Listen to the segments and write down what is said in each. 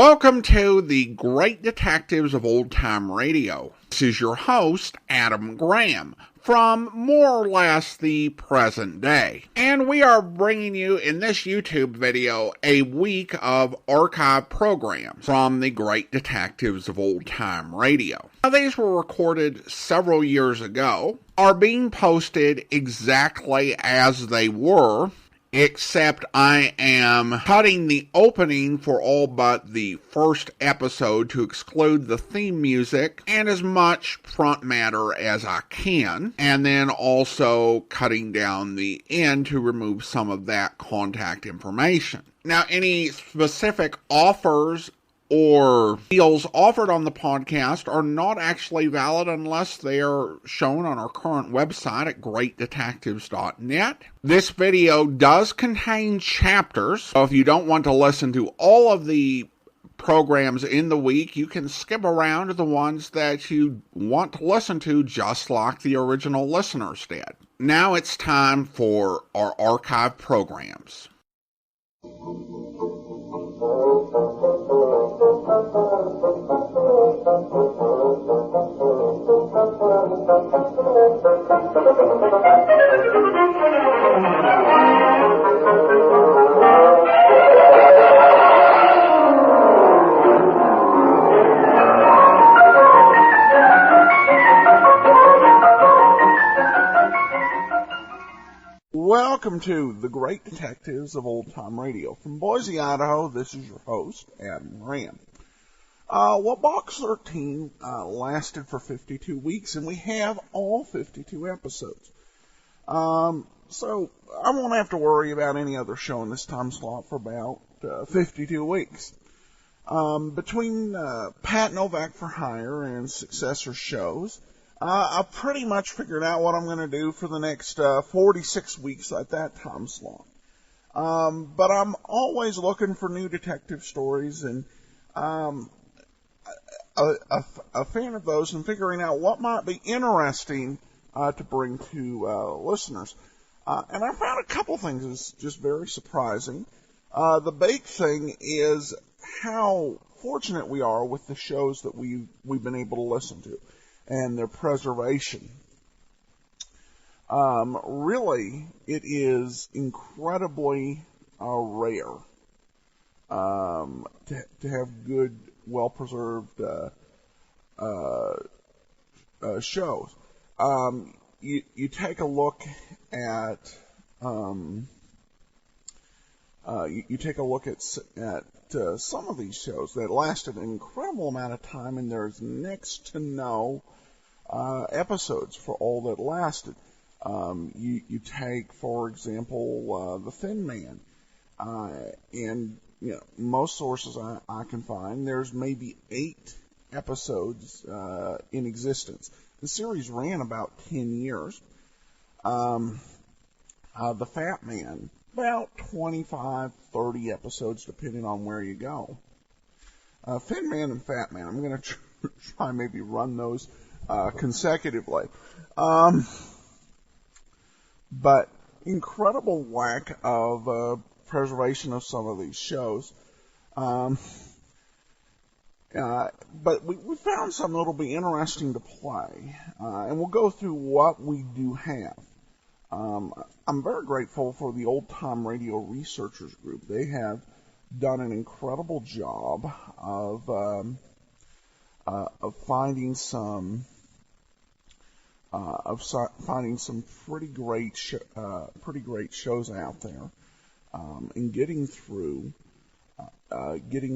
Welcome to the Great Detectives of Old Time Radio. This is your host, Adam Graham, from more or less the present day. And we are bringing you in this YouTube video a week of archive programs from the Great Detectives of Old Time Radio. Now, these were recorded several years ago, are being posted exactly as they were, except I am cutting the opening for all but the first episode to exclude the theme music and as much front matter as I can, and then also cutting down the end to remove some of that contact information. Now, any specific offers or deals offered on the podcast are not actually valid unless they are shown on our current website at greatdetectives.net. This video does contain chapters, so if you don't want to listen to all of the programs in the week, you can skip around to the ones that you want to listen to, just like the original listeners did. Now it's time for our archive programs. Welcome to the Great Detectives of Old Time Radio. From Boise, Idaho, this is your host, Adam Graham. Well, Box 13 lasted for 52 weeks, and we have all 52 episodes. So I won't have to worry about any other show in this time slot for about 52 weeks. Between Pat Novak for Hire and successor shows, I've pretty much figured out what I'm going to do for the next 46 weeks at that time slot. But I'm always looking for new detective stories and a fan of those and figuring out what might be interesting to bring to listeners. And I found a couple things that's just very surprising. The big thing is how fortunate we are with the shows that we've been able to listen to and their preservation. Really, it is incredibly rare to have good, well-preserved shows. You take a look at some of these shows that lasted an incredible amount of time, and there's next to no episodes for all that lasted. You take, for example, The Thin Man, and most sources I can find, there's maybe 8 episodes in existence. The series ran about 10 years. The Fat Man, about 25, 30 episodes, depending on where you go. Thin Man and Fat Man, I'm going to try maybe run those consecutively. But incredible lack of preservation of some of these shows. But we found something that'll be interesting to play, and we'll go through what we do have. I'm very grateful for the Old Time Radio Researchers Group. They have done an incredible job of finding some pretty great shows out there, and getting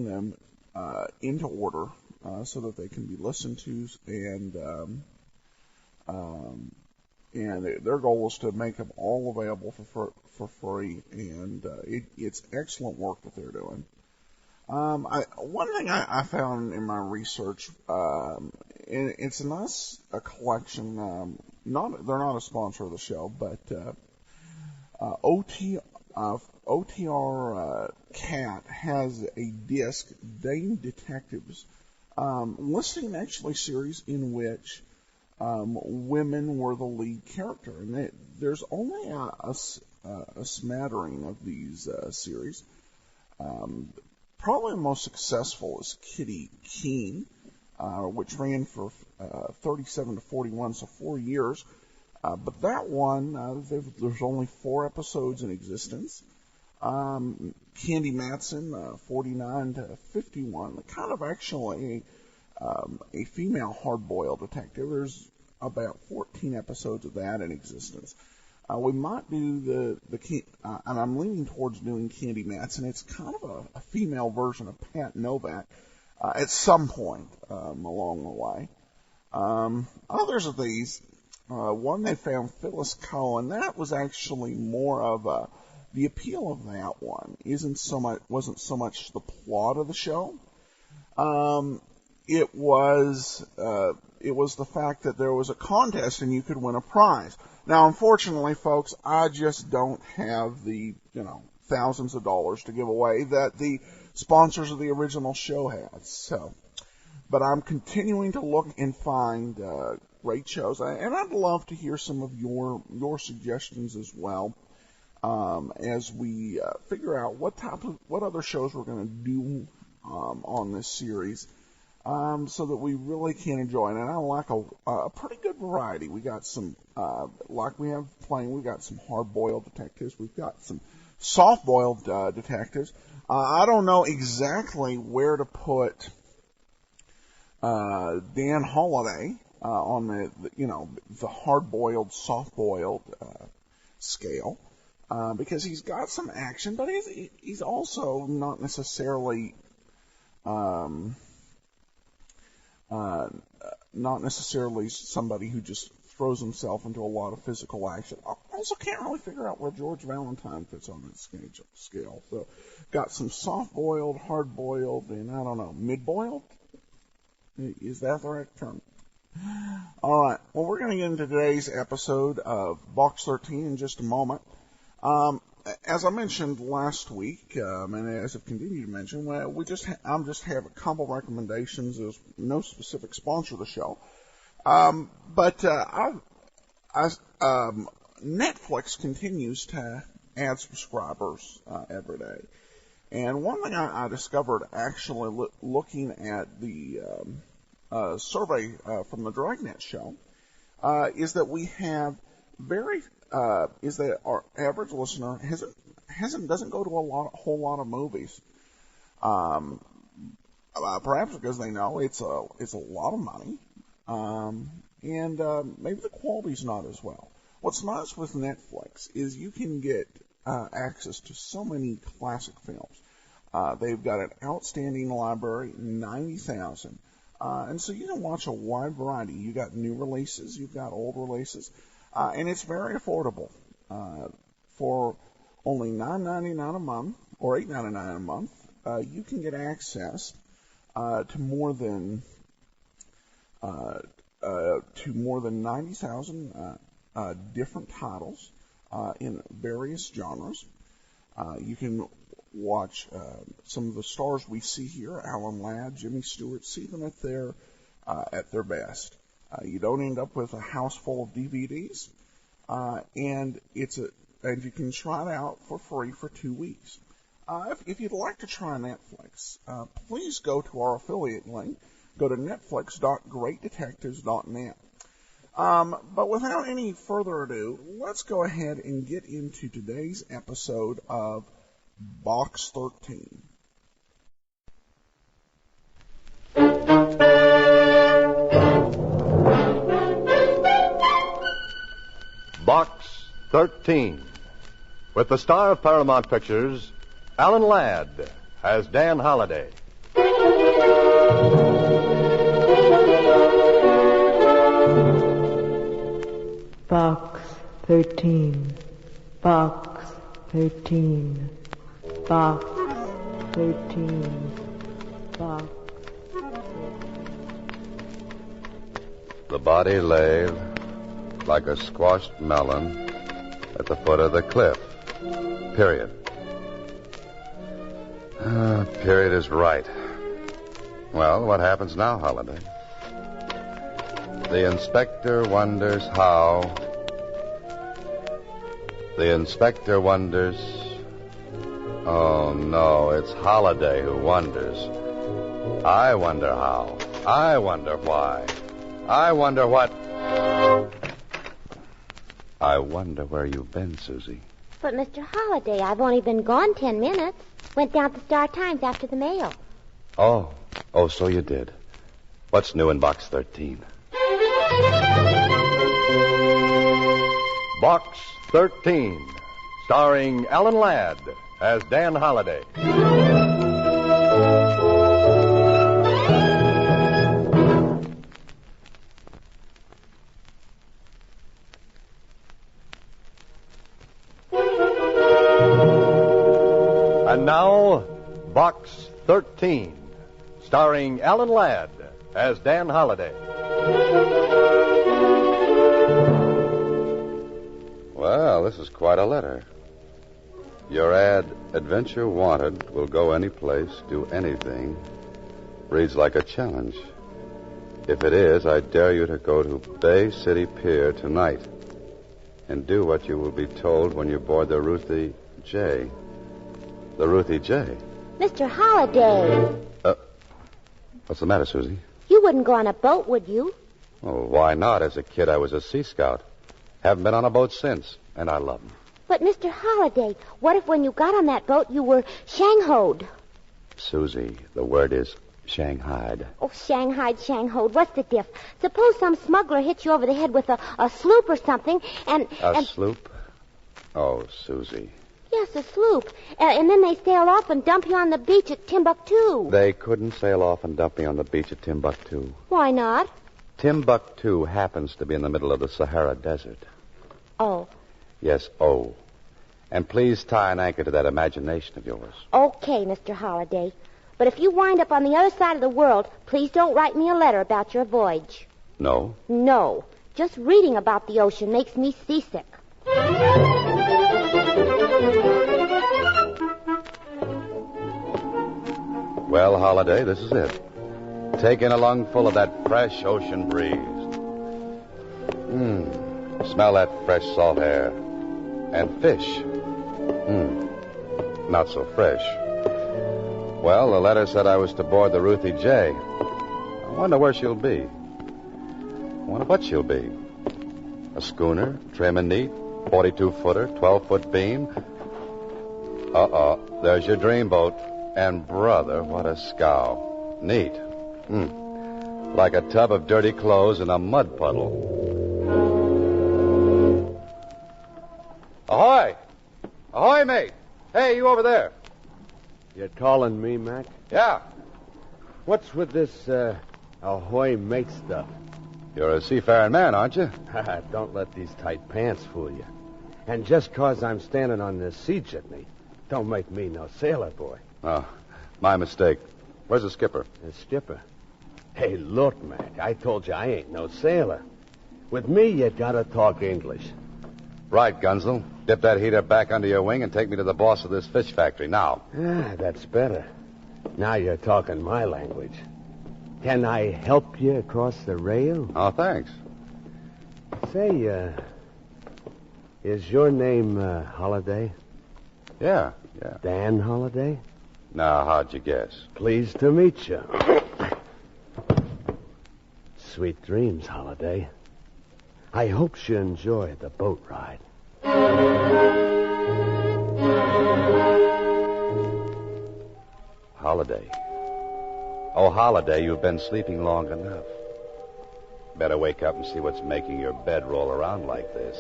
them into order so that they can be listened to, and their goal is to make them all available for free, and it's excellent work that they're doing. One thing I found in my research, and it's a collection. They're not a sponsor of the show, but OTR Cat has a disc, Dame Detectives, listing actually series in which women were the lead character, and there's only a smattering of these series. probably the most successful is Kitty Keene, which ran for 37 to 41, so 4 years. But that one, there's only 4 episodes in existence. Candy Matson, 49 to 51, kind of actually a female hard-boiled detective. There's about 14 episodes of that in existence. We might do and I'm leaning towards doing Candy Matson. It's kind of a female version of Pat Novak at some point along the way. Others of these, one they found Phyllis Cohen. That was actually more of the appeal of that one wasn't so much the plot of the show. It was the fact that there was a contest and you could win a prize. Now, unfortunately, folks, I just don't have the, thousands of dollars to give away that the sponsors of the original show had. So, but I'm continuing to look and find great shows, and I'd love to hear some of your suggestions as well, as we figure out what other shows we're going to do on this series. So that we really can enjoy it. And I like a pretty good variety. We got some, we've got some hard-boiled detectives. We've got some soft-boiled detectives. I don't know exactly where to put Dan Holliday on the hard-boiled, soft-boiled scale, because he's got some action, but he's also not necessarily somebody who just throws himself into a lot of physical action. I also can't really figure out where George Valentine fits on that scale. So, got some soft-boiled, hard-boiled, and I don't know, mid-boiled? Is that the right term? All right. Well, we're going to get into today's episode of Box 13 in just a moment. As I mentioned last week, and as I've continued to mention, I'm just have a couple recommendations. There's no specific sponsor of the show, but Netflix continues to add subscribers every day, and one thing I discovered actually looking at the survey from the Dragnet show is that we have is that our average listener doesn't go to a whole lot of movies. Perhaps because they know it's a lot of money, and maybe the quality's not as well. What's nice with Netflix is you can get access to so many classic films. They've got an outstanding library, 90,000, and so you can watch a wide variety. You got new releases, you've got old releases. And it's very affordable. For only $9.99 a month or $8.99 a month, you can get access to more than 90,000 different titles in various genres. You can watch some of the stars we see here: Alan Ladd, Jimmy Stewart. See them at their best. You don't end up with a house full of DVDs, and you can try it out for free for 2 weeks. If you'd like to try Netflix, please go to our affiliate link. Go to netflix.greatdetectives.net. But without any further ado, let's go ahead and get into today's episode of Box 13. Box 13. With the star of Paramount Pictures, Alan Ladd, as Dan Holliday. Box 13. Box 13. Box 13. Box. The body lay like a squashed melon at the foot of the cliff. Period. Period is right. Well, what happens now, Holliday? The inspector wonders how. The inspector wonders Oh, no, it's Holiday who wonders. I wonder how. I wonder why. I wonder what... I wonder where you've been, Susie. But, Mr. Holliday, I've only been gone 10 minutes. Went down to Star Times after the mail. Oh, so you did. What's new in Box 13? Box 13, starring Alan Ladd as Dan Holliday. And now, Box 13, starring Alan Ladd as Dan Holliday. Well, this is quite a letter. Your ad, Adventure Wanted, will go any place, do anything, reads like a challenge. If it is, I dare you to go to Bay City Pier tonight and do what you will be told when you board the Ruthie J. The Ruthie J. Mr. Holliday. What's the matter, Susie? You wouldn't go on a boat, would you? Oh, why not? As a kid, I was a Sea Scout. Haven't been on a boat since, and I love them. But, Mr. Holliday, what if when you got on that boat you were Shanghied? Susie, the word is Shanghied. Oh, Shanghied, Shanghied, what's the diff? Suppose some smuggler hits you over the head with a sloop or something, and... A sloop? Oh, Susie. Yes, a sloop. And then they sail off and dump you on the beach at Timbuktu. They couldn't sail off and dump me on the beach at Timbuktu. Why not? Timbuktu happens to be in the middle of the Sahara Desert. Oh. Yes, oh. And please tie an anchor to that imagination of yours. Okay, Mr. Holliday. But if you wind up on the other side of the world, please don't write me a letter about your voyage. No? No. Just reading about the ocean makes me seasick. Well, Holiday, this is it. Take in a lungful of that fresh ocean breeze. Smell that fresh salt air. And fish. Not so fresh. Well, the letter said I was to board the Ruthie J. I wonder where she'll be. I wonder what she'll be. A schooner, trim and neat, 42-footer, 12-foot beam. There's your dreamboat. And, brother, what a scow. Neat. Like a tub of dirty clothes in a mud puddle. Ahoy! Ahoy, mate! Hey, you over there. You're calling me, Mac? Yeah. What's with this, ahoy mate stuff? You're a seafaring man, aren't you? Don't let these tight pants fool you. And just 'cause I'm standing on this sea jitney, don't make me no sailor boy. Oh, my mistake. Where's the skipper? The skipper? Hey, look, Mac, I told you I ain't no sailor. With me, you gotta talk English. Right, Gunsel. Dip that heater back under your wing and take me to the boss of this fish factory now. That's better. Now you're talking my language. Can I help you across the rail? Oh, thanks. Say, is your name, Holliday? Yeah. Dan Holliday? Now, how'd you guess? Pleased to meet you. Sweet dreams, Holliday. I hope you enjoy the boat ride. Holiday. Oh, Holiday, you've been sleeping long enough. Better wake up and see what's making your bed roll around like this.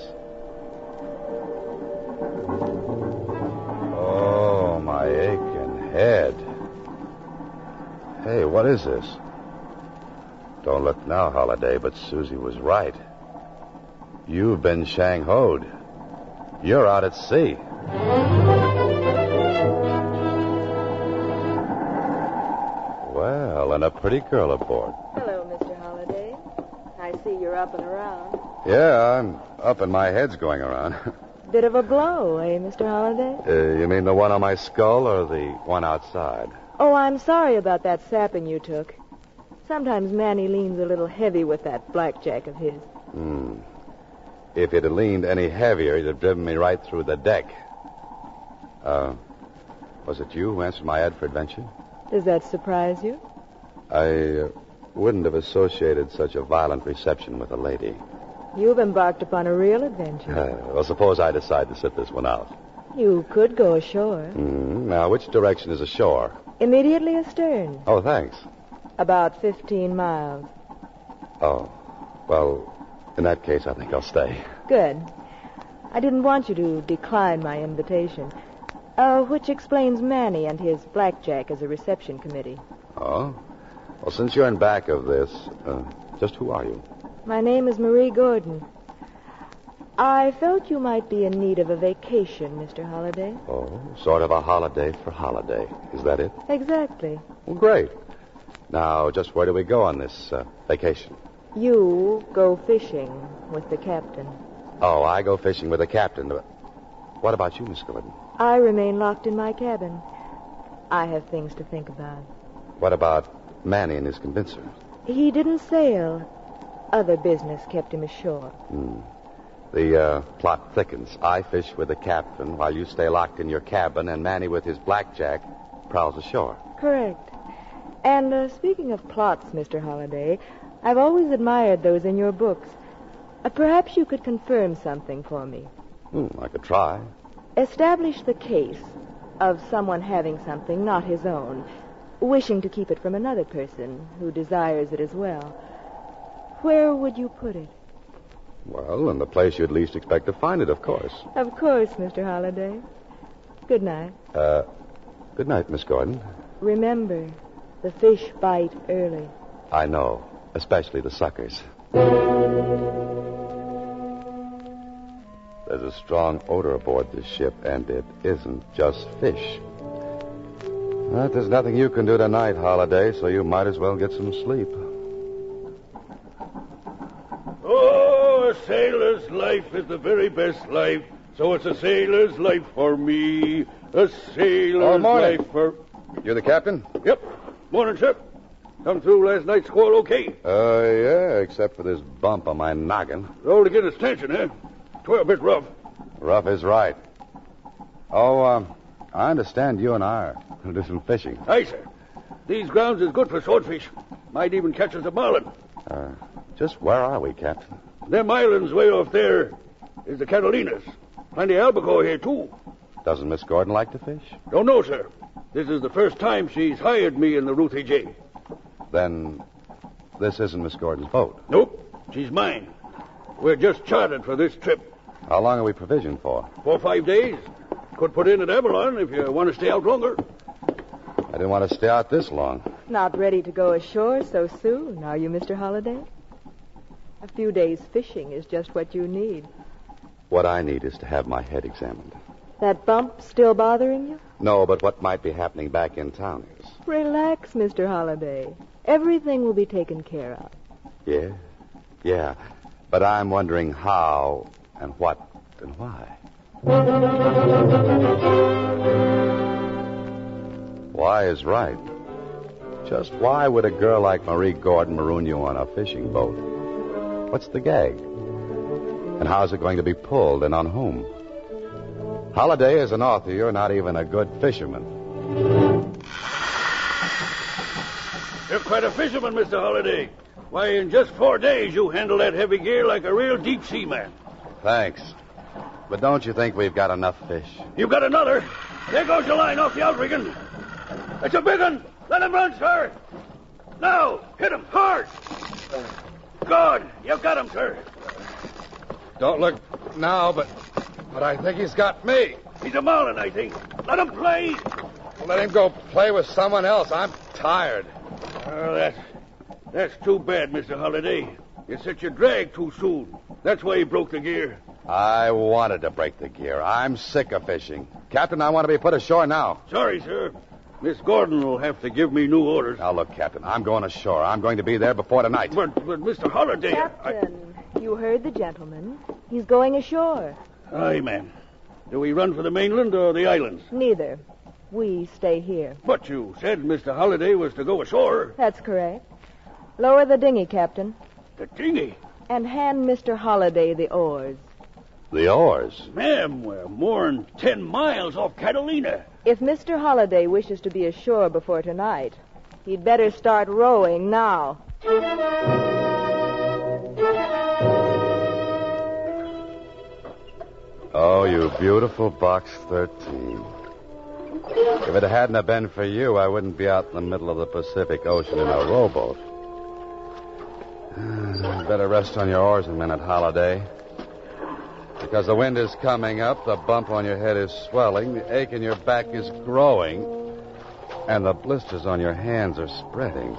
Oh, my aching head. Hey, what is this? Don't look now, Holiday, but Susie was right. You've been Shanghied. You're out at sea. Well, and a pretty girl aboard. Hello, Mr. Holliday. I see you're up and around. Yeah, I'm up and my head's going around. Bit of a blow, eh, Mr. Holliday? You mean the one on my skull or the one outside? Oh, I'm sorry about that sapping you took. Sometimes Manny leans a little heavy with that blackjack of his. If he'd have leaned any heavier, he'd have driven me right through the deck. Was it you who answered my ad for adventure? Does that surprise you? I wouldn't have associated such a violent reception with a lady. You've embarked upon a real adventure. Well, suppose I decide to sit this one out. You could go ashore. Now, which direction is ashore? Immediately astern. Oh, thanks. About 15 miles. Oh, well, in that case, I think I'll stay. Good. I didn't want you to decline my invitation. Which explains Manny and his blackjack as a reception committee. Oh? Well, since you're in back of this, just who are you? My name is Marie Gordon. I felt you might be in need of a vacation, Mr. Holliday. Oh, sort of a holiday for holiday. Is that it? Exactly. Well, great. Now, just where do we go on this vacation? You go fishing with the captain. Oh, I go fishing with the captain. What about you, Miss Gordon? I remain locked in my cabin. I have things to think about. What about Manny and his convincer? He didn't sail. Other business kept him ashore. The plot thickens. I fish with the captain while you stay locked in your cabin, and Manny with his blackjack prowls ashore. Correct. And speaking of plots, Mr. Holliday, I've always admired those in your books. Perhaps you could confirm something for me. I could try. Establish the case of someone having something not his own, wishing to keep it from another person who desires it as well. Where would you put it? Well, in the place you'd least expect to find it, of course. Of course, Mr. Holliday. Good night. Good night, Miss Gordon. Remember, the fish bite early. I know, especially the suckers. There's a strong odor aboard this ship, and it isn't just fish. But there's nothing you can do tonight, Holiday, so you might as well get some sleep. Oh, a sailor's life is the very best life, so it's a sailor's life for me. A sailor's morning. life for... You the captain? Yep. Morning, sir. Come through last night's squall okay? Yeah, except for this bump on my noggin. Rolled against tension, eh? 'Twere a bit rough. Rough is right. Oh, I understand you and I are going to do some fishing. Aye, sir. These grounds is good for swordfish. Might even catch us a marlin. Just where are we, Captain? Them islands way off there is the Catalinas. Plenty of albacore here, too. Doesn't Miss Gordon like to fish? Don't know, sir. This is the first time she's hired me in the Ruthie J. Then this isn't Miss Gordon's boat. Nope. She's mine. We're just chartered for this trip. How long are we provisioned for? 4 or 5 days. Could put in at Avalon if you want to stay out longer. I didn't want to stay out this long. Not ready to go ashore so soon, are you, Mr. Holliday? A few days fishing is just what you need. What I need is to have my head examined. That bump still bothering you? No, but what might be happening back in town is. Relax, Mr. Holliday. Everything will be taken care of. Yeah. But I'm wondering how and what and why. Why is right. Just why would a girl like Marie Gordon maroon you on a fishing boat? What's the gag? And how's it going to be pulled, and on whom? Holiday, as an author, you're not even a good fisherman. You're quite a fisherman, Mr. Holliday. Why, in just 4 days, you handle that heavy gear like a real deep-sea man. Thanks. But don't you think we've got enough fish? You've got another. There goes the line off the outrigging. It's a big one. Let him run, sir. Now, hit him hard. Good. You've got him, sir. Don't look now, but I think he's got me. He's a marlin, I think. Let him play. Let him go play with someone else. I'm tired. Oh, that's too bad, Mr. Holliday. You set your drag too soon. That's why he broke the gear. I wanted to break the gear. I'm sick of fishing. Captain, I want to be put ashore now. Sorry, sir. Miss Gordon will have to give me new orders. Now, look, Captain, I'm going ashore. I'm going to be there before tonight. But Mr. Holliday... Captain, you heard the gentleman. He's going ashore. Aye, ma'am. Do we run for the mainland or the islands? Neither. We stay here. But you said Mr. Holliday was to go ashore. That's correct. Lower the dinghy, Captain. The dinghy? And hand Mr. Holliday the oars. The oars? Ma'am, we're more'n 10 miles off Catalina. If Mr. Holliday wishes to be ashore before tonight, he'd better start rowing now. Oh, you beautiful Box 13. If it hadn't have been for you, I wouldn't be out in the middle of the Pacific Ocean in a rowboat. Better rest on your oars a minute, Holliday. Because the wind is coming up, the bump on your head is swelling, the ache in your back is growing, and the blisters on your hands are spreading.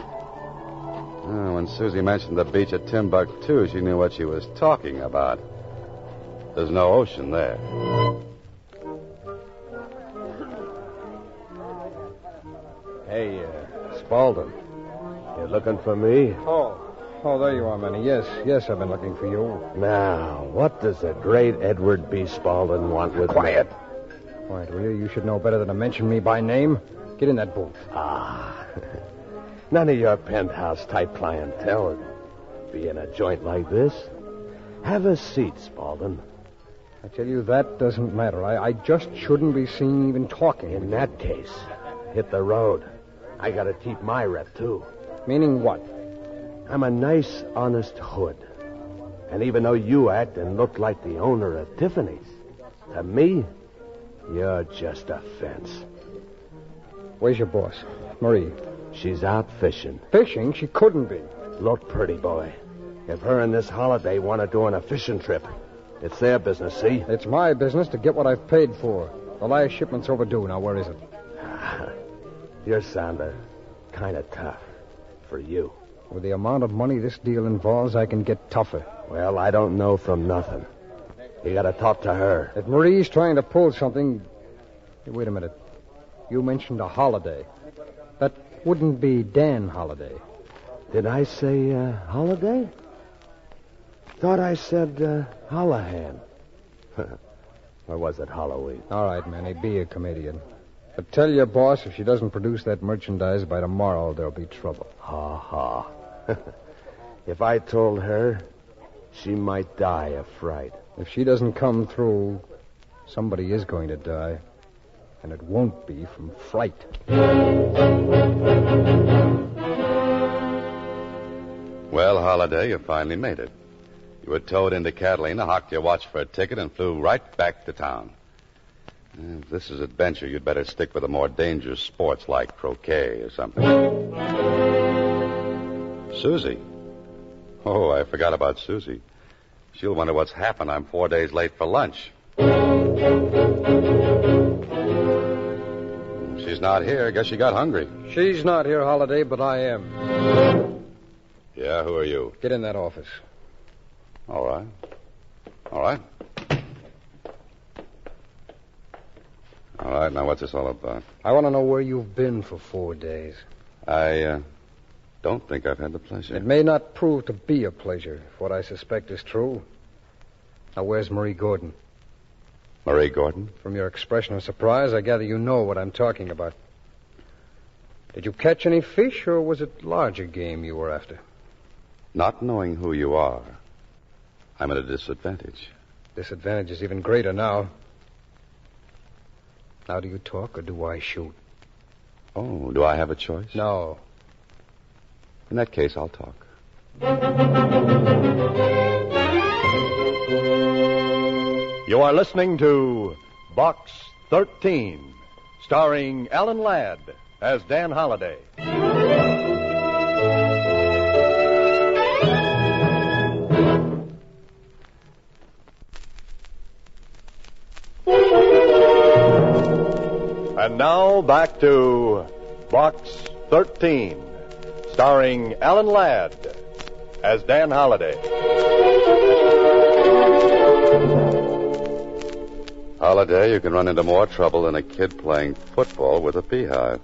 When Susie mentioned the beach at Timbuktu, she knew what she was talking about. There's no ocean there. Hey, Spaulding. You looking for me? Oh, there you are, Manny. Yes, I've been looking for you. Now, what does the great Edward B. Spaulding want with Quiet. me? Quiet, will you? You should know better than to mention me by name. Get in that boat. None of your penthouse-type clientele would be in a joint like this. Have a seat, Spaulding. I tell you, that doesn't matter. I just shouldn't be seen even talking. In that case, hit the road. I gotta keep my rep, too. Meaning what? I'm a nice, honest hood. And even though you act and look like the owner of Tiffany's, to me, you're just a fence. Where's your boss? Marie. She's out fishing. Fishing? She couldn't be. Look, pretty boy. If her and this Holiday want to go on a fishing trip, it's their business, see? It's my business to get what I've paid for. The last shipment's overdue. Now, where is it? You're sounding kind of tough for you. With the amount of money this deal involves, I can get tougher. Well, I don't know from nothing. You gotta talk to her. If Marie's trying to pull something... Hey, wait a minute. You mentioned a Holiday. That wouldn't be Dan Holiday. Did I say Holiday? Thought I said Holohan. Or was it Halloween? All right, Manny, be a comedian. But tell your boss if she doesn't produce that merchandise by tomorrow, there'll be trouble. Ha ha. If I told her, she might die of fright. If she doesn't come through, somebody is going to die. And it won't be from fright. Well, Holiday, you finally made it. You were towed into Catalina, hocked your watch for a ticket, and flew right back to town. If this is adventure, you'd better stick with the more dangerous sports like croquet or something. Susie. Oh, I forgot about Susie. She'll wonder what's happened. I'm 4 days late for lunch. She's not here. Guess she got hungry. She's not here, Holiday, but I am. Yeah, who are you? Get in that office. All right. All right. All right, now what's this all about? I want to know where you've been for 4 days. I don't think I've had the pleasure. It may not prove to be a pleasure, if what I suspect is true. Now, where's Marie Gordon? Marie Gordon? From your expression of surprise, I gather you know what I'm talking about. Did you catch any fish, or was it larger game you were after? Not knowing who you are, I'm at a disadvantage. Disadvantage is even greater now. Now, do you talk or do I shoot? Oh, do I have a choice? No. In that case, I'll talk. You are listening to Box 13, starring Alan Ladd as Dan Holliday. And now back to Box 13, starring Alan Ladd as Dan Holliday. Holiday, you can run into more trouble than a kid playing football with a beehive.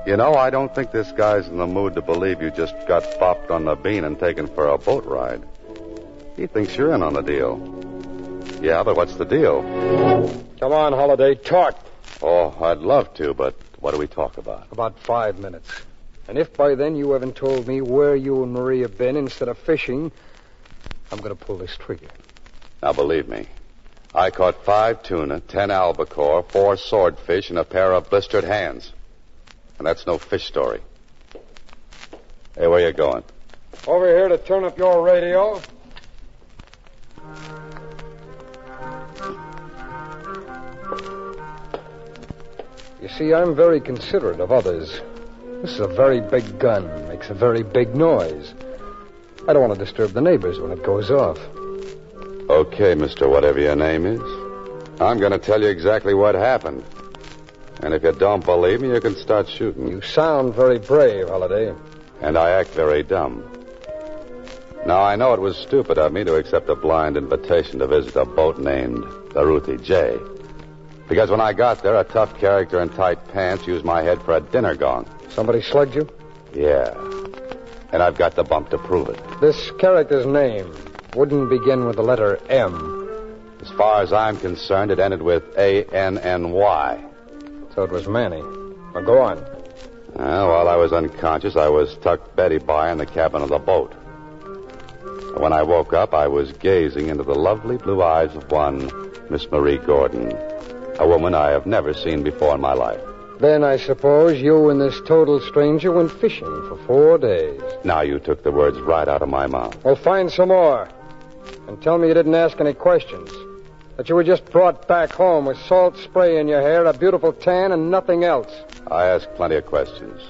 You know, I don't think this guy's in the mood to believe you just got bopped on the bean and taken for a boat ride. He thinks you're in on the deal. Yeah, but what's the deal? Come on, Holiday, talk. Oh, I'd love to, but what do we talk about? About 5 minutes. And if by then you haven't told me where you and Marie have been instead of fishing, I'm going to pull this trigger. Now, believe me, I caught 5 tuna, 10 albacore, 4 swordfish, and a pair of blistered hands. And that's no fish story. Hey, where you going? Over here to turn up your radio. You see, I'm very considerate of others. This is a very big gun. Makes a very big noise. I don't want to disturb the neighbors when it goes off. Okay, mister, whatever your name is. I'm going to tell you exactly what happened. And if you don't believe me, you can start shooting. You sound very brave, Holliday. And I act very dumb. Now, I know it was stupid of me to accept a blind invitation to visit a boat named the Ruthie J. Because when I got there, a tough character in tight pants used my head for a dinner gong. Somebody slugged you? Yeah. And I've got the bump to prove it. This character's name wouldn't begin with the letter M. As far as I'm concerned, it ended with A-N-N-Y. So it was Manny. Well, go on. While I was unconscious, I was tucked Betty by in the cabin of the boat. When I woke up, I was gazing into the lovely blue eyes of one Miss Marie Gordon, a woman I have never seen before in my life. Then I suppose you and this total stranger went fishing for 4 days. Now you took the words right out of my mouth. Well, find some more. And tell me you didn't ask any questions. That you were just brought back home with salt spray in your hair, a beautiful tan, and nothing else. I asked plenty of questions,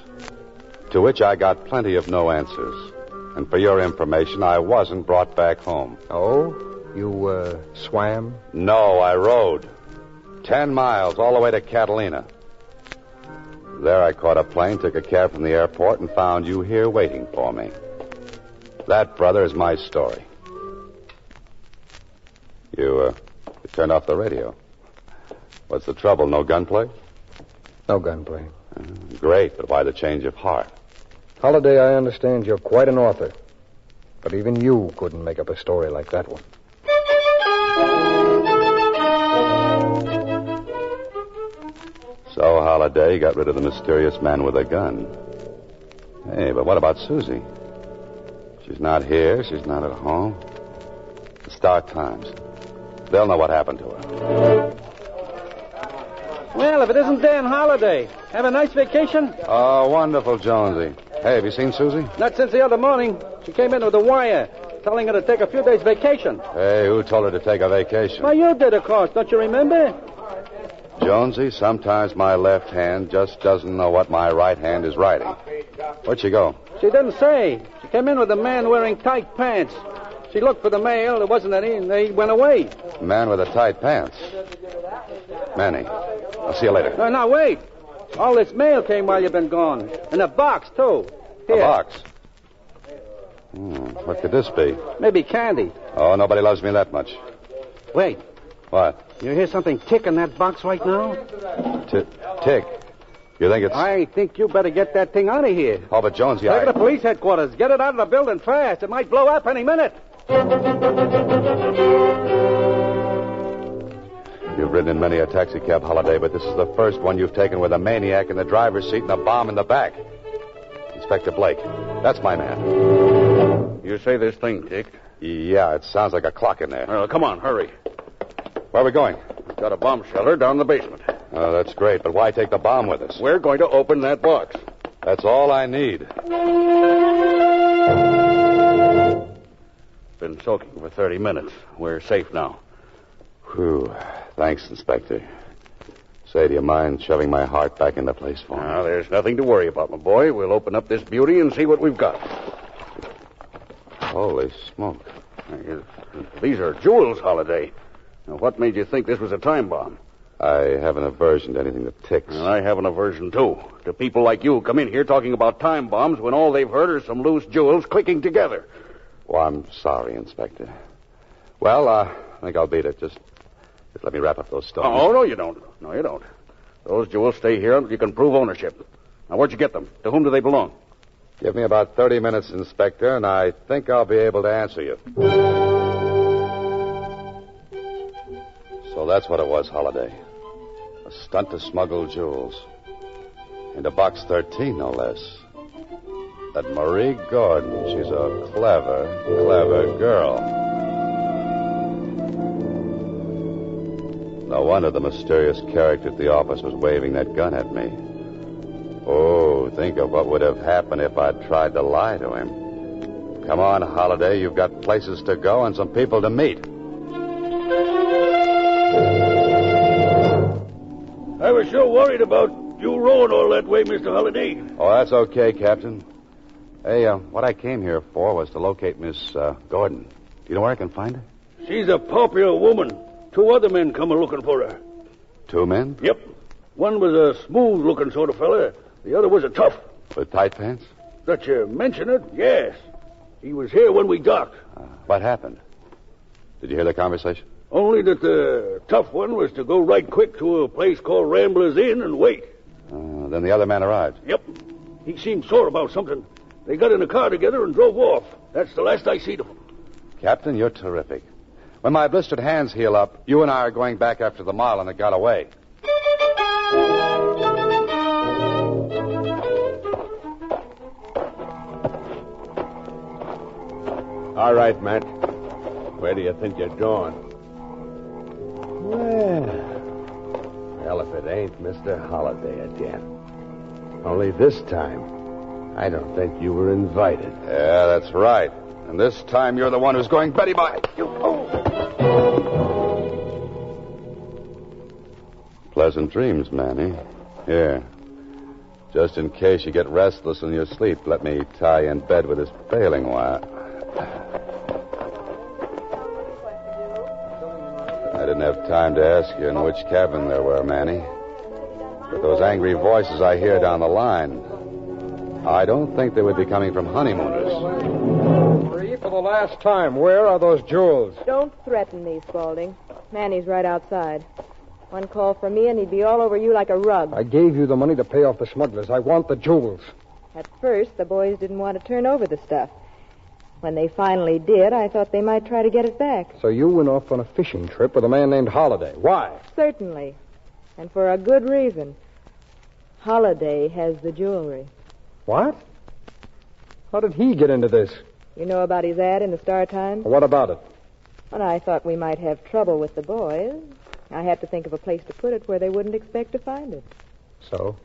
to which I got plenty of no answers. And for your information, I wasn't brought back home. Oh? You, swam? No, I rode. 10 miles all the way to Catalina. There I caught a plane, took a cab from the airport, and found you here waiting for me. That, brother, is my story. You turned off the radio. What's the trouble? No gunplay? No gunplay. Great, but why the change of heart? Holliday, I understand you're quite an author. But even you couldn't make up a story like that one. So, Holliday got rid of the mysterious man with a gun. Hey, but what about Susie? She's not here. She's not at home. The Star Times. They'll know what happened to her. Well, if it isn't Dan Holliday. Have a nice vacation? Oh, wonderful, Jonesy. Hey, have you seen Susie? Not since the other morning. She came in with a wire telling her to take a few days vacation. Hey, who told her to take a vacation? Well, you did, of course. Don't you remember? Jonesy, sometimes my left hand just doesn't know what my right hand is writing. Where'd she go? She didn't say. She came in with a man wearing tight pants. She looked for the mail. There wasn't any, and they went away. Man with the tight pants. Manny, I'll see you later. No, now, wait. All this mail came while you've been gone. In a box, too. Here. A box? What could this be? Maybe candy. Oh, nobody loves me that much. Wait. What? You hear something tick in that box right now? Tick. You think it's... I think you better get that thing out of here. Oh, but Jonesy, Take it to police headquarters. Get it out of the building fast. It might blow up any minute. You've ridden in many a taxicab, Holiday, but this is the first one you've taken with a maniac in the driver's seat and a bomb in the back. Inspector Blake. That's my man. You say this thing ticked? Yeah, it sounds like a clock in there. Well, come on, hurry. Where are we going? We've got a bomb shelter down the basement. Oh, that's great, but why take the bomb with us? We're going to open that box. That's all I need. Been soaking for 30 minutes. We're safe now. Whew. Thanks, Inspector. Say, do you mind shoving my heart back into place for me? Now, there's nothing to worry about, my boy. We'll open up this beauty and see what we've got. Holy smoke. These are jewels, Holiday. Now, what made you think this was a time bomb? I have an aversion to anything that ticks. Well, I have an aversion, too. To people like you who come in here talking about time bombs when all they've heard are some loose jewels clicking together. Well, I'm sorry, Inspector. Well, I think I'll beat it. Just let me wrap up those stones. Oh, no, you don't. No, you don't. Those jewels stay here until you can prove ownership. Now, where'd you get them? To whom do they belong? Give me about 30 minutes, Inspector, and I think I'll be able to answer you. So that's what it was, Holiday. A stunt to smuggle jewels. Into box 13, no less. That Marie Gordon, she's a clever, clever girl. No wonder the mysterious character at the office was waving that gun at me. Oh, think of what would have happened if I'd tried to lie to him. Come on, Holiday. You've got places to go and some people to meet. I was so worried about you rowing all that way, Mr. Holliday. Oh, that's okay, Captain. Hey, what I came here for was to locate Miss Gordon. Do you know where I can find her? She's a popular woman. 2 other men come a-looking for her. 2 men? Yep. One was a smooth-looking sort of fella. The other was a tough. With tight pants? That you mention it, yes. He was here when we docked. What happened? Did you hear the conversation? Only that the tough one was to go right quick to a place called Rambler's Inn and wait. Then the other man arrived. Yep. He seemed sore about something. They got in a car together and drove off. That's the last I seen of them. Captain, you're terrific. When my blistered hands heal up, you and I are going back after the Marlin that got away. All right, Matt. Where do you think you're going? Well, if it ain't Mr. Holliday again. Only this time, I don't think you were invited. Yeah, that's right. And this time you're the one who's going Betty by. You fool! Pleasant dreams, Manny. Here. Just in case you get restless in your sleep, let me tie you in bed with this baling wire. I didn't have time to ask you in which cabin there were, Manny. But those angry voices I hear down the line, I don't think they would be coming from honeymooners. Free for the last time. Where are those jewels? Don't threaten me, Spaulding. Manny's right outside. One call from me and he'd be all over you like a rug. I gave you the money to pay off the smugglers. I want the jewels. At first, the boys didn't want to turn over the stuff. When they finally did, I thought they might try to get it back. So you went off on a fishing trip with a man named Holliday. Why? Certainly. And for a good reason. Holliday has the jewelry. What? How did he get into this? You know about his ad in the Star Times? What about it? Well, I thought we might have trouble with the boys. I had to think of a place to put it where they wouldn't expect to find it. So?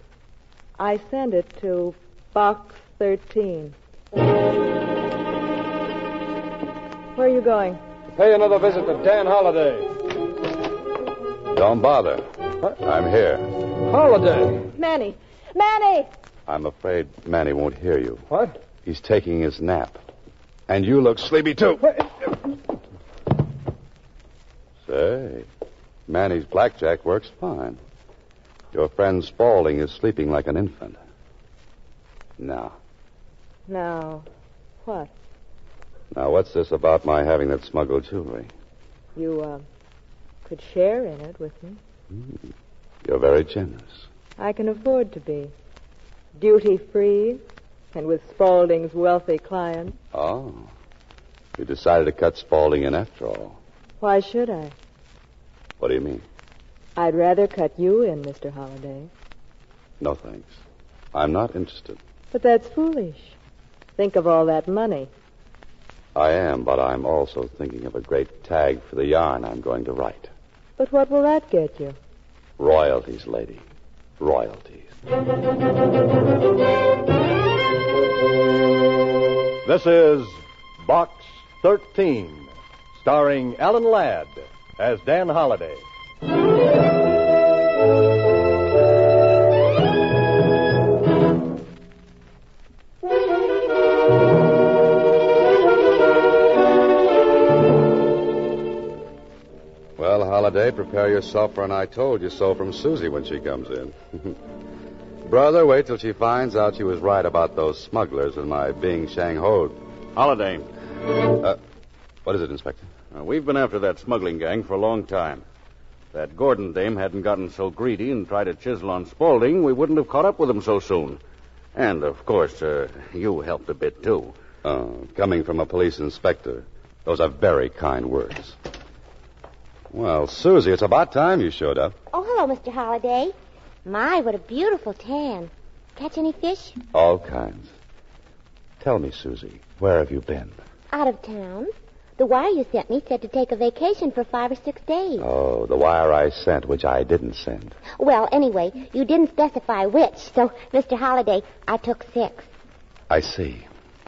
I sent it to Box 13. Where are you going? Pay another visit to Dan Holliday. Don't bother. What? I'm here. Holliday! Manny! Manny! I'm afraid Manny won't hear you. What? He's taking his nap. And you look sleepy, too. Say, Manny's blackjack works fine. Your friend Spaulding is sleeping like an infant. Now, what? Now, what's this about my having that smuggled jewelry? You, could share in it with me. You're very generous. I can afford to be. Duty-free, and with Spaulding's wealthy clients. Oh. You decided to cut Spaulding in after all. Why should I? What do you mean? I'd rather cut you in, Mr. Holliday. No, thanks. I'm not interested. But that's foolish. Think of all that money. I am, but I'm also thinking of a great tag for the yarn I'm going to write. But what will that get you? Royalties, lady. Royalties. This is Box 13, starring Alan Ladd as Dan Holliday. Well, Holliday, prepare yourself for an I told you so from Susie when she comes in. Brother, wait till she finds out she was right about those smugglers and my being Shanghied. Holiday. What is it, Inspector? We've been after that smuggling gang for a long time. If that Gordon dame hadn't gotten so greedy and tried to chisel on Spaulding, we wouldn't have caught up with him so soon. And, of course, you helped a bit, too. Coming from a police inspector, those are very kind words. Well, Susie, it's about time you showed up. Oh, hello, Mr. Holliday. My, what a beautiful tan. Catch any fish? All kinds. Tell me, Susie, where have you been? Out of town. The wire you sent me said to take a vacation for 5 or 6 days. Oh, the wire I sent, which I didn't send. Well, anyway, you didn't specify which, so, Mr. Holliday, I took 6. I see.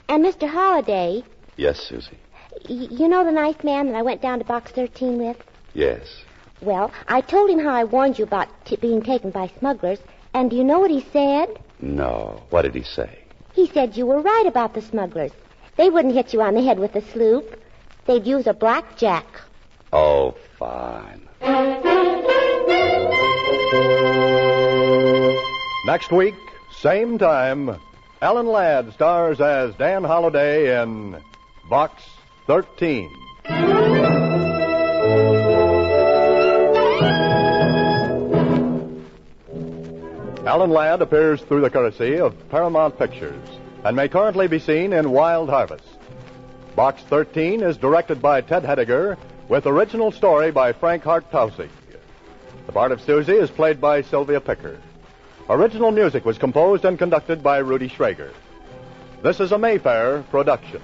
And, Mr. Holliday... Yes, Susie? You know the nice man that I went down to Box 13 with? Yes. Well, I told him how I warned you about being taken by smugglers, and do you know what he said? No. What did he say? He said you were right about the smugglers. They wouldn't hit you on the head with a sloop. They'd use a blackjack. Oh, fine. Next week, same time, Alan Ladd stars as Dan Holliday in Box 13. Alan Ladd appears through the courtesy of Paramount Pictures and may currently be seen in Wild Harvest. Box 13 is directed by Ted Hediger with original story by Frank Hart-Tausig. The part of Susie is played by Sylvia Picker. Original music was composed and conducted by Rudy Schrager. This is a Mayfair production.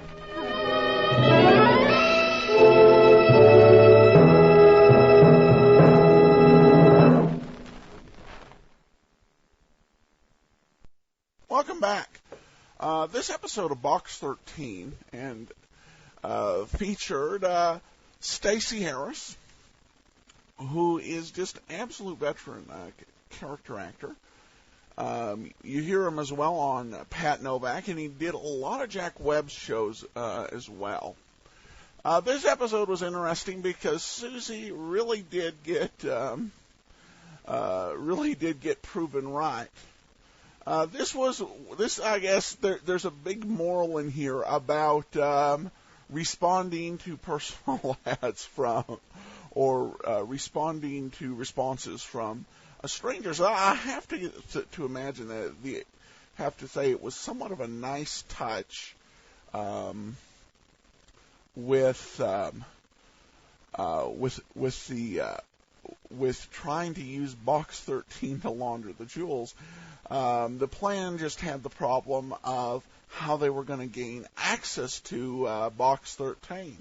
Welcome back. This episode of Box 13 and featured Stacey Harris, who is just an absolute veteran character actor. You hear him as well on Pat Novak, and he did a lot of Jack Webb's shows as well. This episode was interesting because Susie really did get proven right. I guess there's a big moral in here about responding to personal ads responding to responses from strangers. I have to imagine that have to say it was somewhat of a nice touch with trying to use Box 13 to launder the jewels. The plan just had the problem of how they were going to gain access to Box 13.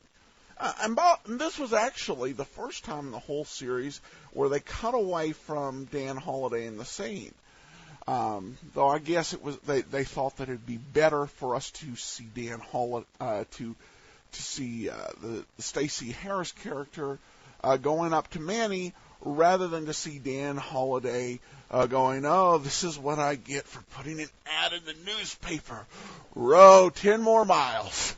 And this was actually the first time in the whole series where they cut away from Dan Holliday in the scene. Though I guess it was they thought that it'd be better for us to see Dan Holliday to see the Stacey Harris character going up to Manny rather than to see Dan Holliday going, oh, this is what I get for putting an ad in the newspaper. Row 10 more miles.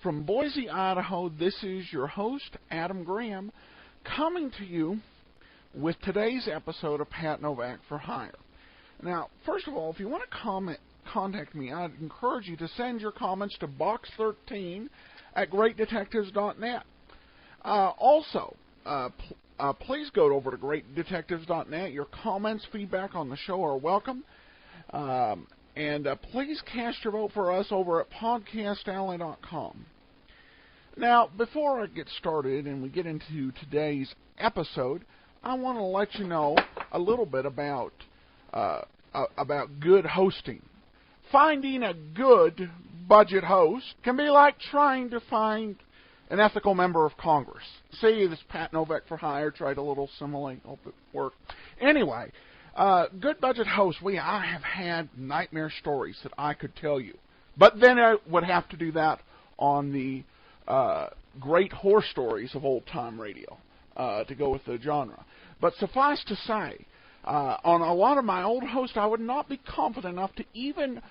From Boise, Idaho, this is your host, Adam Graham, coming to you with today's episode of Pat Novak for Hire. Now, first of all, if you want to contact me, I'd encourage you to send your comments to box13@greatdetectives.net. Also, please go over to greatdetectives.net. Your comments, feedback on the show are welcome. And please cast your vote for us over at podcastalley.com. Now, before I get started and we get into today's episode, I want to let you know a little bit about good hosting. Finding a good budget host can be like trying to find an ethical member of Congress. See, this Pat Novak for Hire tried a little simile. Hope it worked. Anyway, good budget hosts. I have had nightmare stories that I could tell you. But then I would have to do that on the great horror stories of old-time radio to go with the genre. But suffice to say, on a lot of my old hosts, I would not be confident enough to even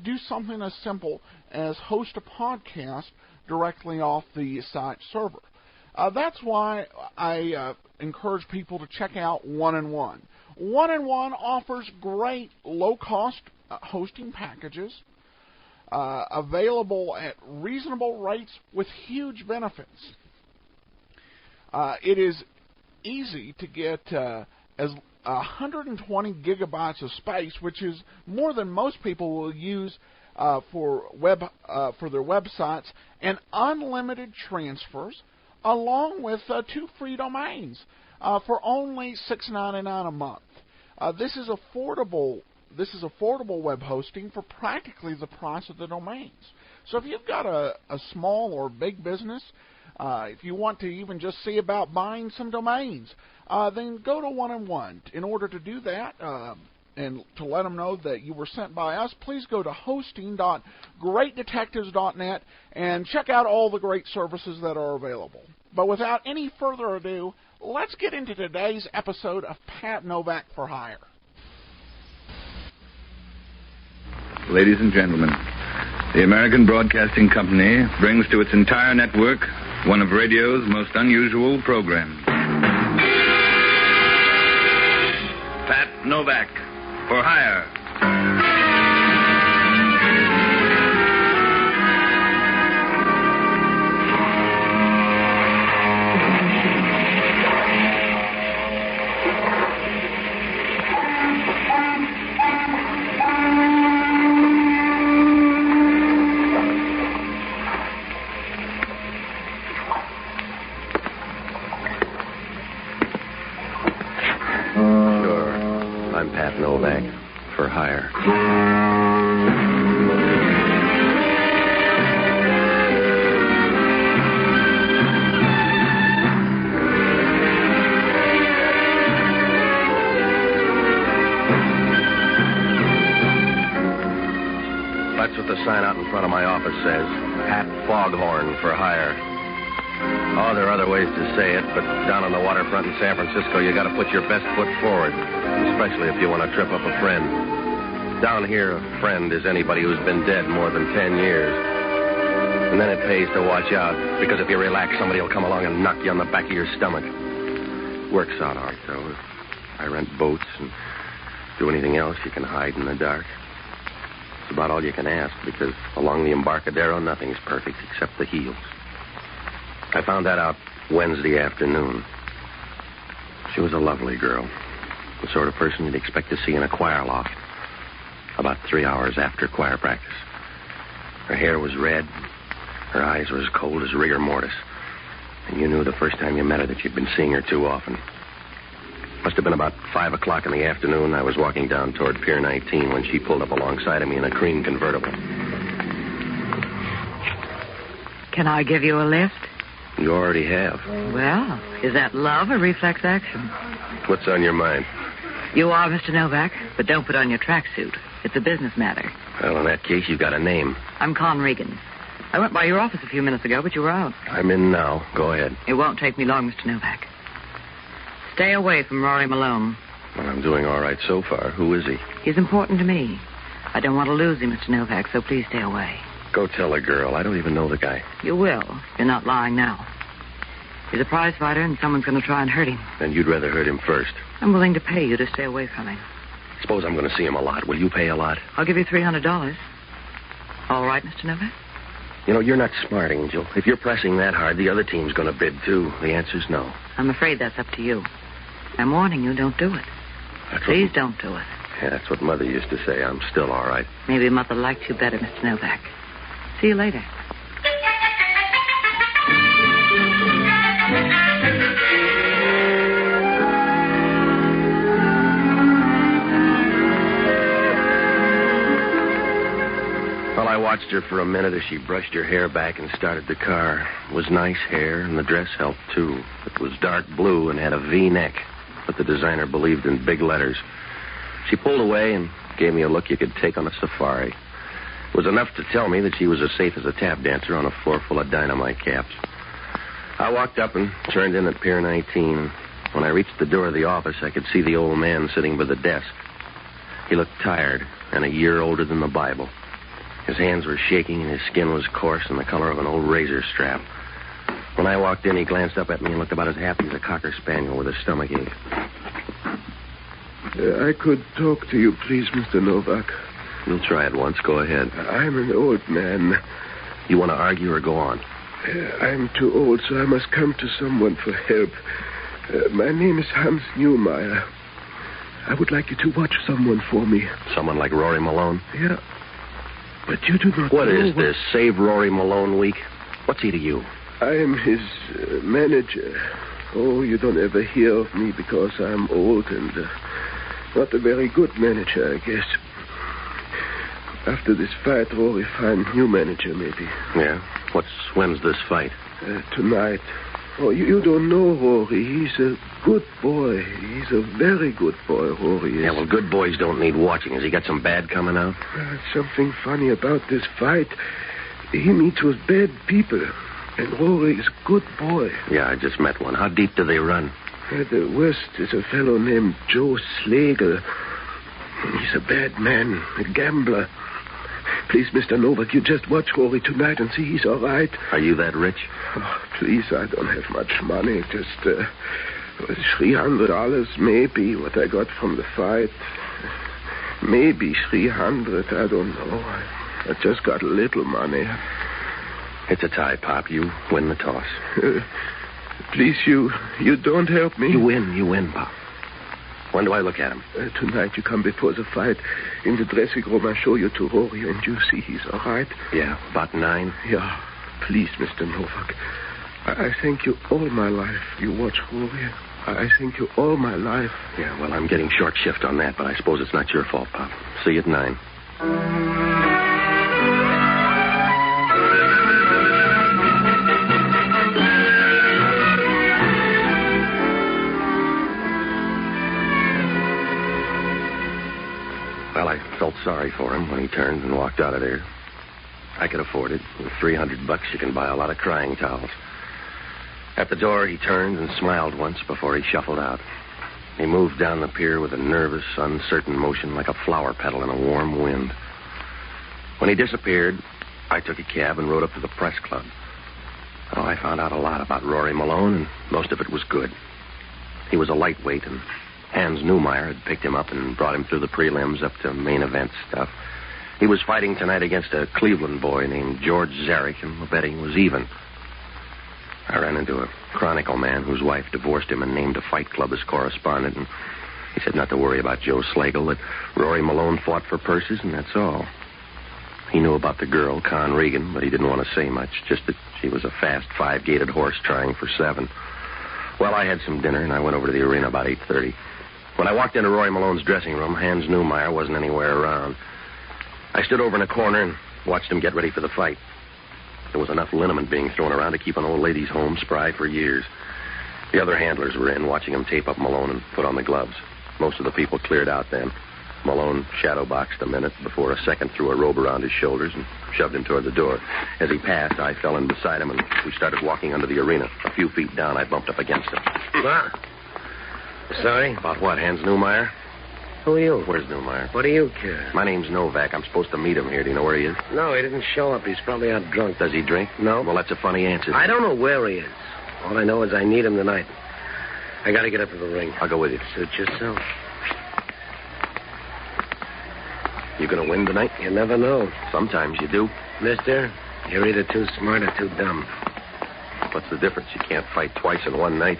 do something as simple as host a podcast directly off the site server. That's why I encourage people to check out 1&1. 1&1 offers great low-cost hosting packages available at reasonable rates with huge benefits. It is easy to get as 120 gigabytes of space, which is more than most people will use for their websites, and unlimited transfers, along with 2 free domains for only $6.99 a month. This is affordable web hosting for practically the price of the domains. So if you've got a small or big business, if you want to even just see about buying some domains, then go to 1&1. In order to do that, and to let them know that you were sent by us, please go to hosting.greatdetectives.net and check out all the great services that are available. But without any further ado, let's get into today's episode of Pat Novak for Hire. Ladies and gentlemen, the American Broadcasting Company brings to its entire network one of radio's most unusual programs. Pat Novak for Hire. Novak for hire. That's what the sign out in front of my office says. Pat Foghorn for hire. Oh, there are other ways to say it, but down on the waterfront in San Francisco, you got to put your best foot forward, especially if you want to trip up a friend. Down here, a friend is anybody who's been dead more than 10 years. And then it pays to watch out, because if you relax, somebody will come along and knock you on the back of your stomach. Works out all right, though. I rent boats and do anything else you can hide in the dark. It's about all you can ask, because along the Embarcadero, nothing's perfect except the heels. I found that out Wednesday afternoon. She was a lovely girl. The sort of person you'd expect to see in a choir loft. About 3 hours after choir practice. Her hair was red. Her eyes were as cold as rigor mortis. And you knew the first time you met her that you'd been seeing her too often. Must have been about 5 o'clock in the afternoon. I was walking down toward Pier 19 when she pulled up alongside of me in a cream convertible. Can I give you a lift? You already have. Well, is that love or reflex action? What's on your mind? You are Mr. Novak, but don't put on your tracksuit. It's a business matter. Well, in that case, you've got a name. I'm Con Regan. I went by your office a few minutes ago, but you were out. I'm in now. Go ahead. It won't take me long, Mr. Novak. Stay away from Rory Malone. Well, I'm doing all right so far. Who is he? He's important to me. I don't want to lose him, Mr. Novak, so please stay away. Go tell a girl. I don't even know the guy. You will. You're not lying now. He's a prize fighter, and someone's going to try and hurt him. Then you'd rather hurt him first. I'm willing to pay you to stay away from him. Suppose I'm going to see him a lot. Will you pay a lot? I'll give you $300. All right, Mr. Novak? You know, you're not smart, Angel. If you're pressing that hard, the other team's going to bid, too. The answer's no. I'm afraid that's up to you. I'm warning you, don't do it. Please don't do it. Yeah, that's what Mother used to say. I'm still all right. Maybe Mother liked you better, Mr. Novak. See you later. Well, I watched her for a minute as she brushed her hair back and started the car. It was nice hair, and the dress helped, too. It was dark blue and had a V-neck, but the designer believed in big letters. She pulled away and gave me a look you could take on a safari. It was enough to tell me that she was as safe as a tap dancer on a floor full of dynamite caps. I walked up and turned in at Pier 19. When I reached the door of the office, I could see the old man sitting by the desk. He looked tired and a year older than the Bible. His hands were shaking and his skin was coarse and the color of an old razor strap. When I walked in, he glanced up at me and looked about as happy as a cocker spaniel with a stomachache. I could talk to you, please, Mr. Novak. We'll try it once. Go ahead. I'm an old man. You want to argue or go on? I'm too old, so I must come to someone for help. My name is Hans Newmeyer. I would like you to watch someone for me. Someone like Rory Malone? Yeah. But you do not What know is this, Save Rory Malone Week? What's he to you? I am his manager. Oh, you don't ever hear of me because I'm old and not a very good manager, I guess. After this fight, Rory find new manager, maybe. Yeah? When's this fight? Tonight. Oh, you don't know Rory. He's a good boy. He's a very good boy, Rory is. Yeah, well, good boys don't need watching. Has he got some bad coming out? Something funny about this fight. He meets with bad people. And Rory is a good boy. Yeah, I just met one. How deep do they run? The worst is a fellow named Joe Slagle. He's a bad man, a gambler. Please, Mr. Novak, you just watch Rory tonight and see he's all right. Are you that rich? Oh, please, I don't have much money. Just $300 maybe, what I got from the fight. Maybe 300, I don't know. I just got a little money. It's a tie, Pop. You win the toss. Please, you don't help me. You win, Pop. When do I look at him? Tonight you come before the fight. In the dressing room, I show you to Rory, and you see he's all right. Yeah, about 9. Yeah, please, Mr. Novak. I thank you all my life. You watch Rory. I thank you all my life. Yeah, well, I'm getting short shift on that, but I suppose it's not your fault, Pop. See you at 9. Well, I felt sorry for him when he turned and walked out of there. I could afford it. With $300, you can buy a lot of crying towels. At the door, he turned and smiled once before he shuffled out. He moved down the pier with a nervous, uncertain motion like a flower petal in a warm wind. When he disappeared, I took a cab and rode up to the press club. Oh, I found out a lot about Rory Malone, and most of it was good. He was a lightweight, and Hans Newmeyer had picked him up and brought him through the prelims up to main event stuff. He was fighting tonight against a Cleveland boy named George Zarek, and the betting was even. I ran into a Chronicle man whose wife divorced him and named a fight club as correspondent, and he said not to worry about Joe Slagle, that Rory Malone fought for purses, and that's all. He knew about the girl, Con Regan, but he didn't want to say much, just that she was a fast 5-gated horse trying for 7. Well, I had some dinner, and I went over to the arena about 8:30. When I walked into Rory Malone's dressing room, Hans Newmeyer wasn't anywhere around. I stood over in a corner and watched him get ready for the fight. There was enough liniment being thrown around to keep an old lady's home spry for years. The other handlers were in, watching him tape up Malone and put on the gloves. Most of the people cleared out then. Malone shadowboxed a minute before a second threw a robe around his shoulders and shoved him toward the door. As he passed, I fell in beside him, and we started walking under the arena. A few feet down, I bumped up against him. What? Sorry? About what, Hans Newmeyer? Who are you? Where's Newmeyer? What do you care? My name's Novak. I'm supposed to meet him here. Do you know where he is? No, he didn't show up. He's probably out drunk. Does he drink? No. Well, that's a funny answer. I don't know where he is. All I know is I need him tonight. I got to get up to the ring. I'll go with you. Suit yourself. You gonna win tonight? You never know. Sometimes you do. Mister, you're either too smart or too dumb. What's the difference? You can't fight twice in one night.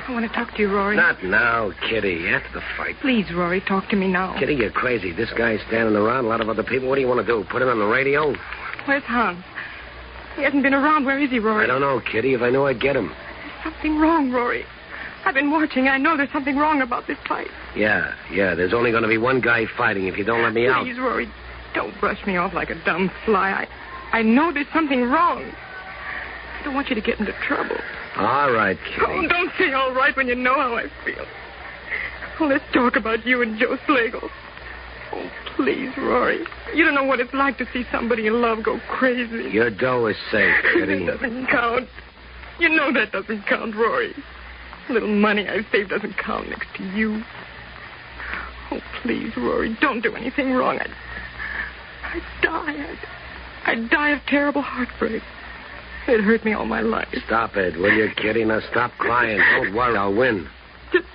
I want to talk to you, Rory. Not now, Kitty. After the fight. Please, Rory, talk to me now. Kitty, you're crazy. This guy's standing around, a lot of other people. What do you want to do? Put it on the radio? Where's Hans? He hasn't been around. Where is he, Rory? I don't know, Kitty. If I knew, I'd get him. There's something wrong, Rory. I've been watching. I know there's something wrong about this fight. Yeah. There's only going to be one guy fighting if you don't let me out. Please, Rory, don't brush me off like a dumb fly. I know there's something wrong. I don't want you to get into trouble. All right, Kitty. Oh, don't say all right when you know how I feel. Oh, let's talk about you and Joe Slagle. Oh, please, Rory. You don't know what it's like to see somebody you love go crazy. Your dough is safe, Kitty. That doesn't count. You know that doesn't count, Rory. The little money I've saved doesn't count next to you. Oh, please, Rory, don't do anything wrong. I'd die. I'd die of terrible heartbreak. It hurt me all my life. Stop it, will you, Kitty? Now stop crying. Don't worry, I'll win. Just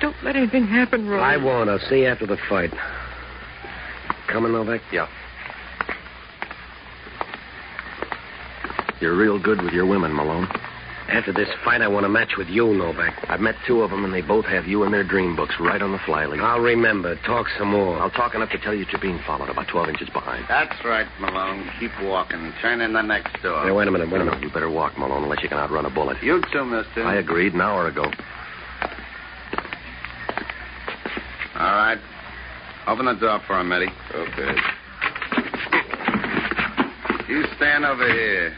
don't let anything happen, Rory. I won't. I'll see you after the fight. Coming, Novak? Yeah. You're real good with your women, Malone. After this fight, I want a match with you, Novak. I've met 2 of them, and they both have you in their dream books right on the fly leaf. I'll remember. Talk some more. I'll talk enough to tell you that you're being followed about 12 inches behind. That's right, Malone. Keep walking. Turn in the next door. Hey, wait a minute. You better walk, Malone, unless you can outrun a bullet. You too, mister. I agreed an hour ago. All right. Open the door for him, Eddie. Okay. You stand over here.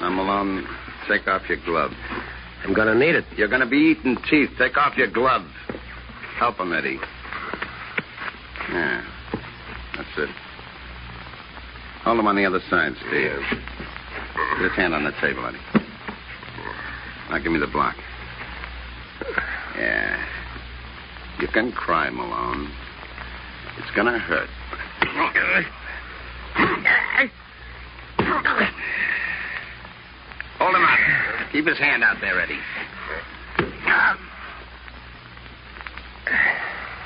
Now, Malone, take off your gloves. I'm going to need it. You're going to be eating teeth. Take off your gloves. Help him, Eddie. Yeah. That's it. Hold him on the other side, Steve. Put his hand on the table, Eddie. Now, give me the block. Yeah. You can cry, Malone. It's going to hurt. Hold him up. Keep his hand out there, Eddie.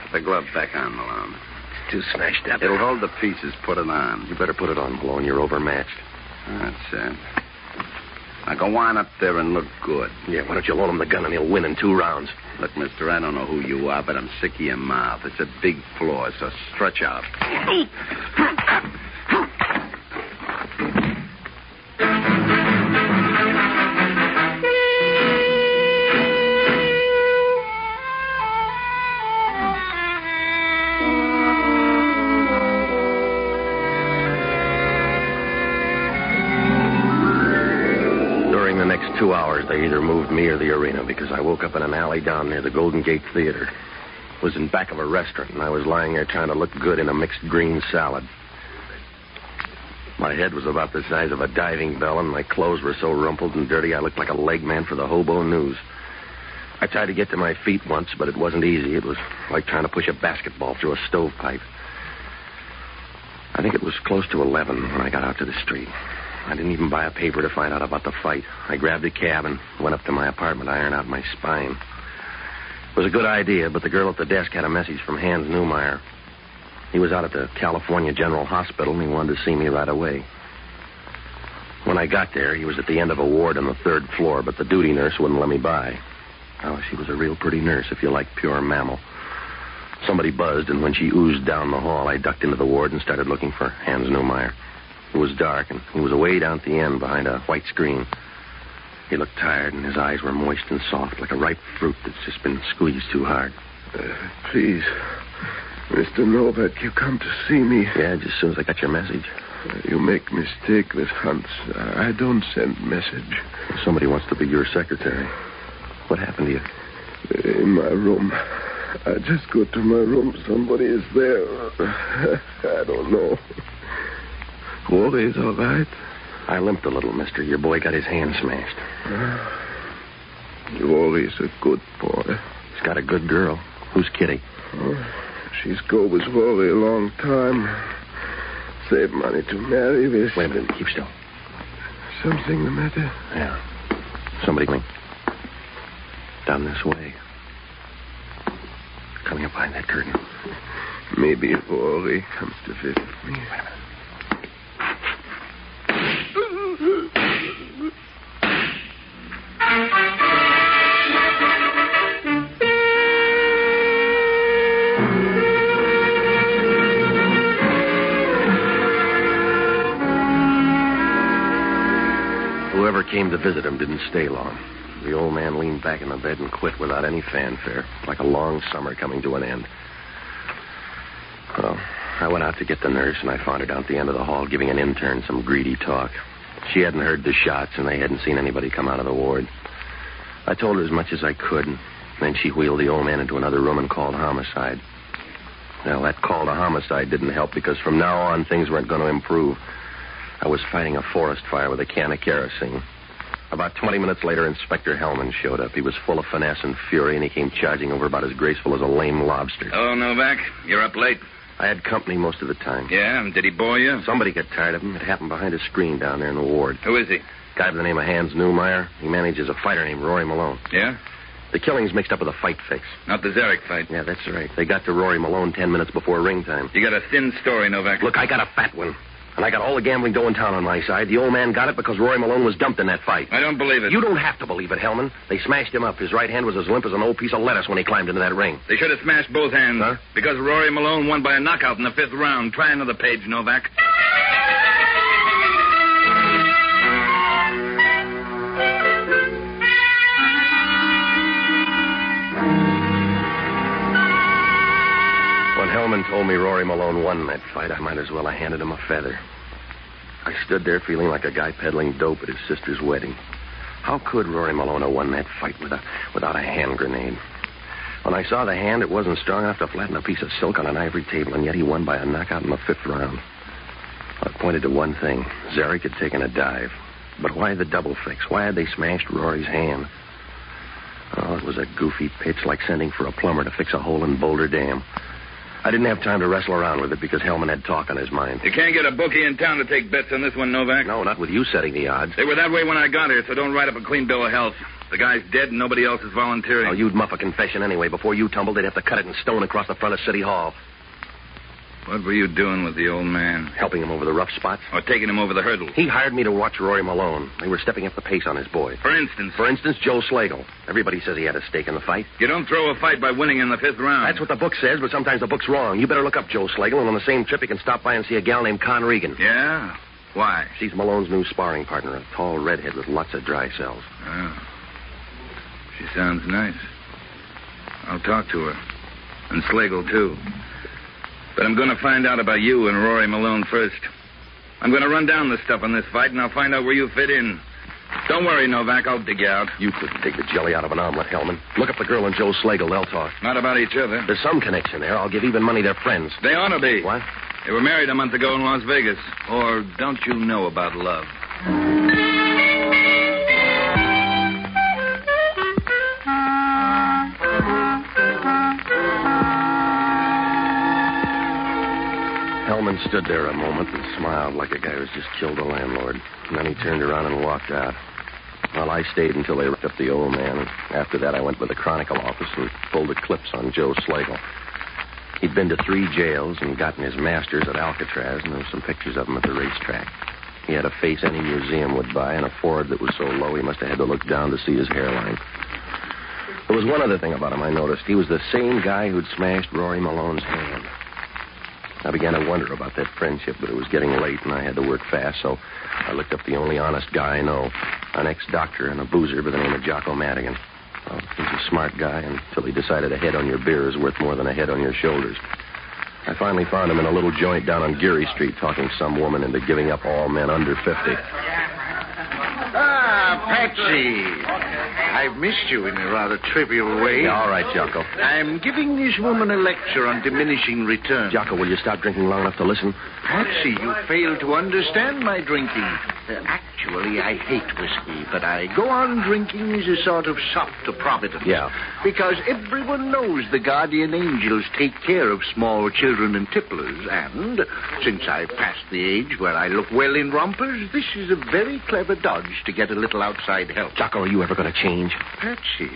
Put the glove back on, Malone. It's too smashed up. It'll hold the pieces. Put it on. You better put it on, Malone. You're overmatched. That's it. Now go on up there and look good. Yeah, why don't you loan him the gun and he'll win in 2 rounds? Look, mister, I don't know who you are, but I'm sick of your mouth. It's a big floor, so stretch out. During the next 2 hours, they either moved me or the arena because I woke up in an alley down near the Golden Gate Theater. It was in back of a restaurant, and I was lying there trying to look good in a mixed green salad. My head was about the size of a diving bell, and my clothes were so rumpled and dirty I looked like a leg man for the Hobo News. I tried to get to my feet once, but it wasn't easy. It was like trying to push a basketball through a stovepipe. I think it was close to 11 when I got out to the street. I didn't even buy a paper to find out about the fight. I grabbed a cab and went up to my apartment, ironing out my spine. It was a good idea, but the girl at the desk had a message from Hans Neumeyer. He was out at the California General Hospital, and he wanted to see me right away. When I got there, he was at the end of a ward on the 3rd floor, but the duty nurse wouldn't let me by. Oh, she was a real pretty nurse, if you like pure mammal. Somebody buzzed, and when she oozed down the hall, I ducked into the ward and started looking for Hans Neumeyer. It was dark, and he was away down at the end behind a white screen. He looked tired, and his eyes were moist and soft, like a ripe fruit that's just been squeezed too hard. Please, Mr. Novak, you come to see me. Yeah, just as soon as I got your message. You make mistake with Hans. I don't send message. Somebody wants to be your secretary. What happened to you? In my room. I just go to my room. Somebody is there. I don't know. Rory is all right. I limped a little, mister. Your boy got his hand smashed. Rory is a good boy. He's got a good girl. Who's Kitty? She's go with Rory a long time. Save money to marry with. Wait a minute. Keep still. Something the matter? Yeah. Somebody coming. Down this way. Coming up behind that curtain. Maybe Rory comes to visit me. Wait a minute. Whoever came to visit him didn't stay long. The old man leaned back in the bed and quit without any fanfare, like a long summer coming to an end. Well, I went out to get the nurse, and I found her down at the end of the hall giving an intern some greedy talk. She hadn't heard the shots, and they hadn't seen anybody come out of the ward. I told her as much as I could, and then she wheeled the old man into another room and called homicide. Well, that call to homicide didn't help, because from now on, things weren't going to improve. I was fighting a forest fire with a can of kerosene. About 20 minutes later, Inspector Hellman showed up. He was full of finesse and fury, and he came charging over about as graceful as a lame lobster. Oh, Novak, you're up late. I had company most of the time. Yeah, and did he bore you? Somebody got tired of him. It happened behind a screen down there in the ward. Who is he? Guy by the name of Hans Neumeyer. He manages a fighter named Rory Malone. Yeah? The killing's mixed up with a fight fix. Not the Zarek fight. Yeah, that's right. They got to Rory Malone 10 minutes before ring time. You got a thin story, Novak. Look, I got a fat one. And I got all the gambling dough in town on my side. The old man got it because Rory Malone was dumped in that fight. I don't believe it. You don't have to believe it, Hellman. They smashed him up. His right hand was as limp as an old piece of lettuce when he climbed into that ring. They should have smashed both hands. Huh? Because Rory Malone won by a knockout in the 5th round. Try another page, Novak. told me Rory Malone won that fight, I might as well have handed him a feather. I stood there feeling like a guy peddling dope at his sister's wedding. How could Rory Malone have won that fight without a hand grenade? When I saw the hand, it wasn't strong enough to flatten a piece of silk on an ivory table, and yet he won by a knockout in the 5th round. I pointed to one thing. Zarek had taken a dive. But why the double fix? Why had they smashed Rory's hand? Oh, it was a goofy pitch, like sending for a plumber to fix a hole in Boulder Dam. I didn't have time to wrestle around with it because Hellman had talk on his mind. You can't get a bookie in town to take bets on this one, Novak. No, not with you setting the odds. They were that way when I got here, so don't write up a clean bill of health. The guy's dead and nobody else is volunteering. Oh, you'd muff a confession anyway. Before you tumbled, they'd have to cut it in stone across the front of City Hall. What were you doing with the old man? Helping him over the rough spots. Or taking him over the hurdles? He hired me to watch Rory Malone. They were stepping up the pace on his boy. For instance? For instance, Joe Slagle. Everybody says he had a stake in the fight. You don't throw a fight by winning in the 5th round. That's what the book says, but sometimes the book's wrong. You better look up Joe Slagle, and on the same trip you can stop by and see a gal named Con Regan. Yeah? Why? She's Malone's new sparring partner, a tall redhead with lots of dry cells. Oh. She sounds nice. I'll talk to her. And Slagle, too. But I'm going to find out about you and Rory Malone first. I'm going to run down the stuff on this fight, and I'll find out where you fit in. Don't worry, Novak. I'll dig you out. You couldn't dig the jelly out of an omelet, Hellman. Look up the girl and Joe Slagle. They'll talk. Not about each other. There's some connection there. I'll give even money they're friends. They ought to be. What? They were married a month ago in Las Vegas. Or don't you know about love? Hellman stood there a moment and smiled like a guy who's just killed a landlord. And then he turned around and walked out. Well, I stayed until they ripped up the old man. And after that, I went to the Chronicle office and pulled the clips on Joe Slagle. He'd been to 3 jails and gotten his master's at Alcatraz, and there were some pictures of him at the racetrack. He had a face any museum would buy and a forehead that was so low he must have had to look down to see his hairline. There was one other thing about him I noticed. He was the same guy who'd smashed Rory Malone's hand. I began to wonder about that friendship, but it was getting late, and I had to work fast, so I looked up the only honest guy I know, an ex-doctor and a boozer by the name of Jocko Madigan. Well, he's a smart guy until he decided a head on your beer is worth more than a head on your shoulders. I finally found him in a little joint down on Geary Street talking some woman into giving up all men under 50. Ah, Patsy. I've missed you in a rather trivial way. Yeah, all right, Jocko. I'm giving this woman a lecture on diminishing returns. Jocko, will you stop drinking long enough to listen? Patsy, you fail to understand my drinking. Actually, I hate whiskey, but I go on drinking as a sort of sop to Providence. Yeah. Because everyone knows the guardian angels take care of small children and tipplers, and since I've passed the age where I look well in rompers, this is a very clever dodge to get a little outside help. Jocko, are you ever going to change? Patsy,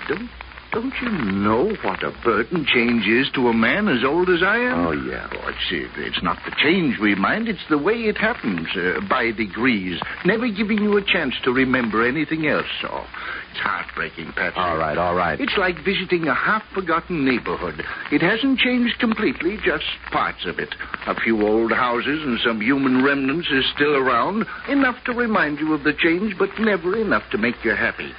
don't you know what a burden change is to a man as old as I am? Oh, yeah. Oh, it's not the change we mind. It's the way it happens, by degrees, never giving you a chance to remember anything else. Oh, it's heartbreaking, Patsy. All right. It's like visiting a half-forgotten neighborhood. It hasn't changed completely, just parts of it. A few old houses and some human remnants are still around, enough to remind you of the change, but never enough to make you happy.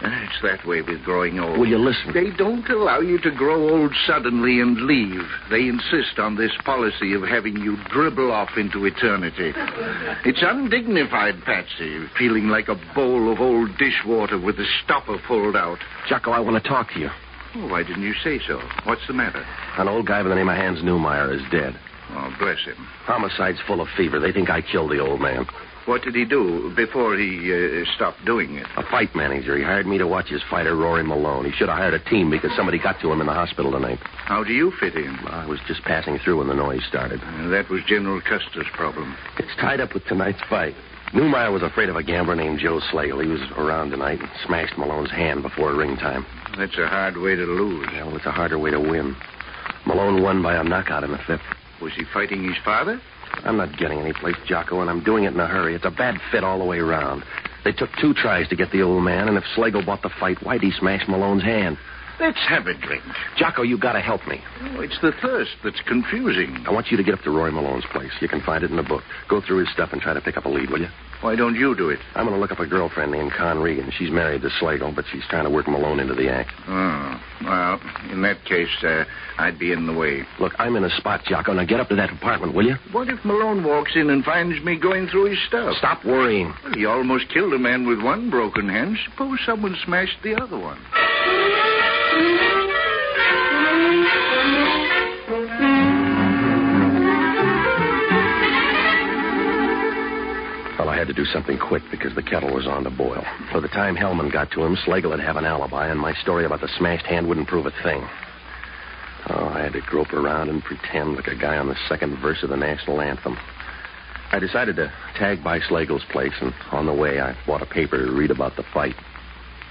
It's that way with growing old. Will you listen? They don't allow you to grow old suddenly and leave. They insist on this policy of having you dribble off into eternity. It's undignified, Patsy, feeling like a bowl of old dishwater with the stopper pulled out. Jocko, I want to talk to you. Oh, why didn't you say so? What's the matter? An old guy by the name of Hans Neumeyer is dead. Oh, bless him. Homicide's full of fever. They think I killed the old man. What did he do before he stopped doing it? A fight manager. He hired me to watch his fighter, Rory Malone. He should have hired a team because somebody got to him in the hospital tonight. How do you fit in? Well, I was just passing through when the noise started. That was General Custer's problem. It's tied up with tonight's fight. Neumeyer was afraid of a gambler named Joe Slagle. He was around tonight and smashed Malone's hand before ring time. That's a hard way to lose. Yeah, well, it's a harder way to win. Malone won by a knockout in the 5th. Was he fighting his father? I'm not getting any place, Jocko, and I'm doing it in a hurry. It's a bad fit all the way around. They took 2 tries to get the old man, and if Slagle bought the fight, why'd he smash Malone's hand? Let's have a drink. Jocko, you got to help me. Oh, it's the thirst that's confusing. I want you to get up to Rory Malone's place. You can find it in the book. Go through his stuff and try to pick up a lead, will you? Why don't you do it? I'm going to look up a girlfriend named Con Regan. She's married to Slagle, but she's trying to work Malone into the act. Oh, well, in that case, I'd be in the way. Look, I'm in a spot, Jocko. Now get up to that apartment, will you? What if Malone walks in and finds me going through his stuff? Stop worrying. Well, he almost killed a man with one broken hand. Suppose someone smashed the other one. Well, I had to do something quick because the kettle was on to boil. By the time Hellman got to him, Slagle would have an alibi, and my story about the smashed hand wouldn't prove a thing. Oh, I had to grope around and pretend like a guy on the second verse of the national anthem. I decided to tag by Slagle's place, and on the way, I bought a paper to read about the fight.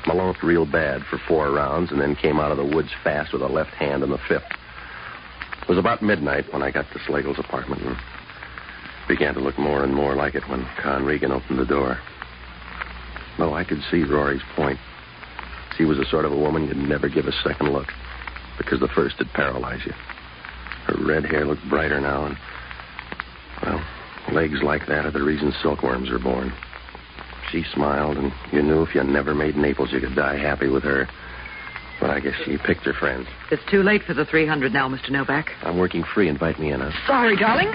Malone looked real bad for 4 rounds and then came out of the woods fast with a left hand in the 5th. It was about midnight when I got to Slagle's apartment and began to look more and more like it when Con Regan opened the door. No, I could see Rory's point. She was the sort of a woman you'd never give a second look because the first would paralyze you. Her red hair looked brighter now, and, well, legs like that are the reason silkworms are born. She smiled, and you knew if you never made Naples, you could die happy with her. But I guess she picked her friends. It's too late for the 300 now, Mr. Novak. I'm working free. Invite me in, huh? Sorry, darling.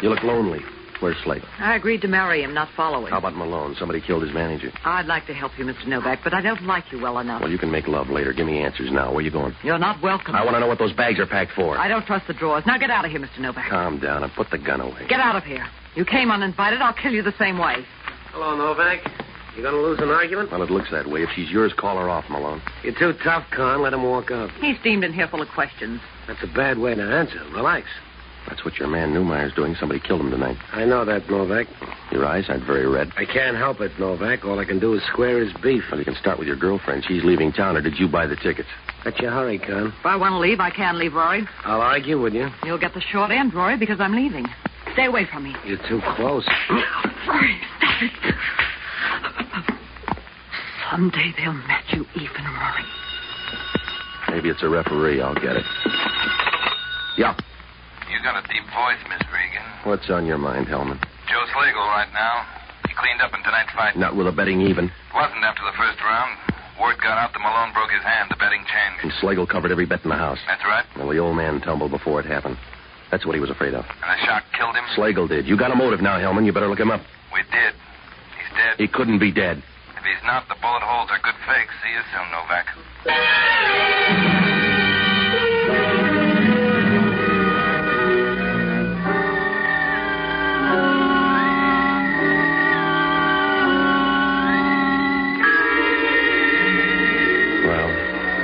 You look lonely. Where's Slagle? I agreed to marry him, not follow him. How about Malone? Somebody killed his manager. I'd like to help you, Mr. Novak, but I don't like you well enough. Well, you can make love later. Give me answers now. Where you going? You're not welcome. I want to know what those bags are packed for. I don't trust the drawers. Now get out of here, Mr. Novak. Calm down and put the gun away. Get out of here. You came uninvited. I'll kill you the same way. Hello, Novak. You gonna lose an argument? Well, it looks that way. If she's yours, call her off, Malone. You're too tough, Con. Let him walk up. He's steamed in here full of questions. That's a bad way to answer. Relax. That's what your man Newmeyer's doing. Somebody killed him tonight. I know that, Novak. Your eyes aren't very red. I can't help it, Novak. All I can do is square his beef. Well, you can start with your girlfriend. She's leaving town, or did you buy the tickets? Let you hurry, Con. If I want to leave, I can leave, Rory. I'll argue with you. You'll get the short end, Rory, because I'm leaving. Stay away from me. You're too close. Rory, stop it. Someday they'll match you even, Rory. Maybe it's a referee. I'll get it. Yeah. You got a deep voice, Miss Regan. What's on your mind, Hellman? Joe Slagle right now. He cleaned up in tonight's fight. Not with a betting even. Wasn't after the first round. Word got out that Malone broke his hand. The betting changed. And Slagle covered every bet in the house. That's right. Well, the old man tumbled before it happened. That's what he was afraid of. And the shock killed him? Slagle did. You got a motive now, Hellman. You better look him up. We did. He's dead. He couldn't be dead. If he's not, the bullet holes are good fakes. See you soon, Novak.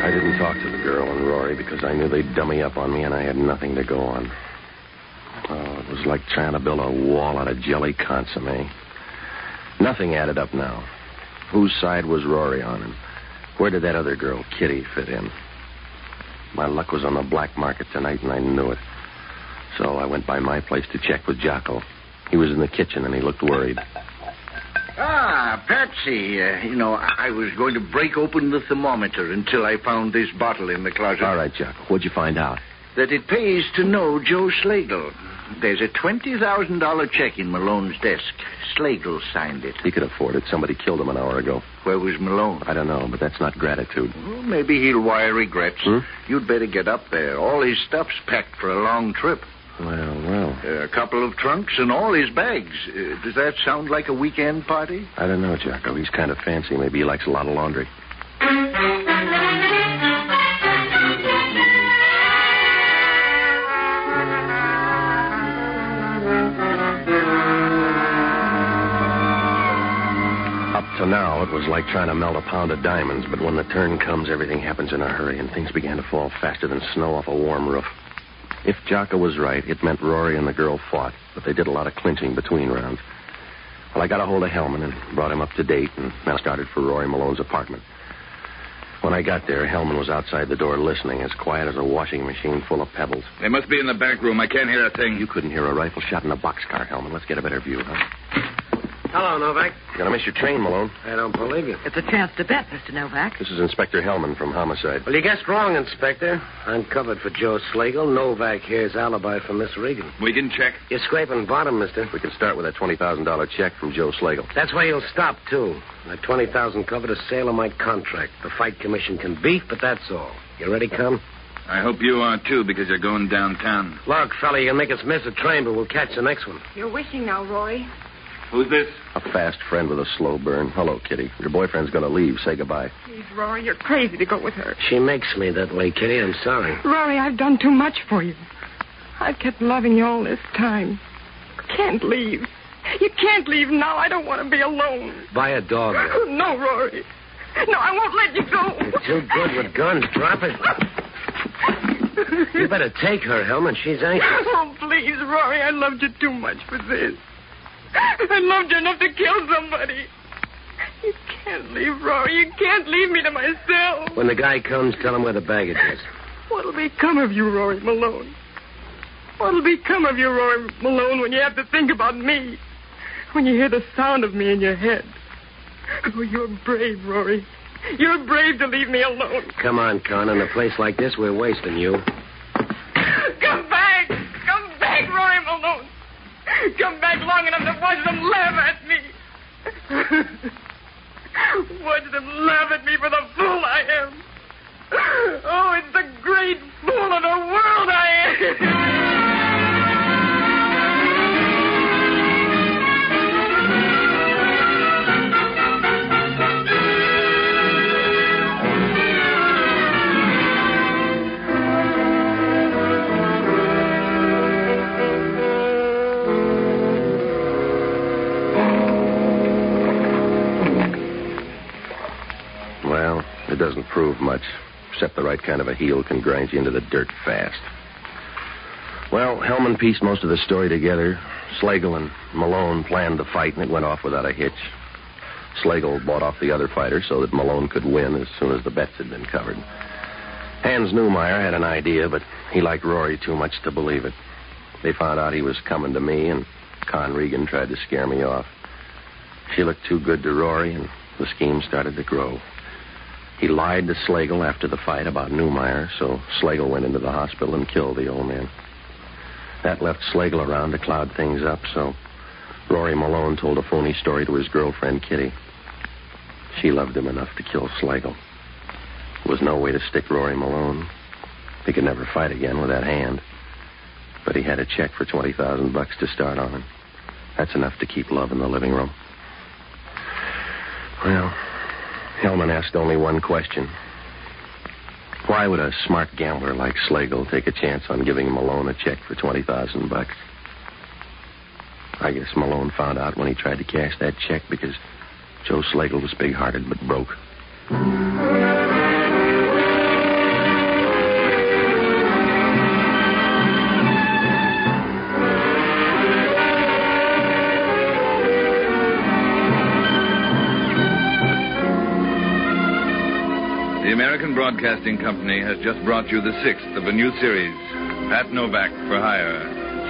I didn't talk to the girl and Rory because I knew they'd dummy up on me and I had nothing to go on. Oh, it was like trying to build a wall out of jelly consomme. Nothing added up now. Whose side was Rory on, and where did that other girl, Kitty, fit in? My luck was on the black market tonight, and I knew it. So I went by my place to check with Jocko. He was in the kitchen, and he looked worried. Ah, Patsy. I was going to break open the thermometer until I found this bottle in the closet. All right, Jocko. What'd you find out? That it pays to know Joe Slagle. There's a $20,000 check in Malone's desk. Slagle signed it. He could afford it. Somebody killed him an hour ago. Where was Malone? I don't know, but that's not gratitude. Well, maybe he'll wire regrets. You'd better get up there. All his stuff's packed for a long trip. Well. A couple of trunks and all his bags. Does that sound like a weekend party? I don't know, Jocko. He's kind of fancy. Maybe he likes a lot of laundry. Up to now, it was like trying to melt a pound of diamonds, but when the turn comes, everything happens in a hurry, and things began to fall faster than snow off a warm roof. If Jocko was right, it meant Rory and the girl fought, but they did a lot of clinching between rounds. Well, I got a hold of Hellman and brought him up to date, and then I started for Rory Malone's apartment. When I got there, Hellman was outside the door listening, as quiet as a washing machine full of pebbles. They must be in the back room. I can't hear a thing. You couldn't hear a rifle shot in a boxcar, Hellman. Let's get a better view, huh? Hello, Novak. You're gonna miss your train, Malone. I don't believe you. It's a chance to bet, Mr. Novak. This is Inspector Hellman from Homicide. Well, you guessed wrong, Inspector. I'm covered for Joe Slagle. Novak here's alibi for Miss Regan. We can check. You're scraping bottom, mister. We can start with that $20,000 check from Joe Slagle. That's where you'll stop, too. That $20,000 covered a sale of my contract. The fight commission can beef, but that's all. You ready, Con? I hope you are, too, because you're going downtown. Look, fella, you can make us miss a train, but we'll catch the next one. You're wishing now, Rory. Who's this? A fast friend with a slow burn. Hello, Kitty. Your boyfriend's gonna leave. Say goodbye. Please, Rory, you're crazy to go with her. She makes me that way, Kitty. I'm sorry. Rory, I've done too much for you. I've kept loving you all this time. You can't leave. You can't leave now. I don't want to be alone. Buy a dog. No, Rory. No, I won't let you go. You're too good with guns. Drop it. You better take her, Hellman. She's anxious. Oh, please, Rory. I loved you too much for this. I loved you enough to kill somebody. You can't leave, Rory. You can't leave me to myself. When the guy comes, tell him where the baggage is. What'll become of you, Rory Malone? What'll become of you, Rory Malone, when you have to think about me? When you hear the sound of me in your head? Oh, you're brave, Rory. You're brave to leave me alone. Come on, Con. In a place like this, we're wasting you. Come back! Come back, Rory Malone! Come back long enough to watch them laugh at me. Watch them laugh at me for the fool I am. Oh, it's the great fool of the world I am. Well, it doesn't prove much, except the right kind of a heel can grind you into the dirt fast. Well, Hellman pieced most of the story together. Slagle and Malone planned the fight, and it went off without a hitch. Slagle bought off the other fighter so that Malone could win as soon as the bets had been covered. Hans Newmeyer had an idea, but he liked Rory too much to believe it. They found out he was coming to me, and Con Regan tried to scare me off. She looked too good to Rory, and the scheme started to grow. He lied to Slagle after the fight about Newmeyer, so Slagle went into the hospital and killed the old man. That left Slagle around to cloud things up, so Rory Malone told a phony story to his girlfriend, Kitty. She loved him enough to kill Slagle. There was no way to stick Rory Malone. He could never fight again with that hand. But he had a check for $20,000 to start on him. That's enough to keep love in the living room. Well, Hellman asked only one question. Why would a smart gambler like Slagle take a chance on giving Malone a check for $20,000? I guess Malone found out when he tried to cash that check because Joe Slagle was big-hearted but broke. The American Broadcasting Company has just brought you the 6th of a new series, Pat Novak for Hire,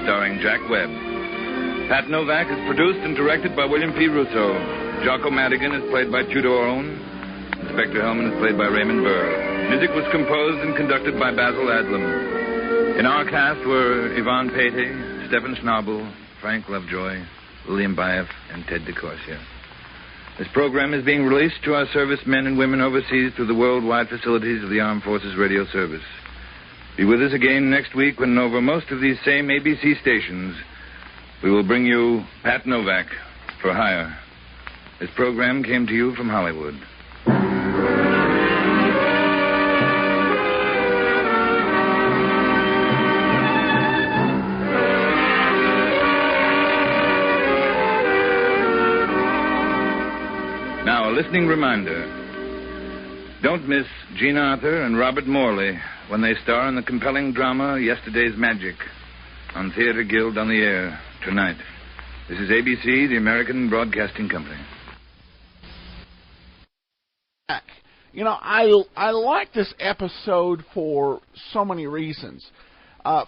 starring Jack Webb. Pat Novak is produced and directed by William P. Russo. Jocko Madigan is played by Tudor Owen. Inspector Hellman is played by Raymond Burr. Music was composed and conducted by Basil Adlam. In our cast were Yvonne Patey, Stephen Schnabel, Frank Lovejoy, Lillian Buyeff, and Ted DeCorsia. This program is being released to our servicemen and women overseas through the worldwide facilities of the Armed Forces Radio Service. Be with us again next week when over most of these same ABC stations, we will bring you Pat Novak for Hire. This program came to you from Hollywood. Now, a listening reminder. Don't miss Jean Arthur and Robert Morley when they star in the compelling drama Yesterday's Magic on Theater Guild on the Air tonight. This is ABC, the American Broadcasting Company. You know, I like this episode for so many reasons.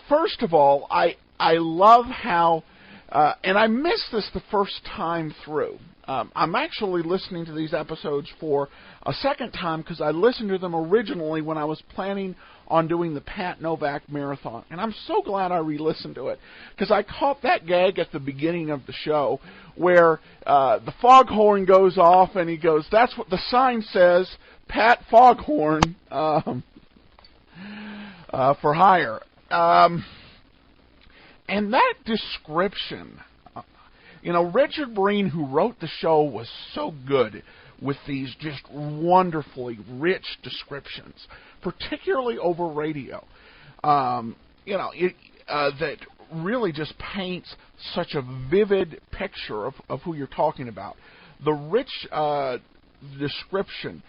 First of all, I love how And I missed this the first time through. I'm actually listening to these episodes for a second time because I listened to them originally when I was planning on doing the Pat Novak marathon. And I'm so glad I re-listened to it because I caught that gag at the beginning of the show where the foghorn goes off and he goes, "That's what the sign says, Pat Foghorn for hire." And that description, Richard Breen, who wrote the show, was so good with these just wonderfully rich descriptions, particularly over radio. That really just paints such a vivid picture of who you're talking about. The rich description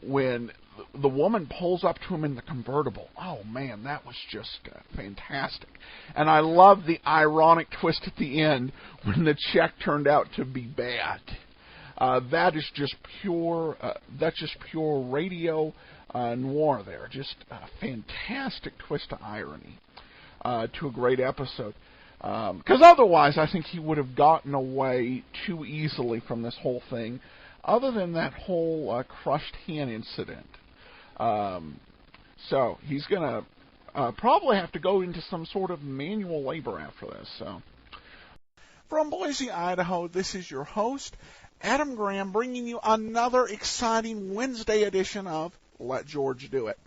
when the woman pulls up to him in the convertible. Oh, man, that was just fantastic. And I love the ironic twist at the end when the check turned out to be bad. That is just pure, radio noir there. Just a fantastic twist of irony to a great episode. Because otherwise, I think he would have gotten away too easily from this whole thing, other than that whole crushed hen incident. So he's going to probably have to go into some sort of manual labor after this. So, from Boise, Idaho, this is your host, Adam Graham, bringing you another exciting Wednesday edition of Let George Do It.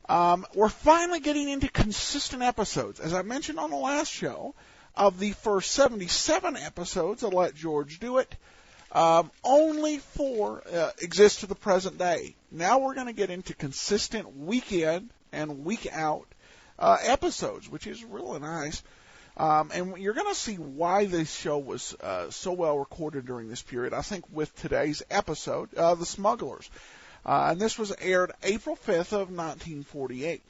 We're finally getting into consistent episodes. As I mentioned on the last show, of the first 77 episodes of Let George Do It, only 4 exist to the present day. Now we're going to get into consistent week in and week out episodes, which is really nice. And you're going to see why this show was so well recorded during this period, I think, with today's episode, The Smugglers. And this was aired April 5th of 1948.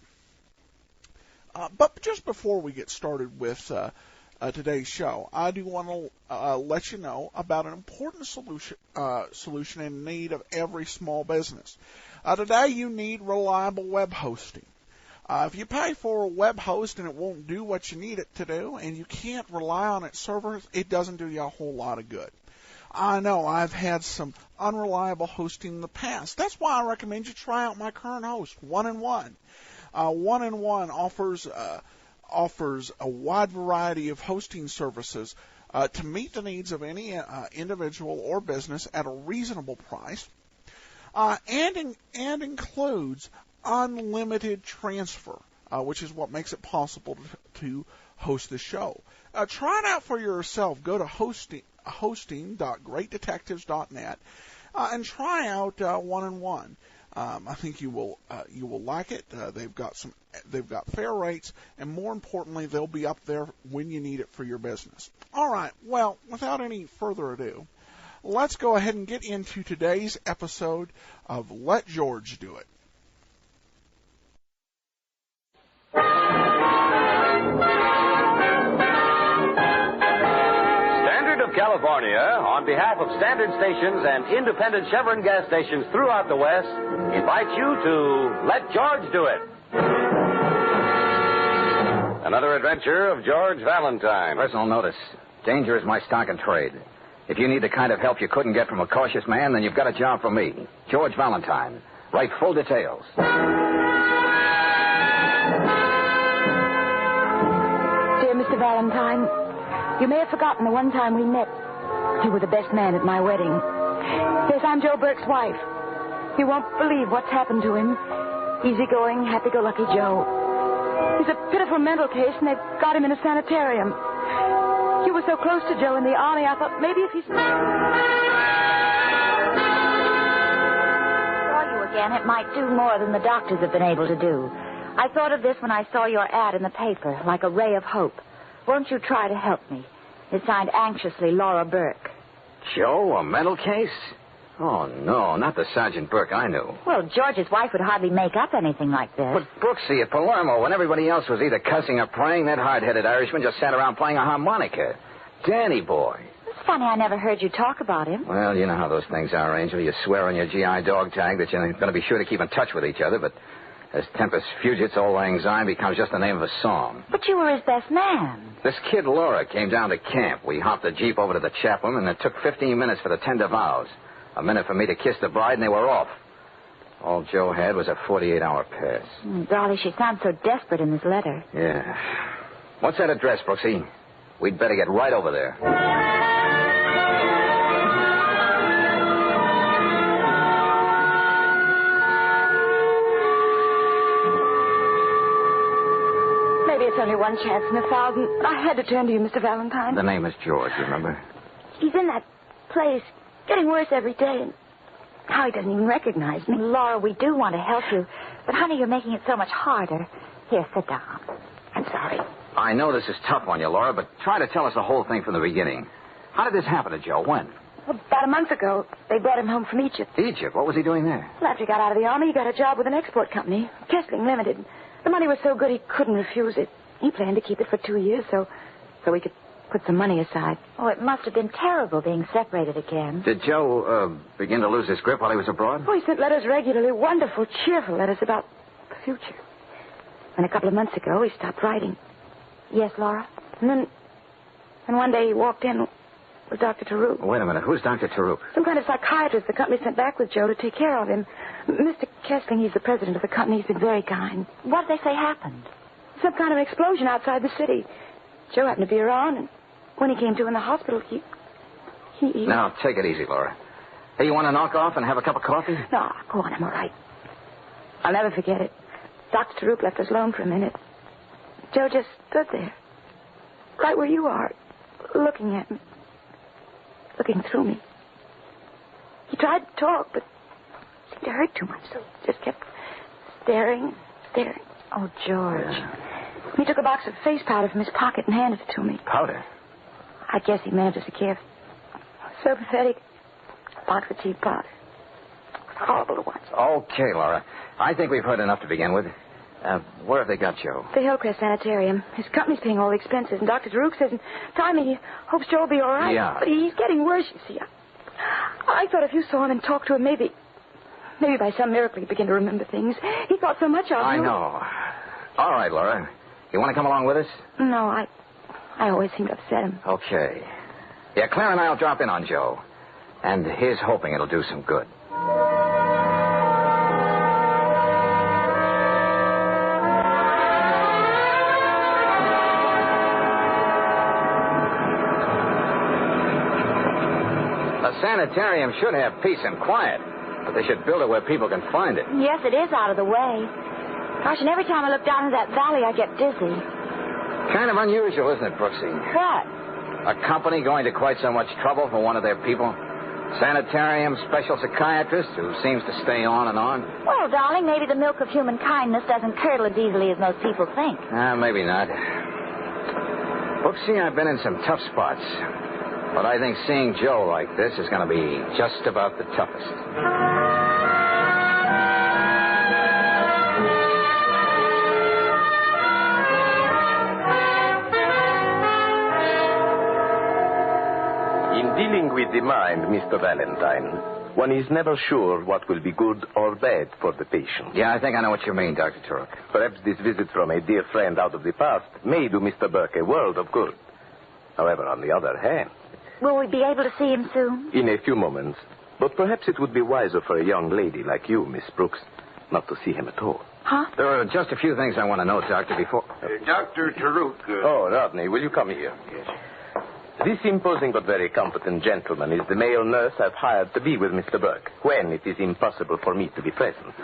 But just before we get started with today's show, I do want to let you know about an important solution in need of every small business. Today you need reliable web hosting. If you pay for a web host and it won't do what you need it to do, and you can't rely on its servers, it doesn't do you a whole lot of good. I know I've had some unreliable hosting in the past. That's why I recommend you try out my current host, 1&1. 1&1 offers a wide variety of hosting services to meet the needs of any individual or business at a reasonable price, and includes unlimited transfer, which is what makes it possible to host the show. Try it out for yourself. Go to hosting.greatdetectives.net and try out 1&1. I think you will like it. They've got fair rates, and more importantly, they'll be up there when you need it for your business. All right. Well, without any further ado, let's go ahead and get into today's episode of Let George Do It. California, on behalf of Standard stations and independent Chevron gas stations throughout the West, invites you to Let George Do It. Another adventure of George Valentine. Personal notice. Danger is my stock and trade. If you need the kind of help you couldn't get from a cautious man, then you've got a job for me. George Valentine. Write full details. Dear Mr. Valentine, you may have forgotten the one time we met. You were the best man at my wedding. Yes, I'm Joe Burke's wife. You won't believe what's happened to him. Easygoing, happy-go-lucky Joe. He's a pitiful mental case, and they've got him in a sanitarium. You were so close to Joe in the army, I thought maybe if he's... Saw you again, it might do more than the doctors have been able to do. I thought of this when I saw your ad in the paper, like a ray of hope. Won't you try to help me? It's signed anxiously, Laura Burke. Joe, a mental case? Oh, no, not the Sergeant Burke I knew. Well, George's wife would hardly make up anything like this. But Brooksie at Palermo, when everybody else was either cussing or praying, that hard-headed Irishman just sat around playing a harmonica. Danny boy. It's funny I never heard you talk about him. Well, you know how those things are, Angel. You swear on your GI dog tag that you're going to be sure to keep in touch with each other, but As tempus fugit, old lang syne becomes just the name of a song. But you were his best man. This kid Laura came down to camp. We hopped the Jeep over to the chaplain, and it took 15 minutes for the tender vows. A minute for me to kiss the bride, and they were off. All Joe had was a 48-hour pass. Dolly, she sounds so desperate in this letter. Yeah. What's that address, Brooksie? We'd better get right over there. Maybe it's only one chance in 1,000. I had to turn to you, Mr. Valentine. The name is George, remember? He's in that place, getting worse every day, and now he doesn't even recognize me. Laura, we do want to help you, but, honey, you're making it so much harder. Here, sit down. I'm sorry. I know this is tough on you, Laura, but try to tell us the whole thing from the beginning. How did this happen to Joe? When? Well, about a month ago, they brought him home from Egypt. Egypt? What was he doing there? Well, after he got out of the army, he got a job with an export company, Kessling Limited. The money was so good he couldn't refuse it. He planned to keep it for 2 years so he could put some money aside. Oh, it must have been terrible being separated again. Did Joe begin to lose his grip while he was abroad? Oh, he sent letters regularly, wonderful, cheerful letters about the future. And a couple of months ago, he stopped writing. Yes, Laura? And one day he walked in with Dr. Taruk. Wait a minute. Who's Dr. Taruk? Some kind of psychiatrist the company sent back with Joe to take care of him. Mr. Kessling, he's the president of the company. He's been very kind. What did they say happened? Some kind of explosion outside the city. Joe happened to be around, and when he came to in the hospital, he... Now, take it easy, Laura. Hey, you want to knock off and have a cup of coffee? No, go on. I'm all right. I'll never forget it. Dr. Taruk left us alone for a minute. Joe just stood there, right where you are, looking at me, looking through me. He tried to talk, but it seemed to hurt too much, so he just kept staring. Oh, George. Yeah. He took a box of face powder from his pocket and handed it to me. Powder? I guess he meant it as a gift. So pathetic. A box of cheap powder. Horrible to watch. Okay, Laura. I think we've heard enough to begin with. Where have they got Joe? The Hillcrest Sanitarium. His company's paying all the expenses, and Dr. Taruk says in time he hopes Joe will be all right. Yeah. But he's getting worse, you see. I thought if you saw him and talked to him, maybe by some miracle he'd begin to remember things. He thought so much of you. I know. All right, Laura. You want to come along with us? No, I always seem to upset him. Okay. Yeah, Claire and I will drop in on Joe. And here's hoping it'll do some good. A sanitarium should have peace and quiet, but they should build it where people can find it. Yes, it is out of the way. Gosh, and every time I look down into that valley, I get dizzy. Kind of unusual, isn't it, Brooksie? What? A company going to quite so much trouble for one of their people? Sanitarium special psychiatrist who seems to stay on and on? Well, darling, maybe the milk of human kindness doesn't curdle as easily as most people think. Maybe not. Brooksie, I've been in some tough spots. But I think seeing Joe like this is going to be just about the toughest. In dealing with the mind, Mr. Valentine, one is never sure what will be good or bad for the patient. Yeah, I think I know what you mean, Dr. Taruk. Perhaps this visit from a dear friend out of the past may do Mr. Burke a world of good. However, on the other hand... Will we be able to see him soon? In a few moments. But perhaps it would be wiser for a young lady like you, Miss Brooks, not to see him at all. Huh? There are just a few things I want to know, Doctor, before... Dr. Taruk... Oh, Rodney, will you come here? Yes. This imposing but very competent gentleman is the male nurse I've hired to be with Mr. Burke when it is impossible for me to be present.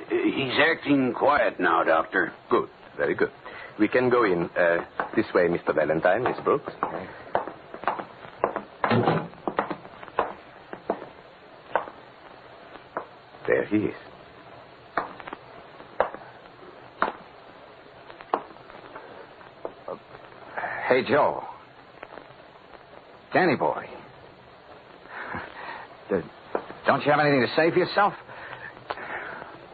He's acting quiet now, Doctor. Good. Very good. We can go in this way, Mr. Valentine, Miss Brooks. There he is. Hey, Joe. Danny boy. Don't you have anything to say for yourself?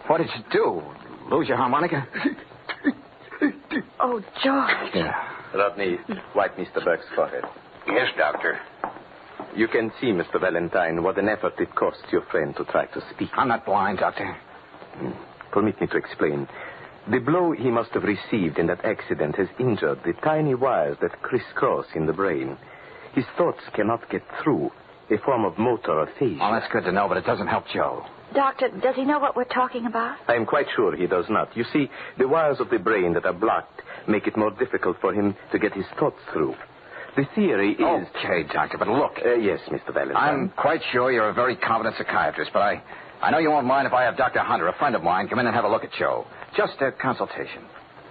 What did you do? Lose your harmonica? Oh, George. Yeah. Rodney, wipe Mr. Burke's forehead. Yes, Doctor. You can see, Mr. Valentine, what an effort it costs your friend to try to speak. I'm not blind, Doctor. Permit me to explain. The blow he must have received in that accident has injured the tiny wires that crisscross in the brain. His thoughts cannot get through, a form of motor aphasia. Well, that's good to know, but it doesn't help Joe. Doctor, does he know what we're talking about? I am quite sure he does not. You see, the wires of the brain that are blocked make it more difficult for him to get his thoughts through. The theory is... Okay, Doctor, but look. Yes, Mr. Valentine. I'm quite sure you're a very competent psychiatrist, but I know you won't mind if I have Dr. Hunter, a friend of mine, come in and have a look at Joe. Just a consultation.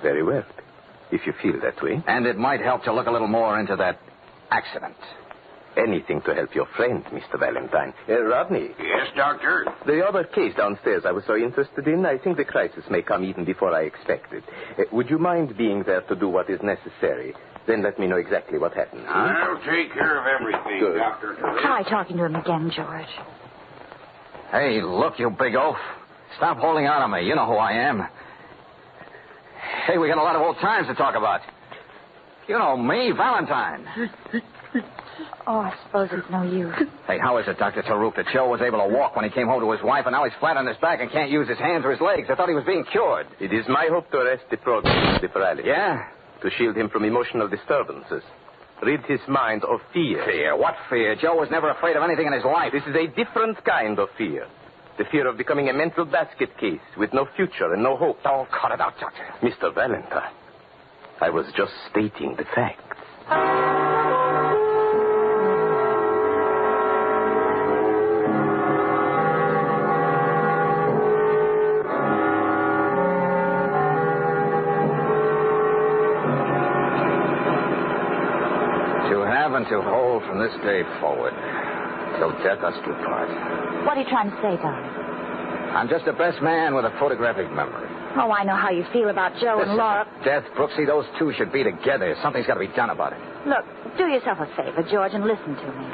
Very well, if you feel that way. And it might help to look a little more into that accident. Anything to help your friend, Mr. Valentine. Rodney. Yes, Doctor? The other case downstairs I was so interested in, I think the crisis may come even before I expected. Would you mind being there to do what is necessary? Then let me know exactly what happened. I'll take care of everything, Good. Doctor. Try talking to him again, George. Hey, look, you big oaf. Stop holding out on me. You know who I am. Hey, we got a lot of old times to talk about. You know me, Valentine. Oh, I suppose it's no use. Hey, how is it, Dr. Taruk, that Joe was able to walk when he came home to his wife, and now he's flat on his back and can't use his hands or his legs? I thought he was being cured. It is my hope to arrest the progress of the paralysis. Yeah? To shield him from emotional disturbances. Rid his mind of fear. Fear? What fear? Joe was never afraid of anything in his life. This is a different kind of fear. The fear of becoming a mental basket case with no future and no hope. Oh, cut it out, Doctor. Mr. Valentine, I was just stating the facts. And to hold from this day forward, till death us do part. What are you trying to say, darling? I'm just the best man with a photographic memory. Oh, I know how you feel about Joe and Laura. Death, Brooksie, those two should be together. Something's got to be done about it. Look, do yourself a favor, George, and listen to me.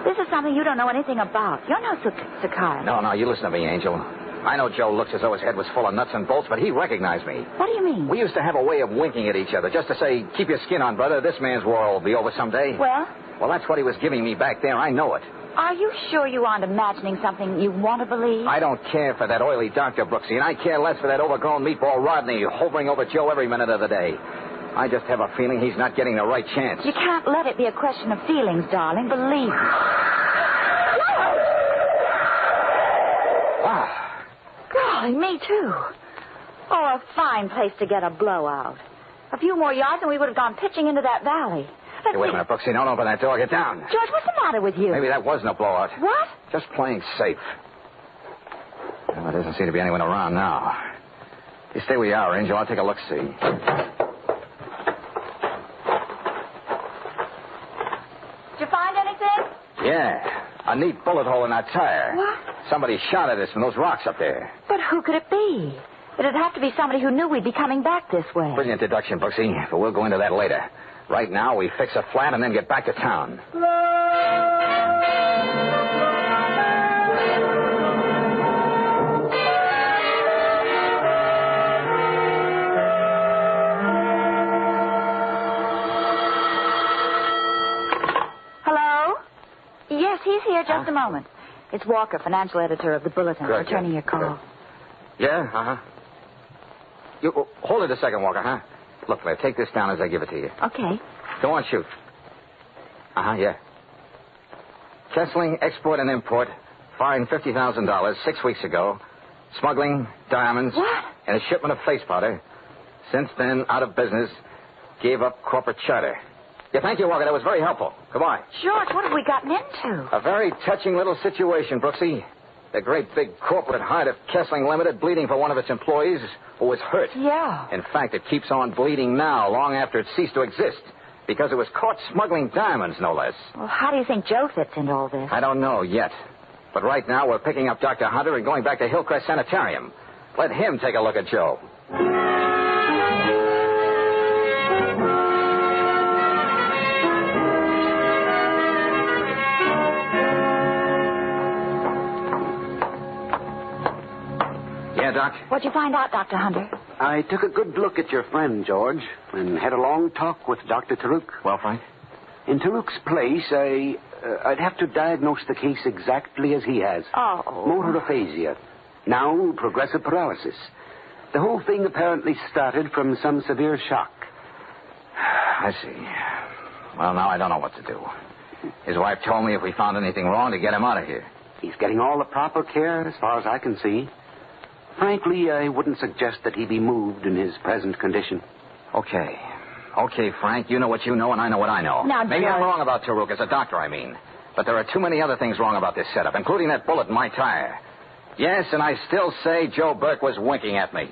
This is something you don't know anything about. You're no psychiatrist. No, you listen to me, Angel. I know Joe looks as though his head was full of nuts and bolts, but he recognized me. What do you mean? We used to have a way of winking at each other, just to say, keep your skin on, brother. This man's war will be over someday. Well? Well, that's what he was giving me back there. I know it. Are you sure you aren't imagining something you want to believe? I don't care for that oily Dr. Brooksie, and I care less for that overgrown meatball Rodney hovering over Joe every minute of the day. I just have a feeling he's not getting the right chance. You can't let it be a question of feelings, darling. Believe me. Wow. Golly, me too. Oh, a fine place to get a blowout. A few more yards and we would have gone pitching into that valley. Hey, wait a minute, Brooksie. Don't open that door. Get down. George, what's the matter with you? Maybe that wasn't a blowout. What? Just playing safe. Well, there doesn't seem to be anyone around now. You stay where you are, Angel. I'll take a look-see. Did you find anything? Yeah. A neat bullet hole in that tire. What? Somebody shot at us from those rocks up there. But who could it be? It'd have to be somebody who knew we'd be coming back this way. Brilliant deduction, Brooksie, but we'll go into that later. Right now, we fix a flat and then get back to town. Hello? Yes, he's here. Just a moment. It's Walker, financial editor of the Bulletin, Good, returning your call. Good. Yeah? Uh-huh. You hold it a second, Walker, huh? Look, Claire, take this down as I give it to you. Okay. Go on, shoot. Uh-huh, yeah. Kessling, export and import, fined $50,000 6 weeks ago. Smuggling, diamonds. What? And a shipment of face powder. Since then, out of business. Gave up corporate charter. Yeah, thank you, Walker. That was very helpful. Goodbye. George, what have we gotten into? A very touching little situation, Brooksie. The great big corporate heart of Kessling Limited bleeding for one of its employees who was hurt. Yeah. In fact, it keeps on bleeding now, long after it ceased to exist, because it was caught smuggling diamonds, no less. Well, how do you think Joe fits into all this? I don't know yet. But right now, we're picking up Dr. Hunter and going back to Hillcrest Sanitarium. Let him take a look at Joe. Yeah, Doc? What'd you find out, Dr. Hunter? I took a good look at your friend, George, and had a long talk with Dr. Taruk. Well, Frank? In Taruk's place, I'd have to diagnose the case exactly as he has. Oh. Motor aphasia. Now, progressive paralysis. The whole thing apparently started from some severe shock. I see. Well, now I don't know what to do. His wife told me if we found anything wrong to get him out of here. He's getting all the proper care as far as I can see. Frankly, I wouldn't suggest that he be moved in his present condition. Okay. Okay, Frank, you know what you know and I know what I know. Now, Maybe George. I'm wrong about Taruk, as a doctor, I mean. But there are too many other things wrong about this setup, including that bullet in my tire. Yes, and I still say Joe Burke was winking at me.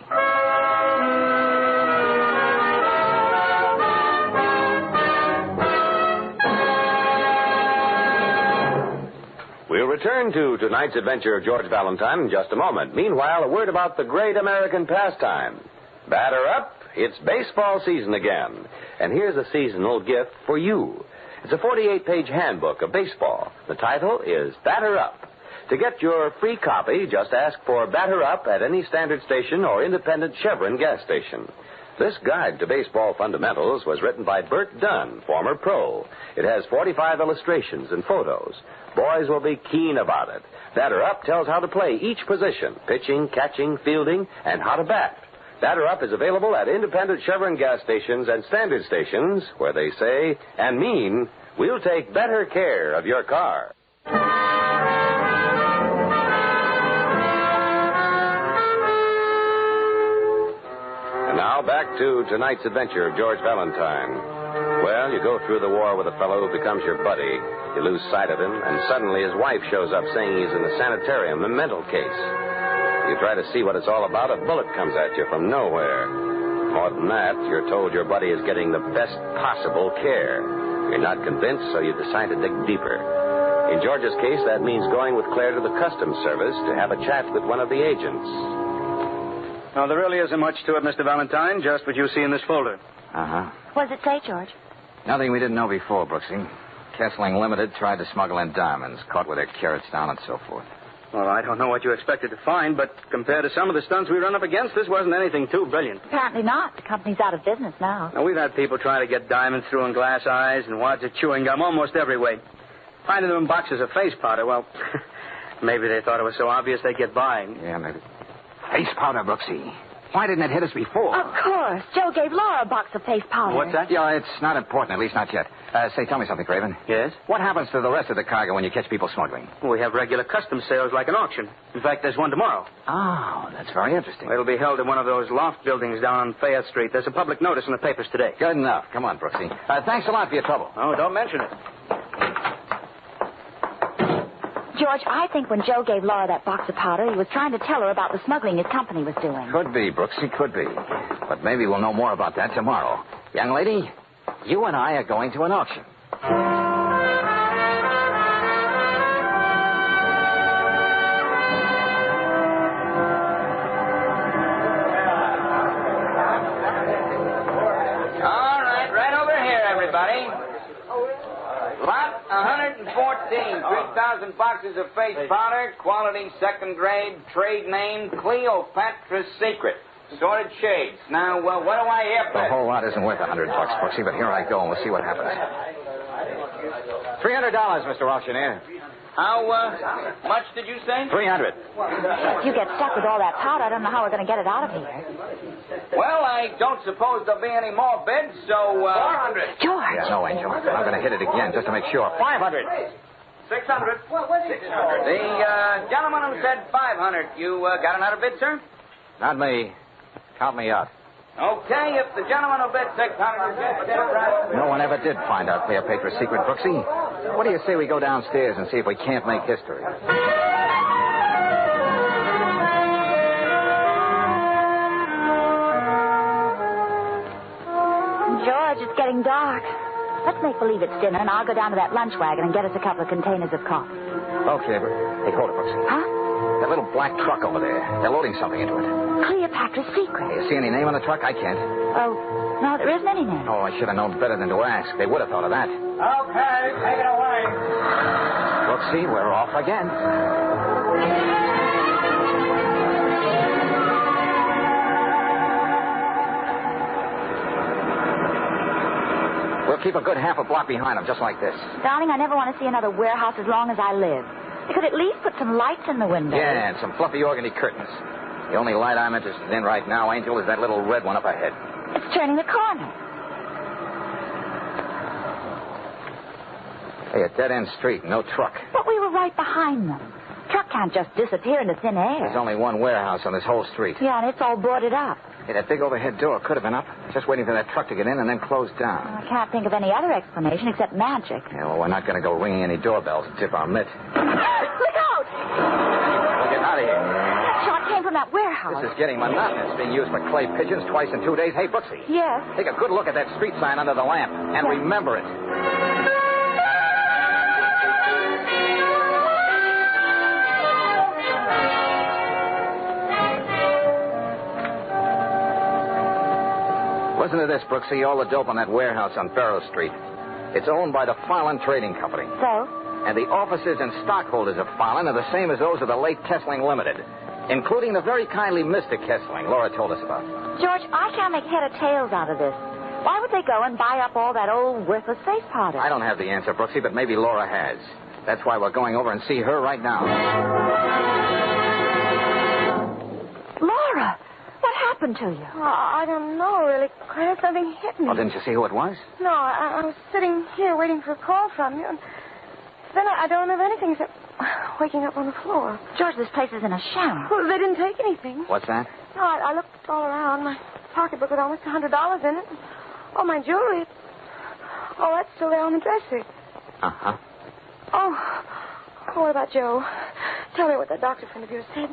We'll return to tonight's adventure of George Valentine in just a moment. Meanwhile, a word about the great American pastime. Batter up, it's baseball season again. And here's a seasonal gift for you. It's a 48-page handbook of baseball. The title is Batter Up. To get your free copy, just ask for Batter Up at any standard station or independent Chevron gas station. This guide to baseball fundamentals was written by Bert Dunn, former pro. It has 45 illustrations and photos. Boys will be keen about it. Batter Up tells how to play each position, pitching, catching, fielding, and how to bat. Batter Up is available at independent Chevron gas stations and standard stations where they say and mean, we'll take better care of your car. And now back to tonight's adventure of George Valentine. Well, you go through the war with a fellow who becomes your buddy. You lose sight of him, and suddenly his wife shows up saying he's in the sanitarium, a mental case. You try to see what it's all about, a bullet comes at you from nowhere. More than that, you're told your buddy is getting the best possible care. You're not convinced, so you decide to dig deeper. In George's case, that means going with Claire to the Customs Service to have a chat with one of the agents. No, there really isn't much to it, Mr. Valentine, just what you see in this folder. Uh-huh. What does it say, George? Nothing we didn't know before, Brooksie. Kessling Limited tried to smuggle in diamonds, caught with their carrots down and so forth. Well, I don't know what you expected to find, but compared to some of the stunts we run up against, this wasn't anything too brilliant. Apparently not. The company's out of business now. Now, we've had people try to get diamonds through in glass eyes and wads of chewing gum almost every way. Finding them in boxes of face powder, well, maybe they thought it was so obvious they'd get by. Yeah, maybe. Face powder, Brooksie. Why didn't it hit us before? Of course. Joe gave Laura a box of face powder. What's that? Yeah, it's not important, at least not yet. Say, tell me something, Craven. Yes? What happens to the rest of the cargo when you catch people smuggling? We have regular customs sales like an auction. In fact, there's one tomorrow. Oh, that's very interesting. It'll be held in one of those loft buildings down on Fayette Street. There's a public notice in the papers today. Good enough. Come on, Brooksie. Thanks a lot for your trouble. Oh, don't mention it. George, I think when Joe gave Laura that box of powder, he was trying to tell her about the smuggling his company was doing. Could be, Brooksie, could be. But maybe we'll know more about that tomorrow. Young lady, you and I are going to an auction. All right over here, everybody. Lot 114, 3,000 boxes of face powder, quality second grade, trade name Cleopatra's Secret. Sorted shades. Now, what do I hear? The whole lot isn't worth $100, Brooksie, but here I go, and we'll see what happens. $300, Mr. Auctioneer. How much did you say? $300. If you get stuck with all that powder, I don't know how we're going to get it out of here. Well, I don't suppose there'll be any more bids, so, 400. George. Yeah, no, Angel. I'm going to hit it again just to make sure. 500. 600. The gentleman who said 500, you got another bid, sir? Not me. Count me out. Okay, if the gentleman who bid 600... No one ever did find out Cleopatra's secret, Brooksie. What do you say we go downstairs and see if we can't make history? George, it's getting dark. Let's make believe it's dinner, and I'll go down to that lunch wagon and get us a couple of containers of coffee. Okay, but... Hey, hold it, Brooksie. Huh? That little black truck over there. They're loading something into it. Cleopatra's Secret. You see any name on the truck? I can't. Oh, no, there isn't any name. Oh, I should have known better than to ask. They would have thought of that. Okay, take it away. Brooksie, we're off again. We'll keep a good half a block behind them, just like this. Darling, I never want to see another warehouse as long as I live. They could at least put some lights in the windows. Yeah, and some fluffy organdy curtains. The only light I'm interested in right now, Angel, is that little red one up ahead. It's turning the corner. Hey, a dead-end street, no truck. But we were right behind them. Truck can't just disappear into thin air. There's only one warehouse on this whole street. Yeah, and it's all boarded up. Hey, that big overhead door could have been up. Just waiting for that truck to get in and then close down. I can't think of any other explanation except magic. Yeah, well, we're not going to go ringing any doorbells to tip our mitt. Look out! We'll get out of here. That shot came from that warehouse. This is getting monotonous, being used for clay pigeons twice in 2 days. Hey, Brooksie. Yes? Take a good look at that street sign under the lamp, and remember it. Listen to this, Brooksie. All the dope on that warehouse on Barrow Street. It's owned by the Fallon Trading Company. So? And the officers and stockholders of Fallon are the same as those of the late Kessling Limited, including the very kindly Mr. Kessling Laura told us about. George, I can't make head or tails out of this. Why would they go and buy up all that old worthless face powder? I don't have the answer, Brooksie, but maybe Laura has. That's why we're going over and see her right now. Laura! What happened to you? I don't know, really. Claire, something hit me. Oh, didn't you see who it was? No, I was sitting here waiting for a call from you, and then I don't remember anything except waking up on the floor. George, this place is in a sham. Well, they didn't take anything. What's that? No, I looked all around. My pocketbook with almost $100 in it. Oh, my jewelry. Oh, that's still there on the dresser. Uh-huh. Oh, what about Joe? Tell me what that doctor friend of yours said.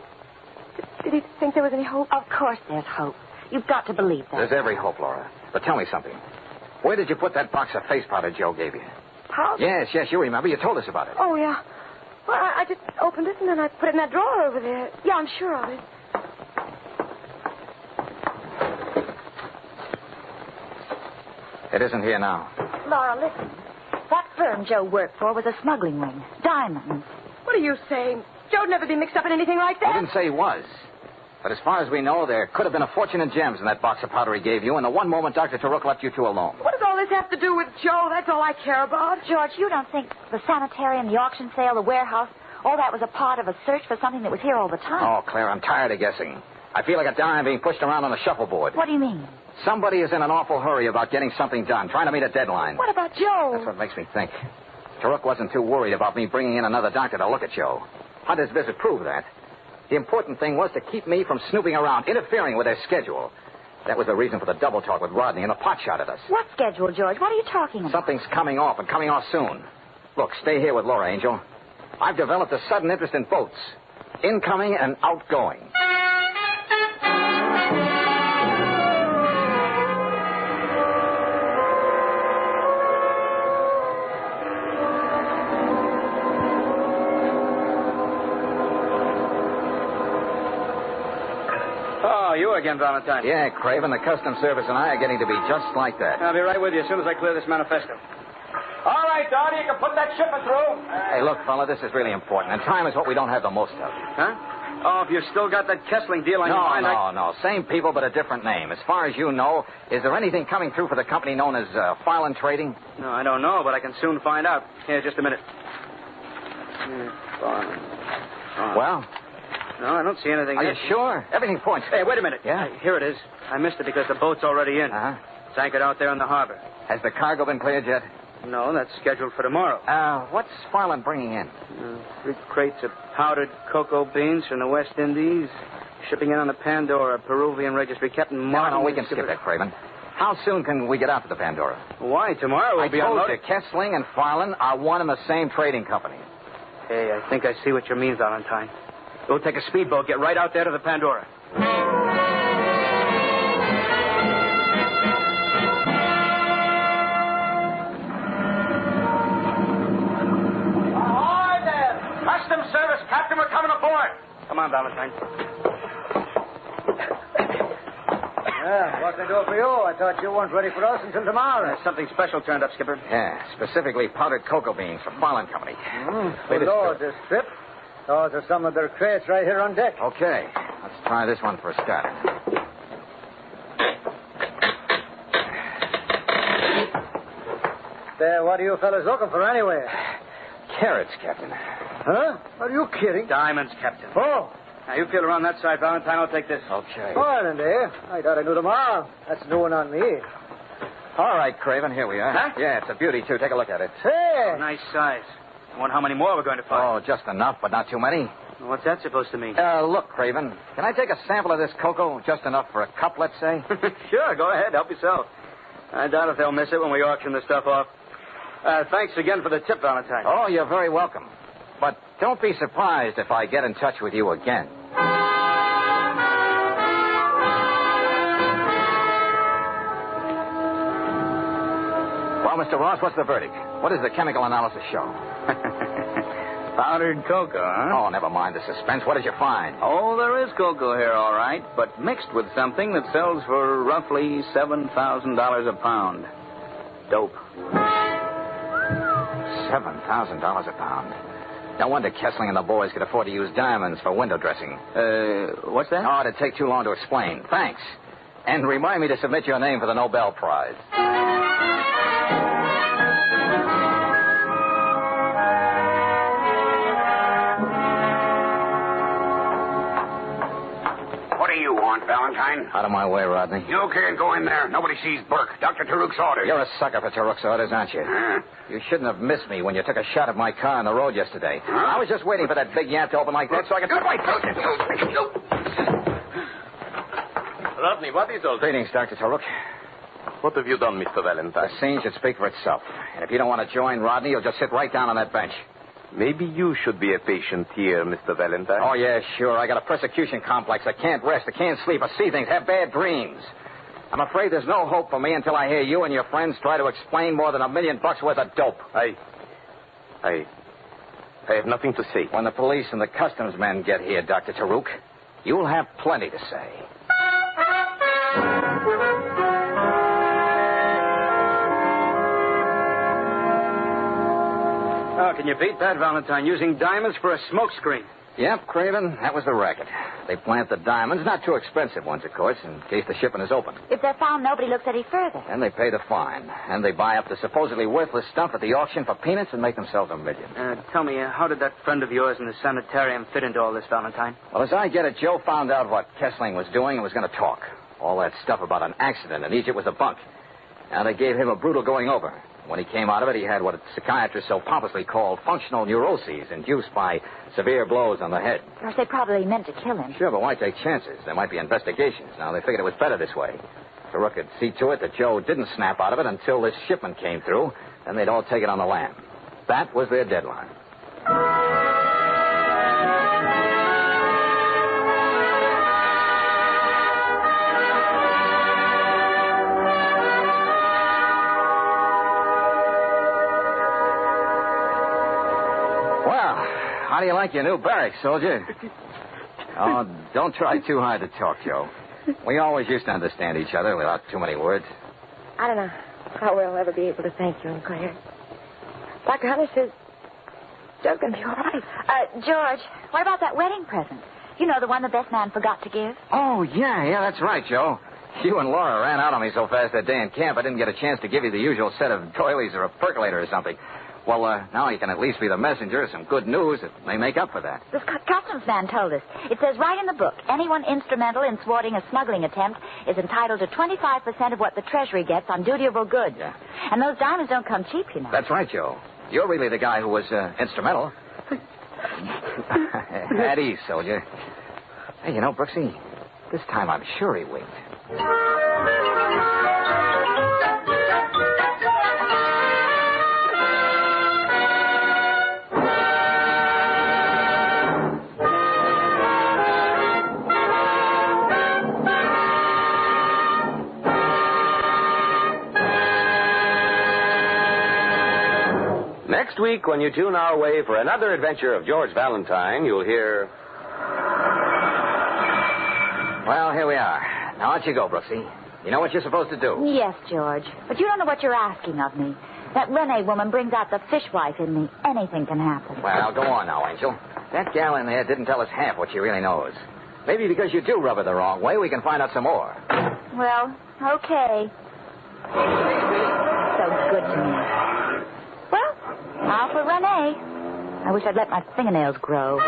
Did he think there was any hope? Of course there's hope. You've got to believe that. There's every hope, Laura. But tell me something. Where did you put that box of face powder Joe gave you? Powder? Yes, you remember. You told us about it. Oh, yeah. Well, I just opened it and then I put it in that drawer over there. Yeah, I'm sure of it. It isn't here now. Laura, listen. That firm Joe worked for was a smuggling ring. Diamonds. What are you saying? Joe'd never be mixed up in anything like that. I didn't say he was. But as far as we know, there could have been a fortune in gems in that box of powder he gave you, and the one moment Dr. Turok left you two alone. What does all this have to do with Joe? That's all I care about. George, you don't think the sanitarium, the auction sale, the warehouse, all that was a part of a search for something that was here all the time? Oh, Claire, I'm tired of guessing. I feel like a dime being pushed around on a shuffleboard. What do you mean? Somebody is in an awful hurry about getting something done, trying to meet a deadline. What about Joe? That's what makes me think. Turok wasn't too worried about me bringing in another doctor to look at Joe. Hunter's visit proved that. The important thing was to keep me from snooping around, interfering with their schedule. That was the reason for the double talk with Rodney and the pot shot at us. What schedule, George? What are you talking about? Something's coming off, and coming off soon. Look, stay here with Laura, Angel. I've developed a sudden interest in boats. Incoming and outgoing. You again, Valentine. Yeah, Craven, the Customs Service and I are getting to be just like that. I'll be right with you as soon as I clear this manifesto. All right, Donnie, you can put that shipment through. Hey, look, fella, this is really important, and time is what we don't have the most of. Huh? Oh, if you've still got that Kessling deal on your mind... No. Same people, but a different name. As far as you know, is there anything coming through for the company known as Fallon Trading? No, I don't know, but I can soon find out. Here, just a minute. Well? No, I don't see anything. Are you sure? Everything points. Hey, wait a minute. Yeah? Here it is. I missed it because the boat's already in. Uh-huh. It's anchored out there in the harbor. Has the cargo been cleared yet? No, that's scheduled for tomorrow. What's Fallon bringing in? 3 crates of powdered cocoa beans from the West Indies. Shipping in on the Pandora, Peruvian registry. Captain Martin... No, we can skip that, Craven. How soon can we get out to the Pandora? Why? Tomorrow we'll be unloaded. I told you, Kessling and Fallon are one and the same trading company. Hey, I think I see what you mean, Valentine. We'll take a speedboat, get right out there to the Pandora. Ahoy there! Customs Service, Captain, we're coming aboard. Come on, Valentine. What can I do for you? I thought you weren't ready for us until tomorrow. Something special turned up, Skipper. Yeah, specifically powdered cocoa beans from Fallon Company. This trip. Those are some of their crates right here on deck. Okay, let's try this one for a start. What are you fellas looking for anyway? Carrots, Captain. Huh? Are you kidding? Diamonds, Captain. Oh, Now, you feel around that side, Valentine. I'll take this. Okay. Morning, Dave. I thought I knew them all. That's a new one on me. All right, Craven, here we are. Huh? Yeah, it's a beauty, too. Take a look at it. Hey! Nice size. I wonder how many more we're going to find. Oh, just enough, but not too many. What's that supposed to mean? Look, Craven, can I take a sample of this cocoa? Just enough for a cup, let's say? Sure, go ahead. Help yourself. I doubt if they'll miss it when we auction the stuff off. Thanks again for the tip, Valentine. Oh, you're very welcome. But don't be surprised if I get in touch with you again. Well, Mr. Ross, what's the verdict? What does the chemical analysis show? Powdered cocoa, huh? Oh, never mind the suspense. What did you find? Oh, there is cocoa here, all right, but mixed with something that sells for roughly $7,000 a pound. Dope. $7,000 a pound. No wonder Kessling and the boys could afford to use diamonds for window dressing. What's that? Oh, it'd take too long to explain. Thanks. And remind me to submit your name for the Nobel Prize. What do you want, Valentine? Out of my way, Rodney. You can't go in there. Nobody sees Burke. Dr. Taruk's orders. You're a sucker for Taruk's orders, aren't you? You shouldn't have missed me when you took a shot at my car on the road yesterday. I was just waiting for that big yap to open like that so I could... Rodney, what is all this? Greetings, Dr. Taruk. What have you done, Mr. Valentine? The scene should speak for itself. And if you don't want to join Rodney, you'll just sit right down on that bench. Maybe you should be a patient here, Mr. Valentine. Oh, yeah, sure. I got a persecution complex. I can't rest. I can't sleep. I see things, have bad dreams. I'm afraid there's no hope for me until I hear you and your friends try to explain more than $1 million worth of dope. I have nothing to say. When the police and the customs men get here, Dr. Taruk, you'll have plenty to say. Oh, can you beat that, Valentine? Using diamonds for a smoke screen. Yep, Craven, that was the racket. They plant the diamonds, not too expensive ones, of course, in case the shipment is open. If they're found, nobody looks any further. And they pay the fine. And they buy up the supposedly worthless stuff at the auction for peanuts and make themselves $1 million. Tell me, how did that friend of yours in the sanitarium fit into all this, Valentine? Well, as I get it, Joe found out what Kessling was doing and was going to talk. All that stuff about an accident in Egypt was a bunk. Now they gave him a brutal going over. When he came out of it, he had what psychiatrists so pompously call functional neuroses induced by severe blows on the head. Of course, they probably meant to kill him. Sure, but why take chances? There might be investigations. Now, they figured it was better this way. Taruk could see to it that Joe didn't snap out of it until this shipment came through. Then they'd all take it on the lam. That was their deadline. How do you like your new barracks, soldier? Oh, don't try too hard to talk, Joe. We always used to understand each other without too many words. I don't know how we'll ever be able to thank you, Claire. Dr. Hunter says Joe's going to be all right. George, what about that wedding present? You know, the one the best man forgot to give? Oh, yeah, that's right, Joe. You and Laura ran out on me so fast that day in camp, I didn't get a chance to give you the usual set of doilies or a percolator or something. Well, now you can at least be the messenger of some good news that may make up for that. The customs man told us. It says right in the book, anyone instrumental in thwarting a smuggling attempt is entitled to 25% of what the Treasury gets on dutiable goods. Yeah. And those diamonds don't come cheap, you know. That's right, Joe. You're really the guy who was instrumental. At ease, soldier. Hey, you know, Brooksie, this time I'm sure he winked. Next week, when you tune our way for another adventure of George Valentine, you'll hear... Well, here we are. Now, out you go, Brooksie. You know what you're supposed to do. Yes, George. But you don't know what you're asking of me. That Renee woman brings out the fishwife in me. Anything can happen. Well, go on now, Angel. That gal in there didn't tell us half what she really knows. Maybe because you do rub her the wrong way, we can find out some more. Well, okay. So good to me. Well, now for Renee. I wish I'd let my fingernails grow.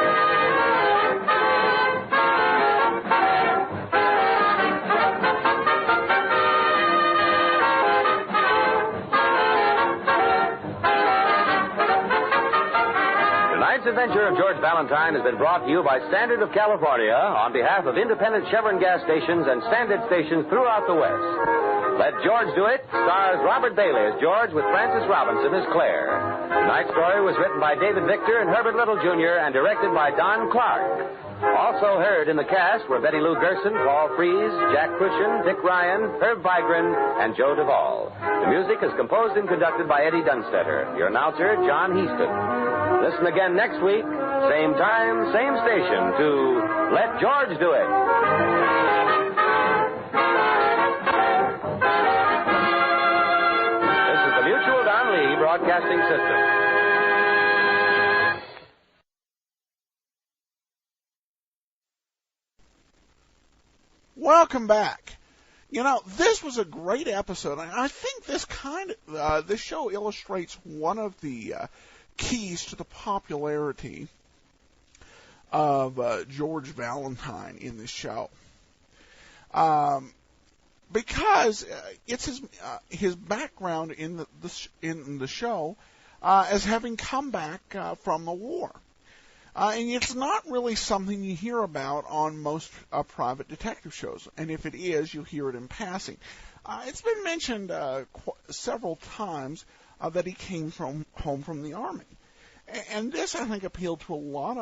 Tonight's adventure of George Valentine has been brought to you by Standard of California on behalf of independent Chevron gas stations and Standard stations throughout the West. Let George Do It stars Robert Bailey as George with Frances Robinson as Claire. Tonight's story was written by David Victor and Herbert Little Jr. and directed by Don Clark. Also heard in the cast were Betty Lou Gerson, Paul Frees, Jack Cushion, Dick Ryan, Herb Vigran, and Joe Duvall. The music is composed and conducted by Eddie Dunstetter. Your announcer, John Heaston. Listen again next week, same time, same station, to Let George Do It. This is the Mutual Don Lee Broadcasting System. Welcome back. You know, this was a great episode. I think this show illustrates one of the keys to the popularity of George Valentine in this show, because it's his background in the show as having come back from the war. And it's not really something you hear about on most private detective shows. And if it is, you hear it in passing. It's been mentioned several times that he came home from the Army. And this, I think, appealed to a lot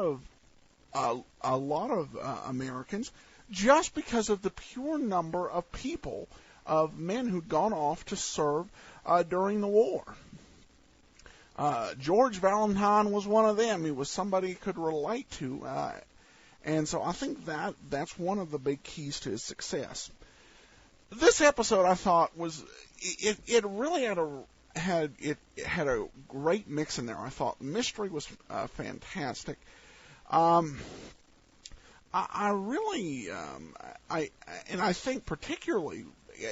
of Americans just because of the pure number of people, of men who'd gone off to serve during the war. George Valentine was one of them. He was somebody you could relate to, and so I think that's one of the big keys to his success. This episode, I thought, was it really had a great mix in there. I thought the mystery was fantastic. I think particularly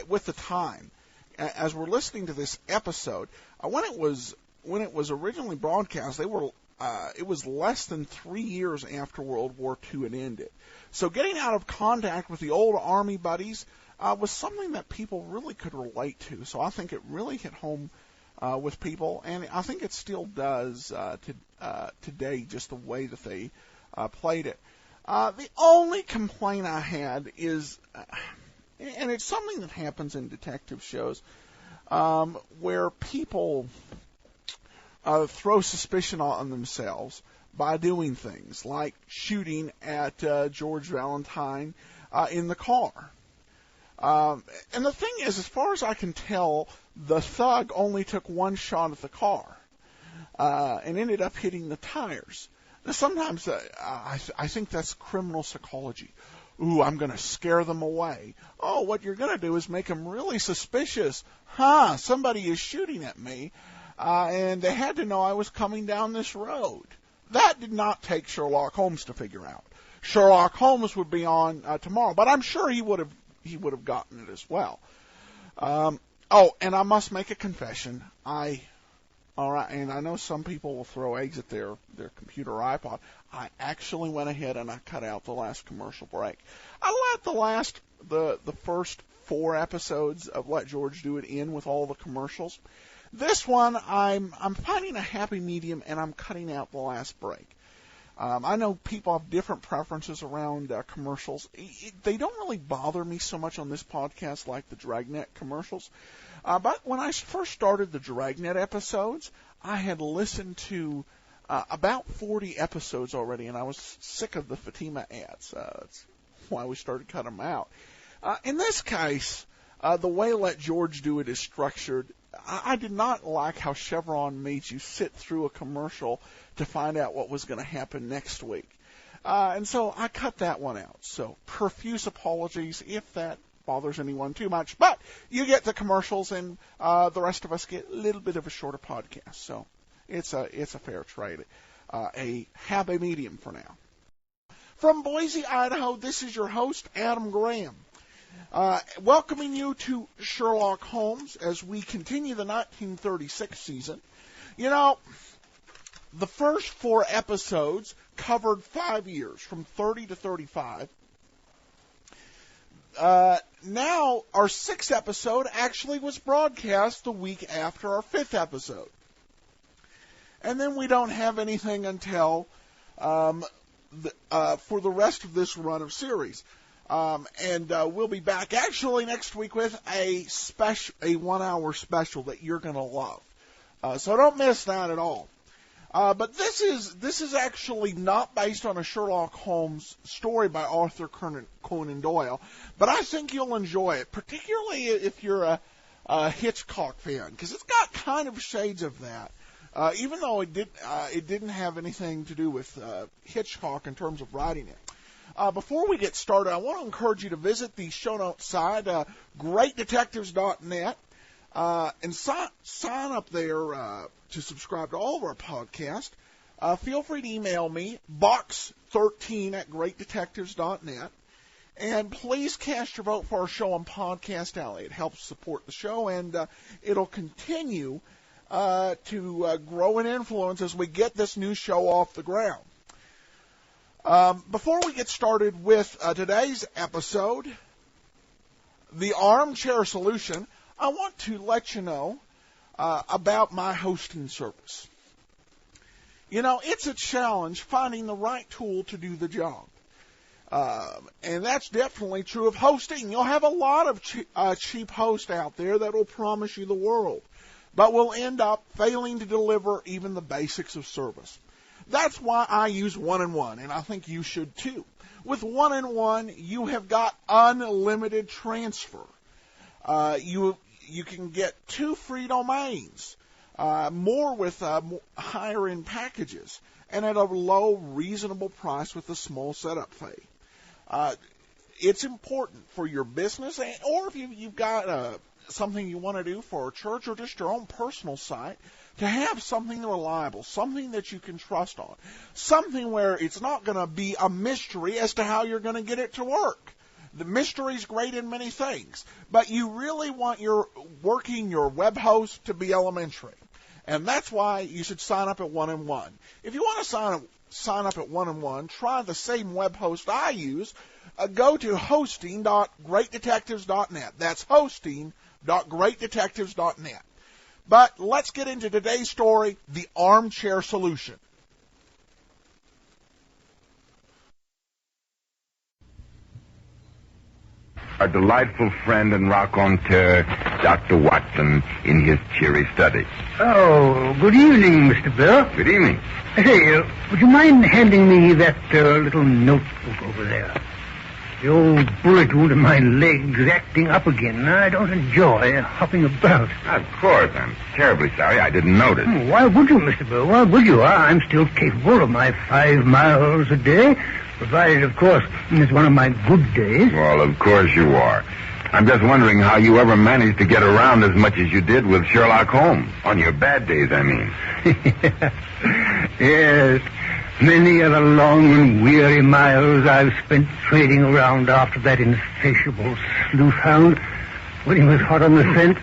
with the time, as we're listening to this episode, when it was originally broadcast, it was less than 3 years after World War II had ended. So getting out of contact with the old Army buddies was something that people really could relate to. So I think it really hit home with people, and I think it still does today, just the way that they played it. The only complaint I had is, and it's something that happens in detective shows, where people throw suspicion on themselves by doing things like shooting at George Valentine in the car. And the thing is, as far as I can tell, the thug only took one shot at the car and ended up hitting the tires. Now, sometimes I think that's criminal psychology. Ooh, I'm going to scare them away. Oh, what you're going to do is make them really suspicious. Somebody is shooting at me. And they had to know I was coming down this road. That did not take Sherlock Holmes to figure out. Sherlock Holmes would be on tomorrow, but I'm sure he would have gotten it as well. And I must make a confession. And I know some people will throw eggs at their computer or iPod. I actually went ahead and I cut out the last commercial break. I let the first 4 episodes of Let George Do It in with all the commercials. This one, I'm finding a happy medium, and I'm cutting out the last break. I know people have different preferences around commercials. They don't really bother me so much on this podcast like the Dragnet commercials. But when I first started the Dragnet episodes, I had listened to about 40 episodes already, and I was sick of the Fatima ads. That's why we started cutting them out. In this case, the way Let George Do It is structured, I did not like how Chevron made you sit through a commercial to find out what was going to happen next week. And so I cut that one out. So profuse apologies if that bothers anyone too much. But you get the commercials, and the rest of us get a little bit of a shorter podcast. So it's a fair trade. A happy medium for now. From Boise, Idaho, this is your host, Adam Graham. Welcoming you to Sherlock Holmes as we continue the 1936 season. You know, the first 4 episodes covered 5 years, from 30 to 35. Now, our 6th episode actually was broadcast the week after our 5th episode. and then we don't have anything until for the rest of this run of series. And we'll be back actually next week with a 1-hour special that you're going to love. So don't miss that at all. But this is actually not based on a Sherlock Holmes story by Arthur Conan Doyle, but I think you'll enjoy it, particularly if you're a Hitchcock fan, because it's got kind of shades of that. Even though it didn't have anything to do with Hitchcock in terms of writing it. Before we get started, I want to encourage you to visit the show notes side, greatdetectives.net, and sign up there to subscribe to all of our podcasts. Feel free to email me, box13@greatdetectives.net. And please cast your vote for our show on Podcast Alley. It helps support the show, and it'll continue to grow in influence as we get this new show off the ground. Before we get started with today's episode, the Armchair Solution, I want to let you know about my hosting service. You know, it's a challenge finding the right tool to do the job. And that's definitely true of hosting. You'll have a lot of cheap hosts out there that will promise you the world, but will end up failing to deliver even the basics of service. That's why I use 1&1, and I think you should too. With 1&1, you have got unlimited transfer. You can get 2 free domains, more with higher end packages, and at a low, reasonable price with a small setup fee. It's important for your business, or if you've got something you want to do for a church or just your own personal site, to have something reliable, something that you can trust on, something where it's not going to be a mystery as to how you're going to get it to work. The mystery's great in many things, but you really want your web host to be elementary. And that's why you should sign up at 1&1. If you want to sign up at 1&1, try the same web host I use. Go to hosting.greatdetectives.net. That's hosting.greatdetectives.net. But let's get into today's story, The Armchair Solution. Our delightful friend and raconteur, Dr. Watson, in his cheery study. Oh, good evening, Mr. Burr. Good evening. Say, would you mind handing me that little notebook over there? The old bullet wound in my leg's acting up again. I don't enjoy hopping about. Of course. I'm terribly sorry. I didn't notice. Why would you, Mr. Burr? Why would you? I'm still capable of my 5 miles a day, provided, of course, it's one of my good days. Well, of course you are. I'm just wondering how you ever managed to get around as much as you did with Sherlock Holmes. On your bad days, I mean. Yes. Many are the long and weary miles I've spent trading around after that insatiable sleuth-hound when he was hot on the scent.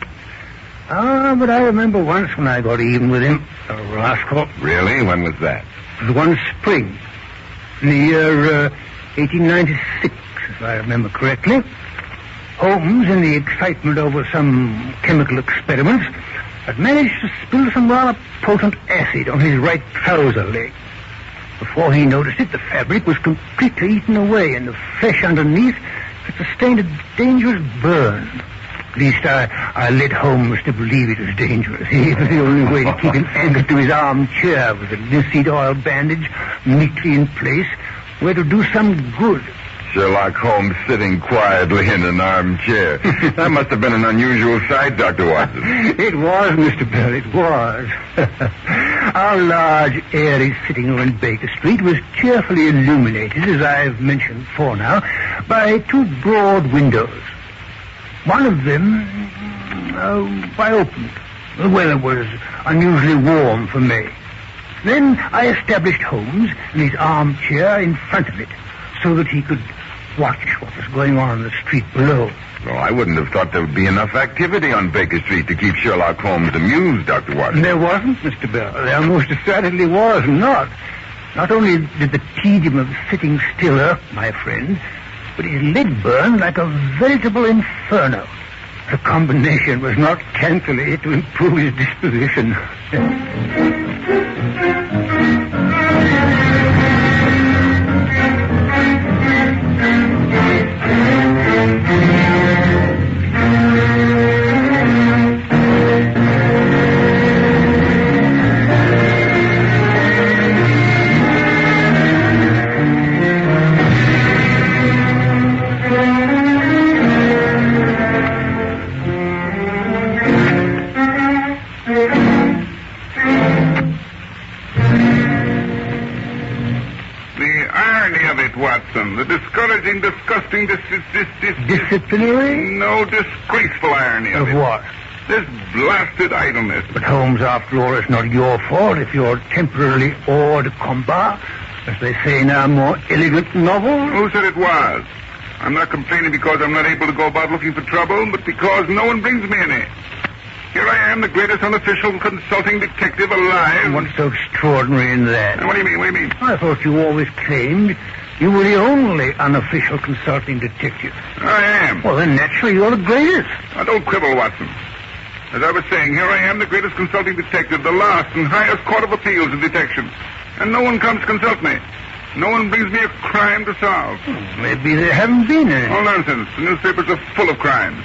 But I remember once when I got even with him, a rascal. Really? When was that? It was one spring, in the year 1896, if I remember correctly. Holmes, in the excitement over some chemical experiments, had managed to spill some rather potent acid on his right trouser leg. Before he noticed it, the fabric was completely eaten away, and the flesh underneath had sustained a dangerous burn. At least I led Holmes to believe it was dangerous. It was the only way to keep him anchored to his armchair with a linseed oil bandage neatly in place, where to do some good. Sherlock Holmes sitting quietly in an armchair. That must have been an unusual sight, Dr. Watson. It was, Mr. Bell, it was. Our large, airy sitting room in Baker Street was cheerfully illuminated, as I've mentioned before now, by 2 broad windows. One of them, I opened. The weather was unusually warm for May. Then I established Holmes in his armchair in front of it, so that he could watch what was going on in the street below. Well, I wouldn't have thought there would be enough activity on Baker Street to keep Sherlock Holmes amused, Dr. Watson. There wasn't, Mr. Bell. There most decidedly was not. Not only did the tedium of sitting still irk my friend, but his leg burned like a veritable inferno. The combination was not calculated to improve his disposition. The discouraging, disgusting, disciplinary? No, disgraceful irony of it. What? This blasted idleness. But Holmes, after all, it's not your fault if you're temporarily hors de combat, as they say in our more elegant novel. Who said it was? I'm not complaining because I'm not able to go about looking for trouble, but because no one brings me any. Here I am, the greatest unofficial consulting detective alive. What's so extraordinary in that? What do you mean? What do you mean? I thought you always claimed you were the only unofficial consulting detective. I am. Well, then naturally you're the greatest. Now, don't quibble, Watson. As I was saying, here I am, the greatest consulting detective, the last and highest court of appeals in detection. And no one comes to consult me. No one brings me a crime to solve. Maybe there haven't been any. Oh, nonsense. The newspapers are full of crimes.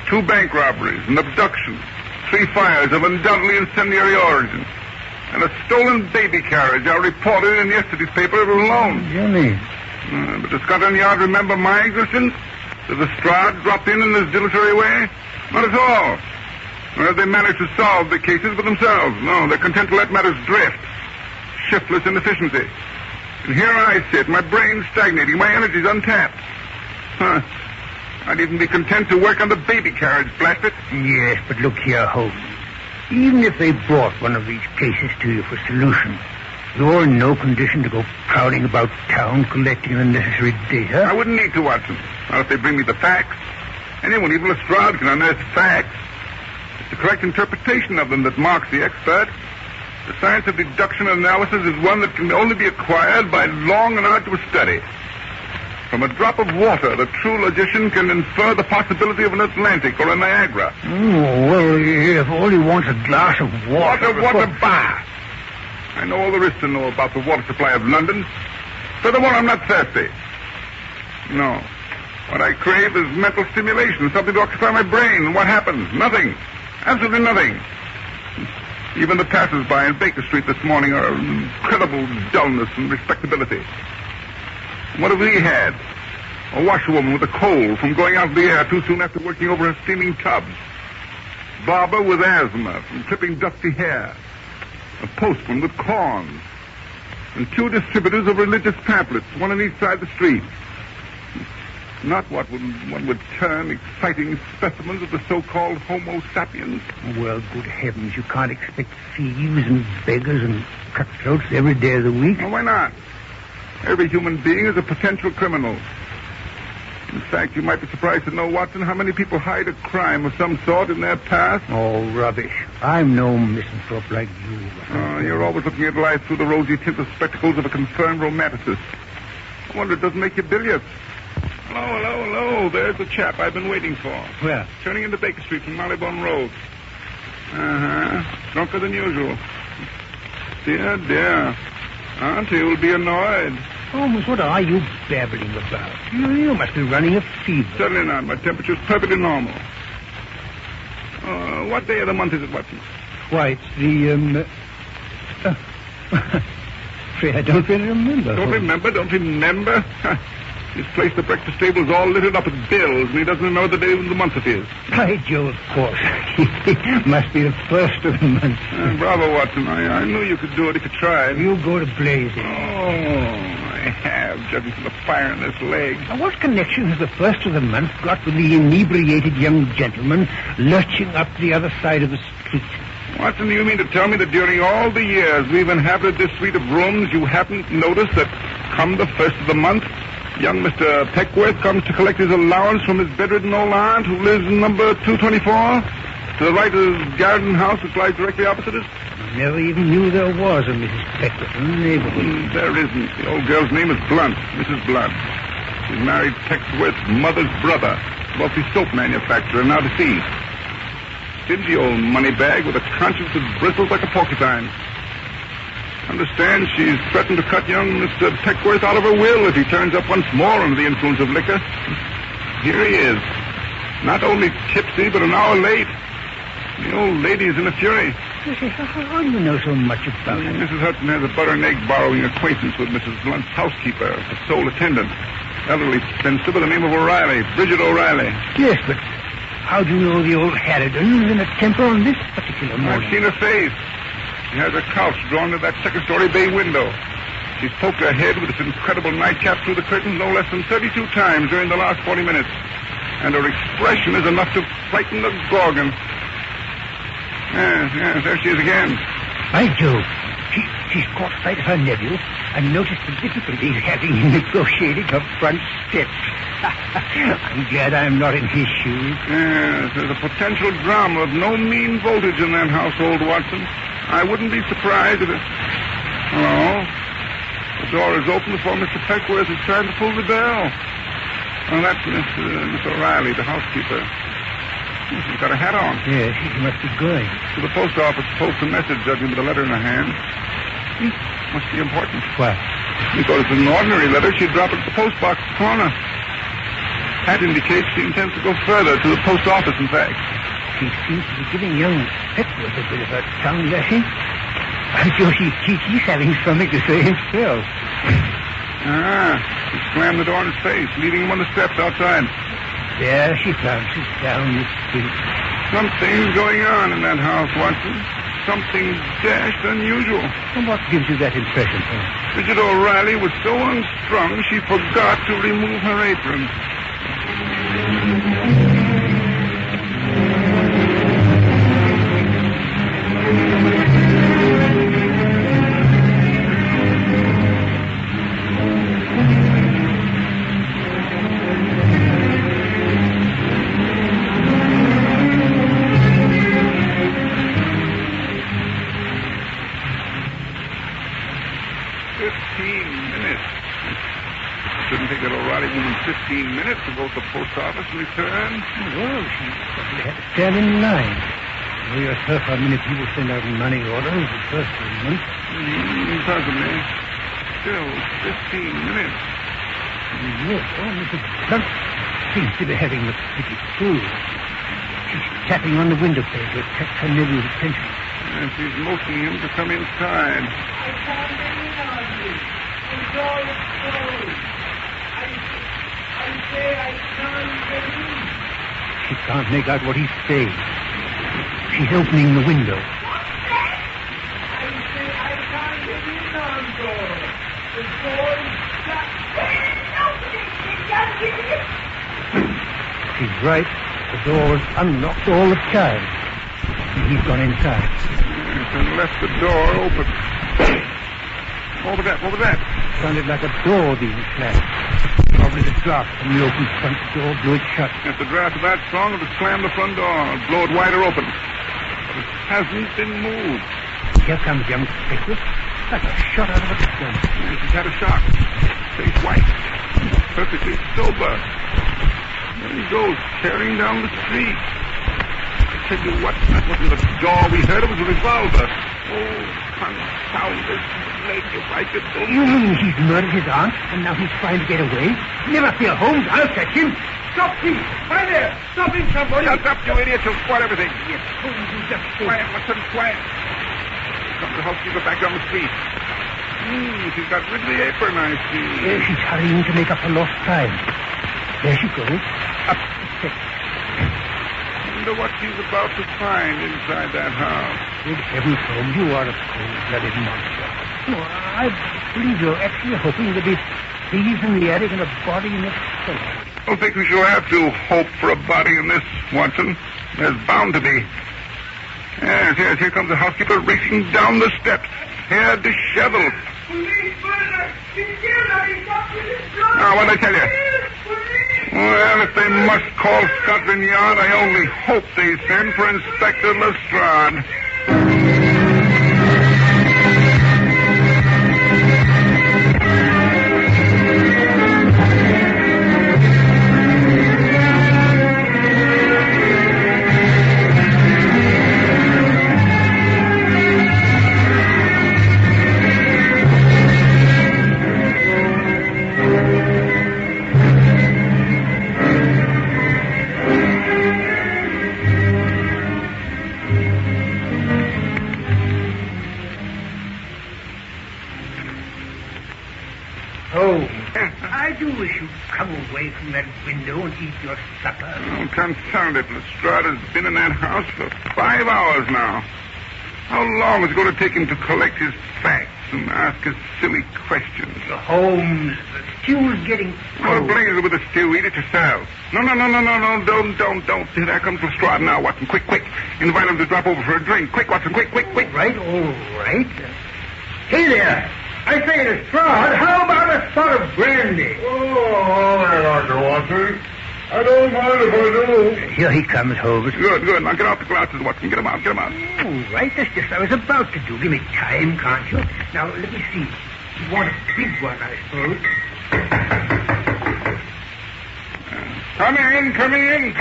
2 bank robberies, an abduction, 3 fires of undoubtedly incendiary origin, and a stolen baby carriage I reported in yesterday's paper alone. Jimmy. But does Scotland Yard remember my existence? Does Lestrade drop in this dilatory way? Not at all. Nor have they managed to solve the cases for themselves. No, they're content to let matters drift. Shiftless inefficiency. And here I sit, my brain stagnating, my energies untapped. I'd even be content to work on the baby carriage, blast it. Yes, but look here, Holmes. Even if they brought one of these cases to you for solution, you're in no condition to go prowling about town collecting the necessary data. I wouldn't need to, Watson. Not if they bring me the facts. Anyone, even Lestrade, can unearth facts. It's the correct interpretation of them that marks the expert. The science of deduction and analysis is one that can only be acquired by long and arduous study. From a drop of water, the true logician can infer the possibility of an Atlantic or a Niagara. Oh, well, if all he wants is a glass of water... Water, bah! I know all there is to know about the water supply of London. Furthermore, I'm not thirsty. No. What I crave is mental stimulation, something to occupy my brain. And what happens? Nothing. Absolutely nothing. Even the passers-by in Baker Street this morning are incredible dullness and respectability. What have we had? A washerwoman with a cold from going out in the air too soon after working over her steaming tubs. Barber with asthma from clipping dusty hair. A postman with corns. And 2 distributors of religious pamphlets, one on each side of the street. Not what one would term exciting specimens of the so-called Homo sapiens. Well, good heavens, you can't expect thieves and beggars and cutthroats every day of the week. Well, why not? Every human being is a potential criminal. In fact, you might be surprised to know, Watson, how many people hide a crime of some sort in their past. Oh, rubbish. I'm no misanthrope like you. Oh, you're always looking at life through the rosy tinted spectacles of a confirmed romanticist. I wonder it doesn't make you bilious. Hello. There's the chap I've been waiting for. Where? Turning into Baker Street from Marylebone Road. Drunker than usual. Dear. Auntie will be annoyed. Holmes, what are you babbling about? You must be running a fever. Certainly not. My temperature's perfectly normal. What day of the month is it, Watson? Why, it's the, Afraid I don't really remember. Don't remember? This place, the breakfast table, is all littered up with bills, and he doesn't know the day of the month it is. By Jove, of course. It must be the first of the month. Bravo, Watson. I knew you could do it if you tried. You go to blazing. I have, judging from the fire in this leg. Now, what connection has the first of the month got with the inebriated young gentleman lurching up the other side of the street? Watson, do you mean to tell me that during all the years we've inhabited this suite of rooms, you haven't noticed that come the first of the month, young Mr. Peckworth comes to collect his allowance from his bedridden old aunt who lives in number 224? To the right of his garden house, which lies directly opposite us? I never even knew there was a Mrs. Peckworth in the neighborhood. There isn't. The old girl's name is Blunt, Mrs. Blunt. She married Peckworth's mother's brother, wealthy soap manufacturer, now deceased. Stingy old money bag with a conscience that bristles like a porcupine. Understand she's threatened to cut young Mr. Peckworth out of her will if he turns up once more under the influence of liquor. Here he is. Not only tipsy, but an hour late. The old lady's in a fury. How do you know so much about it? Mrs. Hudson has a butter and egg borrowing acquaintance with Mrs. Blunt's housekeeper, the sole attendant. Elderly spinster by the name of O'Reilly, Bridget O'Reilly. Yes, but how do you know the old harridan's in a temper on this particular morning? I've seen her face. She has her couch drawn to that second-story bay window. She's poked her head with this incredible nightcap through the curtains no less than 32 times during the last 40 minutes. And her expression is enough to frighten the Gorgon. Yes, there she is again. By Jove, she's caught sight of her nephew and noticed the difficulty he's having in negotiating her front steps. I'm glad I'm not in his shoes. Yes, there's a potential drama of no mean voltage in that household, Watson. I wouldn't be surprised if it... Hello? The door is open before Mr. Peckworth is trying to pull the bell. Oh, that's Miss O'Reilly, the housekeeper. She's got a hat on. Yes, she must be going. To the post office to post a message, judging by the letter in her hand. Must be important. Why? Because it's an ordinary letter, she'd drop it at the postbox corner. That indicates she intends to go further, to the post office, in fact. She seems to be giving young Peckworth a bit of a tongue lashing. I'm sure he's having something to say himself. She slammed the door in his face, leaving him on the steps outside. There she bounces down the street. Something's going on in that house, Watson. Something dashed unusual. And what gives you that impression, Bridget O'Reilly was so unstrung she forgot to remove her apron. 15 minutes to go to the post office and return. Well, she probably had to stand in line. Know yourself how many people send out money orders the first of the month. Possibly. Still, 15 minutes. Yes, Mrs. Blunt seems to be having the pretty cool. She's tapping on the window pane to attract her nephew's attention. And she's motioning him to come inside. I can't get in on you. The door is closed. I say I can't get in. She can't make out what he's saying. She's opening the window. What's that? I say I can't get in on door. The door is shut. It's opening. You can't get in. She's right. The door was unlocked all the time. He's gone inside. Yes, and left the door open. What was that? What was that? Sounded like a door being slammed. Probably the draft from the open front door blew it shut. If the draft of that strong, it would slam the front door and blow it wider open. But it hasn't been moved. Here comes young Peckworth, like a shot out of a gun. Yes, he's had a shock. Face white. Perfectly sober. There he goes, tearing down the street. I tell you what, that wasn't the door we heard, it was a revolver. Oh, confound this leg, if I could only... You mean he's murdered his aunt, and now he's trying to get away? Never fear, Holmes, I'll catch him. Stop, please. Hi there. Stop him, somebody. Shut up, you idiot. You'll spoil everything. Yes, Holmes, you just... Quiet, Watson, quiet. Come the housekeeper back down the street. She's got rid of the apron, I see. Yes, she's hurrying to make up for lost time. There she goes, up the steps. I wonder what she's about to find inside that house. Good heavens, Holmes, you are a cold-blooded monster. No, I believe you're actually hoping there'll be thieves in the attic and a body in the cellar. I don't think we shall have to hope for a body in this, Watson. There's bound to be. Yes, here comes the housekeeper racing down the steps, hair disheveled. Police, murder! He's killed her! He's up with his blood! Now, what did I tell you? Well, if they must call Scotland Yard, I only hope they send for Inspector Lestrade. Oh, I do wish you'd come away from that window and eat your supper. Oh, confound it. Lestrade has been in that house for 5 hours now. How long is it going to take him to collect his facts and ask us silly questions? Holmes, the stew's getting What a blazer with the stew. Eat it yourself. No, don't. There comes Lestrade now, Watson. Quick. Invite him to drop over for a drink. Quick, Watson, quick. All right. Hey there. I say, Lestrade, how about a spot of brandy? Oh, all right, Dr. Watson. I don't mind if I do. Here he comes, Holmes. Good. Now get out the glasses, Watson. Get him out. All right, that's just what I was about to do. Give me time, can't you? Now, let me see. You want a big one, I suppose. Come in.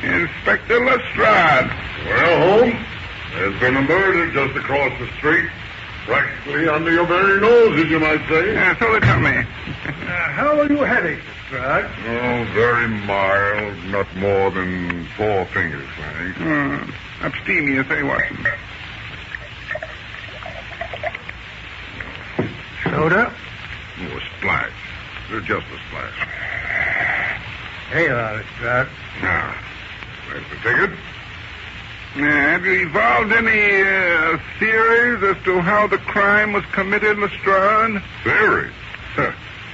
Inspector Lestrade. Well, Holmes, there's been a murder just across the street. Practically under your very nose, as you might say. Yeah, so they tell me. How are you having, Lestrade? Oh, very mild. Not more than 4 fingers, thanks. Abstemious, eh, Watson? Soda? Oh, a splash. Just a splash. Here you are, Lestrade. Now, there's the ticket. Have you evolved any theories as to how the crime was committed, Lestrade? Theories?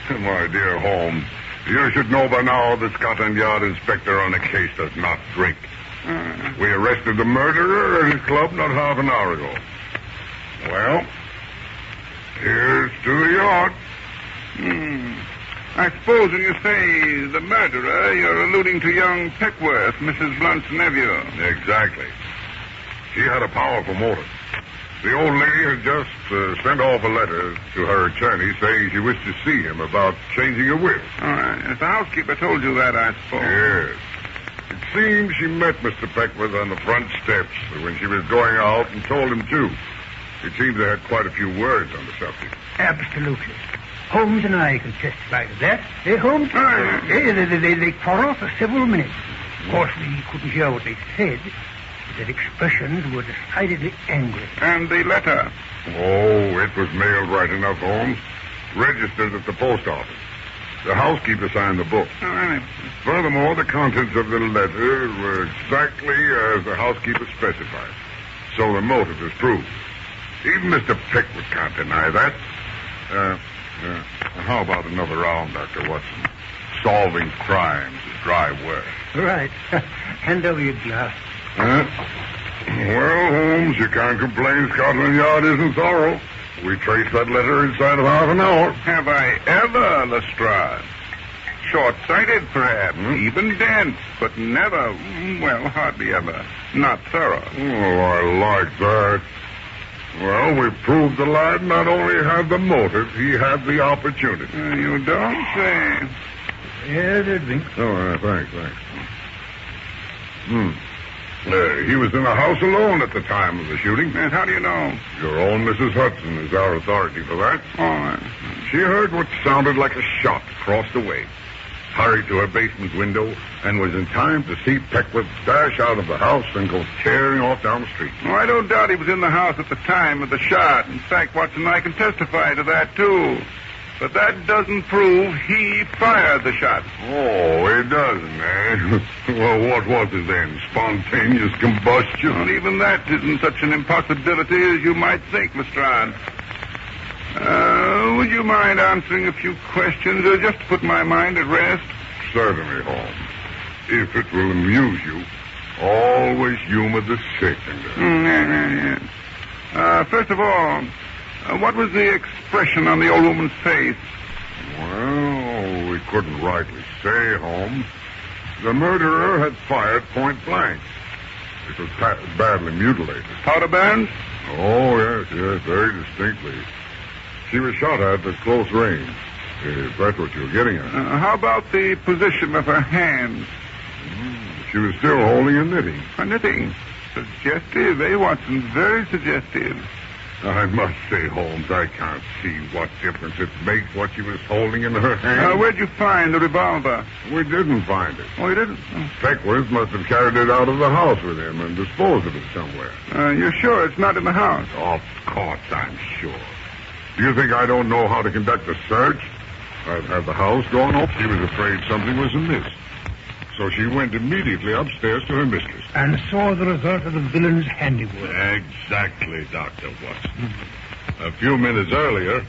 My dear Holmes, you should know by now that Scotland Yard inspector on the case does not drink. We arrested the murderer at his club not half an hour ago. Well, here's to the yacht. I suppose when you say the murderer, you're alluding to young Peckworth, Mrs. Blunt's nephew. Exactly. She had a powerful motive. The old lady had just sent off a letter to her attorney saying she wished to see him about changing a will. All right. The housekeeper told you that, I suppose. Yes. It seems she met Mr. Peckworth on the front steps when she was going out and told him to. It seems they had quite a few words on the subject. Absolutely. Holmes and I can testify to that. Eh, Holmes? They quarreled for several minutes. Of course, we couldn't hear what they said. Their expressions were decidedly angry. And the letter? Oh, it was mailed right enough, Holmes. Registered at the post office. The housekeeper signed the book. All right. Furthermore, the contents of the letter were exactly as the housekeeper specified. So the motive is proved. Even Mr. Peckworth can't deny that. How about another round, Dr. Watson? Solving crimes is dry work. Right. Hand over your glass. Well, Holmes, you can't complain Scotland Yard isn't thorough. We traced that letter inside of half an hour. Have I ever, Lestrade? Short-sighted, perhaps. Even dense, but never, hardly ever. Not thorough. Oh, I like that. Well, we proved the lad not only had the motive, he had the opportunity. You don't say. Here's a drink. Oh, thanks. He was in the house alone at the time of the shooting. And how do you know? Your own Mrs. Hudson is our authority for that. She heard what sounded like a shot across the way, hurried to her basement window, and was in time to see Peckworth dash out of the house and go tearing off down the street. Oh, I don't doubt he was in the house at the time of the shot. In fact, Watson and I can testify to that, too. But that doesn't prove he fired the shot. Oh, it doesn't, eh? Well, what was it then? Spontaneous combustion? Well, even that isn't such an impossibility as you might think, Lestrade. Would you mind answering a few questions, just to put my mind at rest? Certainly, Holmes. If it will amuse you, always humor the sick. First of all, what was the expression on the old woman's face? Well, we couldn't rightly say, Holmes. The murderer had fired point blank. It was badly mutilated. Powder burns? Oh, yes, very distinctly. She was shot at close range, if that's what you're getting at. How about the position of her hands? She was still holding a knitting. A knitting? Suggestive, eh, Watson? Very suggestive. I must say, Holmes, I can't see what difference it makes what she was holding in her hand. Where'd you find the revolver? We didn't find it. Oh, you didn't? Peckworth must have carried it out of the house with him and disposed of it somewhere. You're sure it's not in the house? Of course, I'm sure. Do you think I don't know how to conduct a search? I'd have the house gone up. She was afraid something was amiss. So she went immediately upstairs to her mistress. And saw the result of the villain's handiwork. Exactly, Dr. Watson. A few minutes earlier,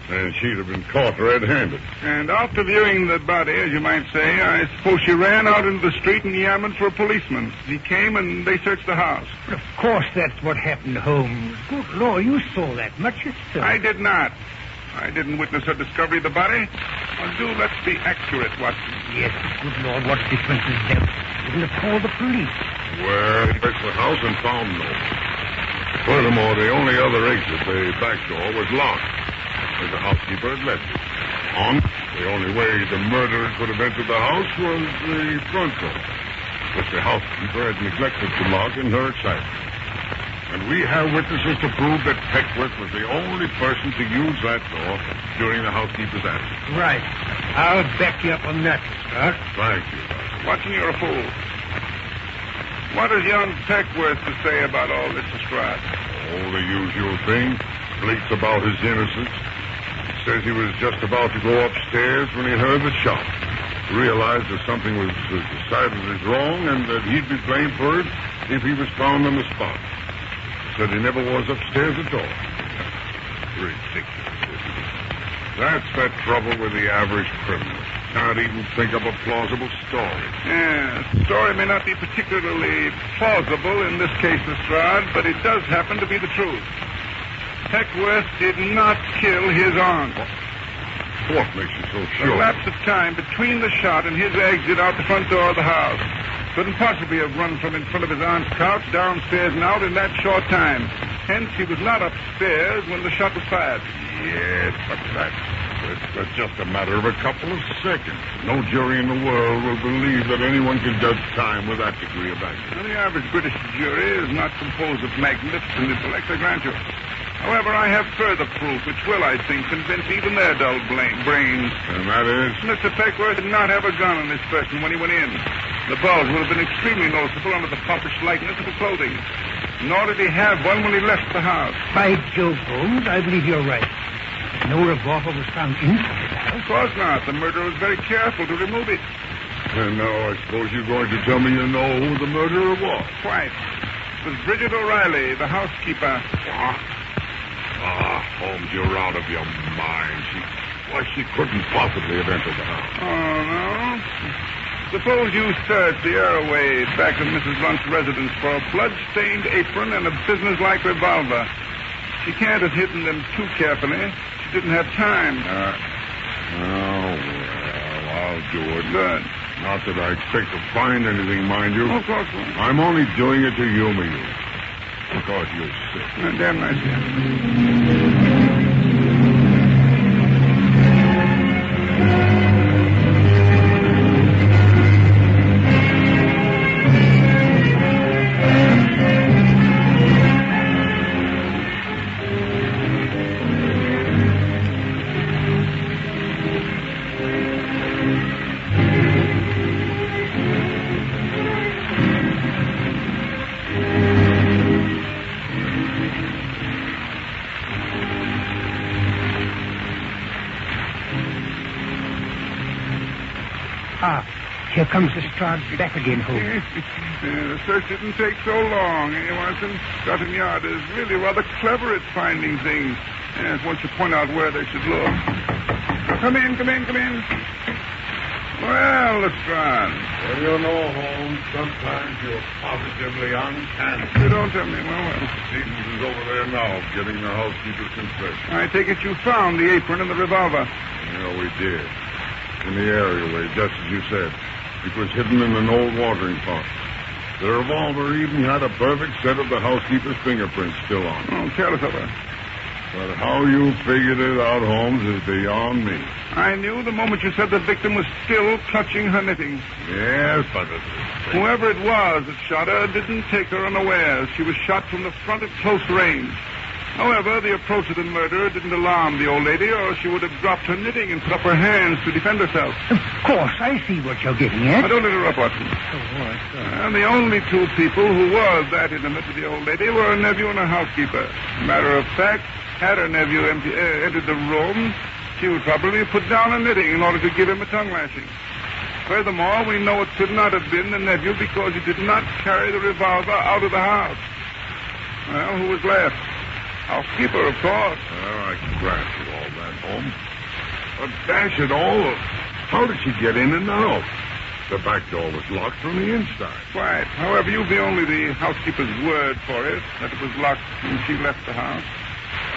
and she'd have been caught red-handed. And after viewing the body, as you might say, I suppose she ran out into the street and yammered for a policeman. He came and they searched the house. Of course that's what happened, Holmes. Good Lord, you saw that much yourself. I did not. I didn't witness her discovery of the body. Well, let's be accurate, Watson. Yes, good Lord, what difference is there? Wouldn't have called the police. Well, he searched the house and found no one. Furthermore, the only other exit, the back door, was locked, as the housekeeper had left it. The only way the murderer could have entered the house was the front door, which the housekeeper had neglected to lock in her excitement. And we have witnesses to prove that Peckworth was the only person to use that door during the housekeeper's absence. Right. I'll back you up on that, Scott. Thank you, Doctor. Watson, you're a fool. What has young Peckworth to say about all this, Lestrade? Oh, the usual thing. Bleats about his innocence. Says he was just about to go upstairs when he heard the shot. Realized that something was decidedly wrong and that he'd be blamed for it if he was found on the spot. Said he never was upstairs at all. Ridiculous. That's the trouble with the average criminal. Can't even think of a plausible story. Yes, the story may not be particularly plausible in this case, Lestrade, but it does happen to be the truth. Peckworth did not kill his aunt. What makes you so sure? The lapse of time between the shot and his exit out the front door of the house couldn't possibly have run from in front of his aunt's couch downstairs and out in that short time. Hence, he was not upstairs when the shot was fired. Yes, but that's just a matter of a couple of seconds. No jury in the world will believe that anyone can judge time with that degree of accuracy. Well, the average British jury is not composed of magnificent intellects, I grant you. However, I have further proof which will, I think, convince even their dull brains. And that is? Mr. Peckworth did not have a gun on his person when he went in. The bulge would have been extremely noticeable under the foppish likeness of his clothing. Nor did he have one when he left the house. By Jove, Holmes, I believe you're right. No revolver was found inside the house. Of course not. The murderer was very careful to remove it. And now I suppose you're going to tell me you know who the murderer was. Quite. It was Bridget O'Reilly, the housekeeper. What? Holmes, you're out of your mind. She couldn't possibly have entered the house. Oh, no? Suppose you search the airway back of Mrs. Lunt's residence for a blood-stained apron and a businesslike revolver. She can't have hidden them too carefully. She didn't have time. Well, I'll do it. Good. Not that I expect to find anything, mind you. Oh, of course not. I'm only doing it to humor you. Because you're sick. Damn nice, yeah. Here comes Lestrade back again, Holmes. The search didn't take so long, Watson? Scotland Yard is really rather clever at finding things. Yes, once you point out where they should look. Come in. Well, Lestrade. Well, you know, Holmes, sometimes you're positively uncanny. You don't tell me. Well. Stevens is over there now, getting the housekeeper's confession. I take it you found the apron and the revolver. Yeah, we did. In the areaway, just as you said. It was hidden in an old watering pot. The revolver even had a perfect set of the housekeeper's fingerprints still on it. Oh, careless of her. But how you figured it out, Holmes, is beyond me. I knew the moment you said the victim was still clutching her knitting. Yes, but whoever it was that shot her didn't take her unawares. She was shot from the front at close range. However, the approach of the murderer didn't alarm the old lady, or she would have dropped her knitting and put up her hands to defend herself. Of course, I see what you're getting at. Now, don't interrupt, Watson. And the only two people who were that intimate with the old lady were a nephew and a housekeeper. Matter of fact, had her nephew entered the room, she would probably put down her knitting in order to give him a tongue lashing. Furthermore, we know it could not have been the nephew because he did not carry the revolver out of the house. Well, who was left? Housekeeper, of course. Well, I can grasp with all that, Holmes. But dash it all, how did she get in and out? The back door was locked from the inside. Quite. However, you've only the housekeeper's word for it, that it was locked when she left the house.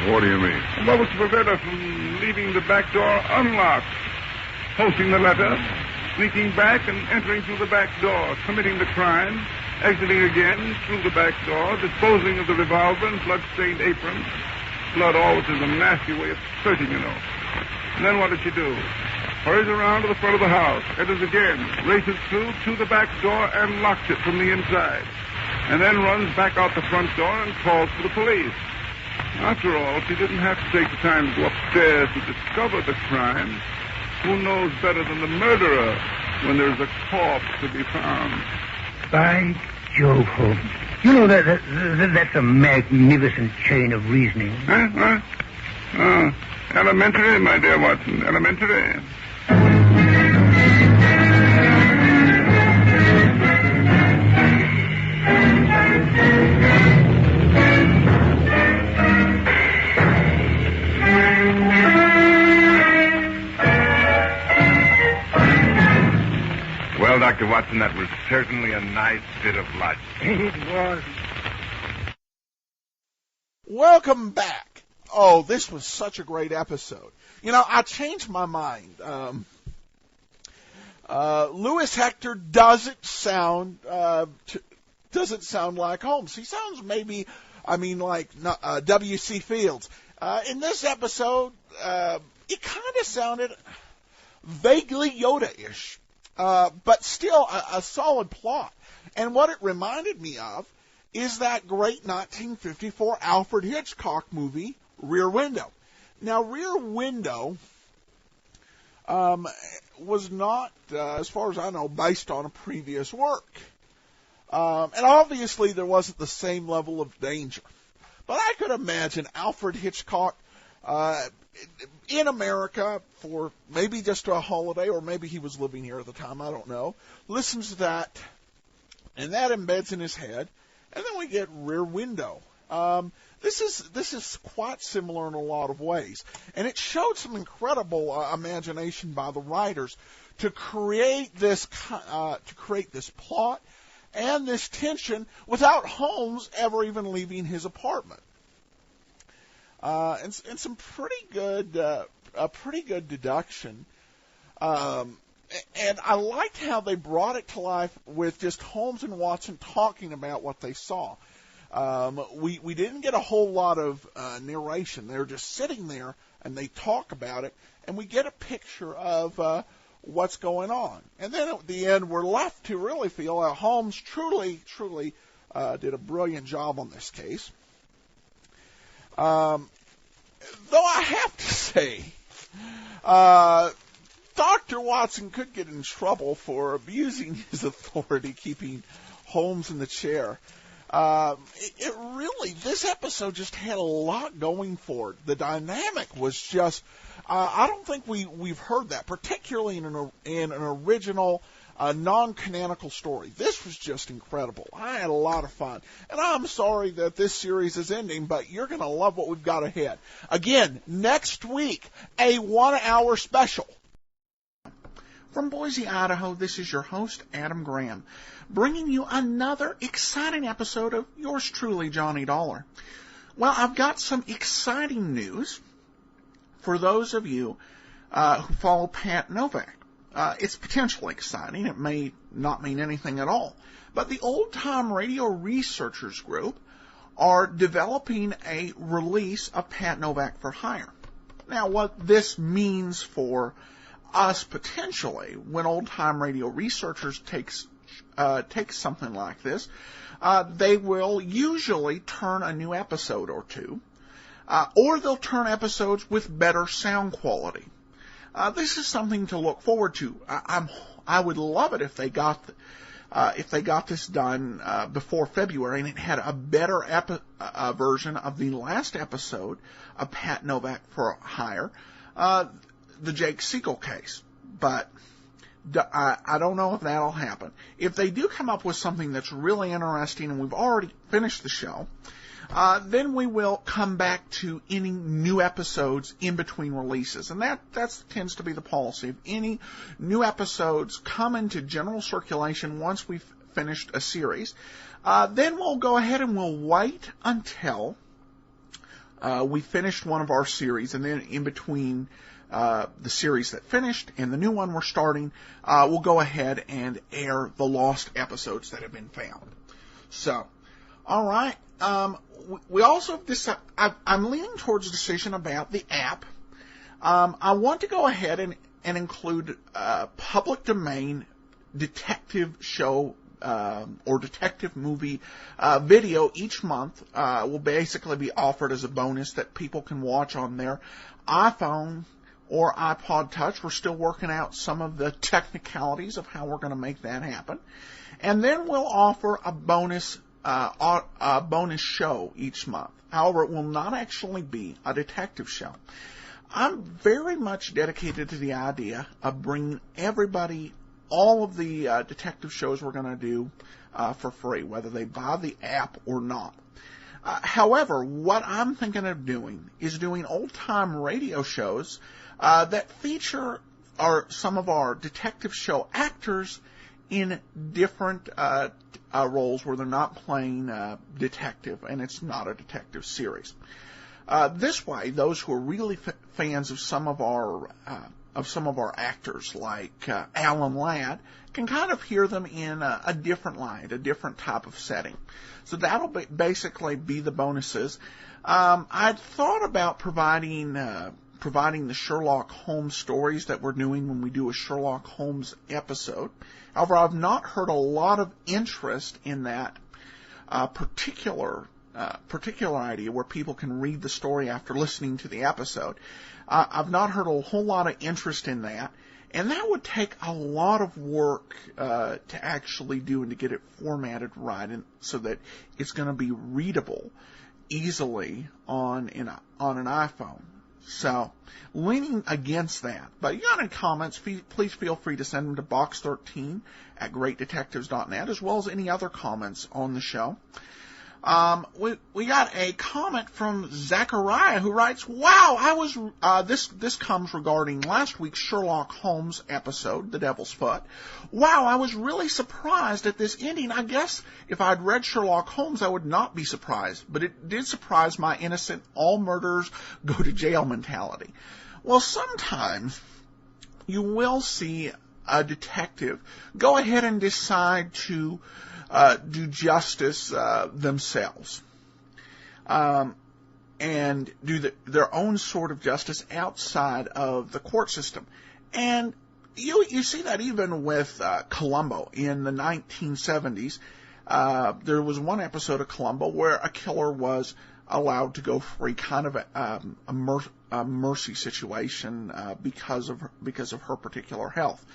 What do you mean? What was to prevent her from leaving the back door unlocked? Posting the letter, sneaking back and entering through the back door, committing the crime, exiting again through the back door, disposing of the revolver and blood-stained apron. Blood always is a nasty way of hurting, you know. And then what did she do? Hurries around to the front of the house, enters again, races through to the back door and locks it from the inside. And then runs back out the front door and calls for the police. After all, she didn't have to take the time to go upstairs to discover the crime. Who knows better than the murderer when there's a corpse to be found? By Jove, Holmes. You know, that's a magnificent chain of reasoning. Huh? Elementary, my dear Watson, elementary. Well, Dr. Watson, that was certainly a nice bit of logic. It was. Welcome back. Oh, this was such a great episode. You know, I changed my mind. Louis Hector doesn't sound like Holmes. He sounds like W.C. Fields. In this episode, it kind of sounded vaguely Yoda-ish, but still a solid plot. And what it reminded me of is that great 1954 Alfred Hitchcock movie, Rear Window. Now, Rear Window was not, as far as I know, based on a previous work. And obviously there wasn't the same level of danger. But I could imagine Alfred Hitchcock in America for maybe just a holiday, or maybe he was living here at the time, I don't know, listens to that, and that embeds in his head, and then we get Rear Window. This is quite similar in a lot of ways, and it showed some incredible imagination by the writers to create this plot and this tension without Holmes ever even leaving his apartment. And some pretty good deduction. And I liked how they brought it to life with just Holmes and Watson talking about what they saw. We didn't get a whole lot of narration. They're just sitting there and they talk about it, and we get a picture of what's going on. And then at the end, we're left to really feel Holmes truly did a brilliant job on this case. Though I have to say, Dr. Watson could get in trouble for abusing his authority, keeping Holmes in the chair. This episode just had a lot going for it. The dynamic was just, I don't think we've heard that, particularly in an original, non-canonical story. This was just incredible. I had a lot of fun. And I'm sorry that this series is ending, but you're going to love what we've got ahead. Again, next week, a 1-hour special. From Boise, Idaho, this is your host, Adam Graham, bringing you another exciting episode of yours truly, Johnny Dollar. Well, I've got some exciting news for those of you who follow Pat Novak. It's potentially exciting. It may not mean anything at all. But the Old Time Radio Researchers Group are developing a release of Pat Novak for hire. Now, what this means for us potentially, when Old Time Radio Researchers takes something like this, they will usually turn a new episode or two, or they'll turn episodes with better sound quality. This is something to look forward to. I would love it if they got if they got this done before February, and it had a better version of the last episode of Pat Novak for Hire, the Jake Siegel case. But I don't know if that'll happen. If they do come up with something that's really interesting, and we've already finished the show, then we will come back to any new episodes in between releases. And that tends to be the policy. If any new episodes come into general circulation once we've finished a series, then we'll go ahead and we'll wait until we finished one of our series, and then in between the series that finished and the new one we're starting, we'll go ahead and air the lost episodes that have been found. So, all right. We also I'm leaning towards a decision about the app. I want to go ahead and include public domain detective show or detective movie video each month. Will basically be offered as a bonus that people can watch on their iPhone or iPod Touch. We're still working out some of the technicalities of how we're going to make that happen. And then we'll offer a bonus show each month. However, it will not actually be a detective show. I'm very much dedicated to the idea of bringing everybody all of the detective shows we're going to do for free, whether they buy the app or not. However, what I'm thinking of doing is doing old-time radio shows that feature some of our detective show actors in different roles where they're not playing detective, and it's not a detective series. This way, those who are really fans of some of our actors, like Alan Ladd, can kind of hear them in a different light, a different type of setting. So that'll basically be the bonuses. I'd thought about providing the Sherlock Holmes stories that we're doing when we do a Sherlock Holmes episode. However, I've not heard a lot of interest in that particular idea where people can read the story after listening to the episode. I've not heard a whole lot of interest in that, and that would take a lot of work to actually do and to get it formatted right, and so that it's going to be readable easily on an iPhone. So, leaning against that. But you got any comments, please feel free to send them to box13@greatdetectives.net, as well as any other comments on the show. We got a comment from Zachariah, who writes, "Wow, this comes regarding last week's Sherlock Holmes episode, The Devil's Foot. Wow, I was really surprised at this ending. I guess if I'd read Sherlock Holmes, I would not be surprised, but it did surprise my innocent all murderers go to jail mentality." Well, sometimes you will see a detective go ahead and decide to do justice themselves, and do their own sort of justice outside of the court system. And you see that even with Columbo in the 1970s. There was one episode of Columbo where a killer was allowed to go free, kind of a mercy situation because of her particular health.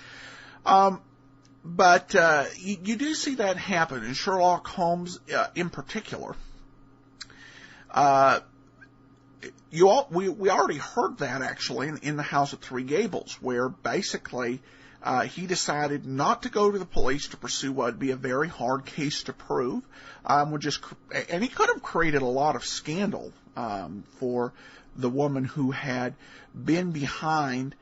But you do see that happen in Sherlock Holmes in particular. We already heard that actually in The House of Three Gables, where basically he decided not to go to the police to pursue what would be a very hard case to prove. And he could have created a lot of scandal for the woman who had been behind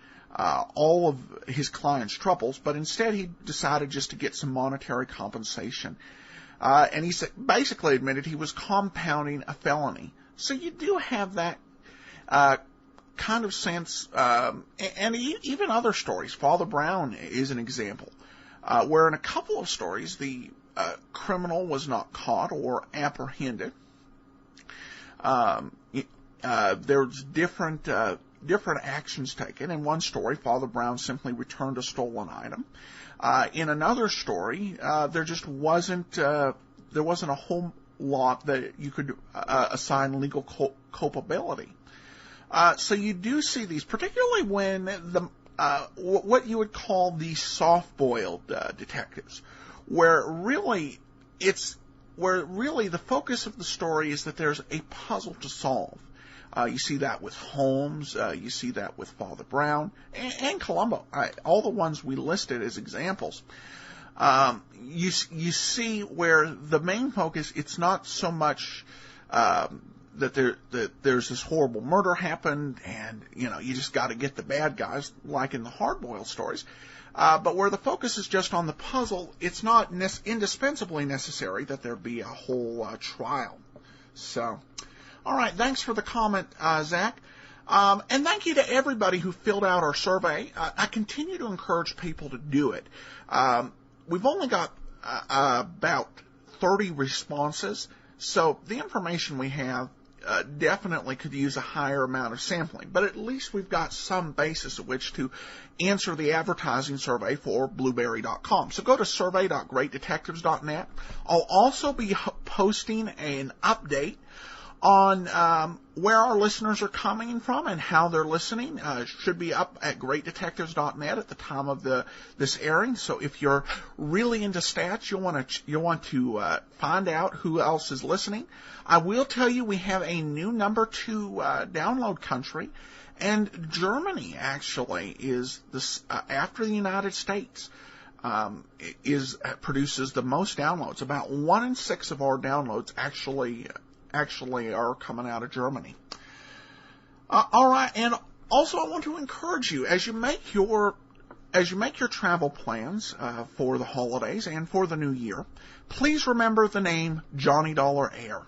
all of his client's troubles, but instead he decided just to get some monetary compensation. And he basically admitted he was compounding a felony. So you do have that kind of sense, and even other stories. Father Brown is an example, where in a couple of stories the criminal was not caught or apprehended. There's different actions taken. In one story, Father Brown simply returned a stolen item. In another story, there wasn't a whole lot that you could assign legal culpability. So you do see these, particularly when what you would call the soft-boiled detectives, where really the focus of the story is that there's a puzzle to solve. You see that with Holmes, you see that with Father Brown, and Columbo, all the ones we listed as examples. You see where the main focus, it's not so much that there's this horrible murder happened, and you just got to get the bad guys, like in the hard-boiled stories. But where the focus is just on the puzzle, it's not indispensably necessary that there be a whole trial. So, all right, thanks for the comment, Zach. And thank you to everybody who filled out our survey. I continue to encourage people to do it. We've only got about 30 responses, so the information we have definitely could use a higher amount of sampling, but at least we've got some basis at which to answer the advertising survey for Blueberry.com. So go to survey.greatdetectives.net. I'll also be posting an update on where our listeners are coming from and how they're listening. Should be up at greatdetectives.net at the time of this airing. So if you're really into stats, you'll want to find out who else is listening. I will tell you we have a new number 2 download country, and Germany actually is this after the United States. Produces the most downloads. About 1 in 6 of our downloads actually are coming out of Germany. All right, and also I want to encourage you as you make your travel plans for the holidays and for the new year, please remember the name Johnny Dollar Air.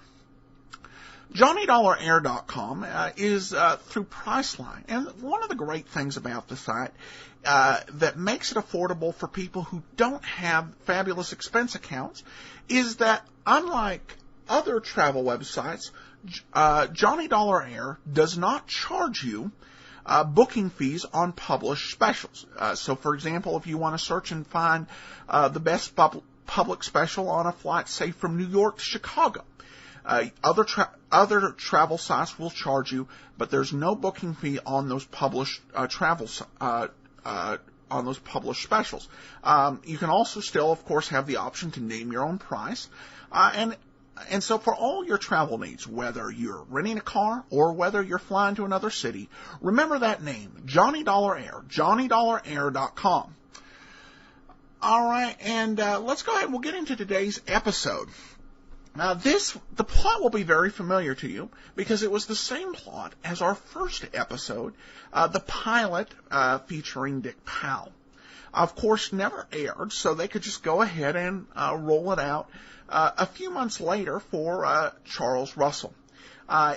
JohnnyDollarAir.com is through Priceline, and one of the great things about the site that makes it affordable for people who don't have fabulous expense accounts is that unlike other travel websites, Johnny Dollar Air does not charge you booking fees on published specials. So, for example, if you want to search and find the best public special on a flight, say, from New York to Chicago, other travel sites will charge you, but there's no booking fee on those published on those published specials. You can also still, of course, have the option to name your own price, and so for all your travel needs, whether you're renting a car or whether you're flying to another city, remember that name, Johnny Dollar Air, JohnnyDollarAir.com. All right, and let's go ahead and we'll get into today's episode. Now, the plot will be very familiar to you because it was the same plot as our first episode, the pilot featuring Dick Powell. Of course, never aired, so they could just go ahead and roll it out a few months later for Charles Russell.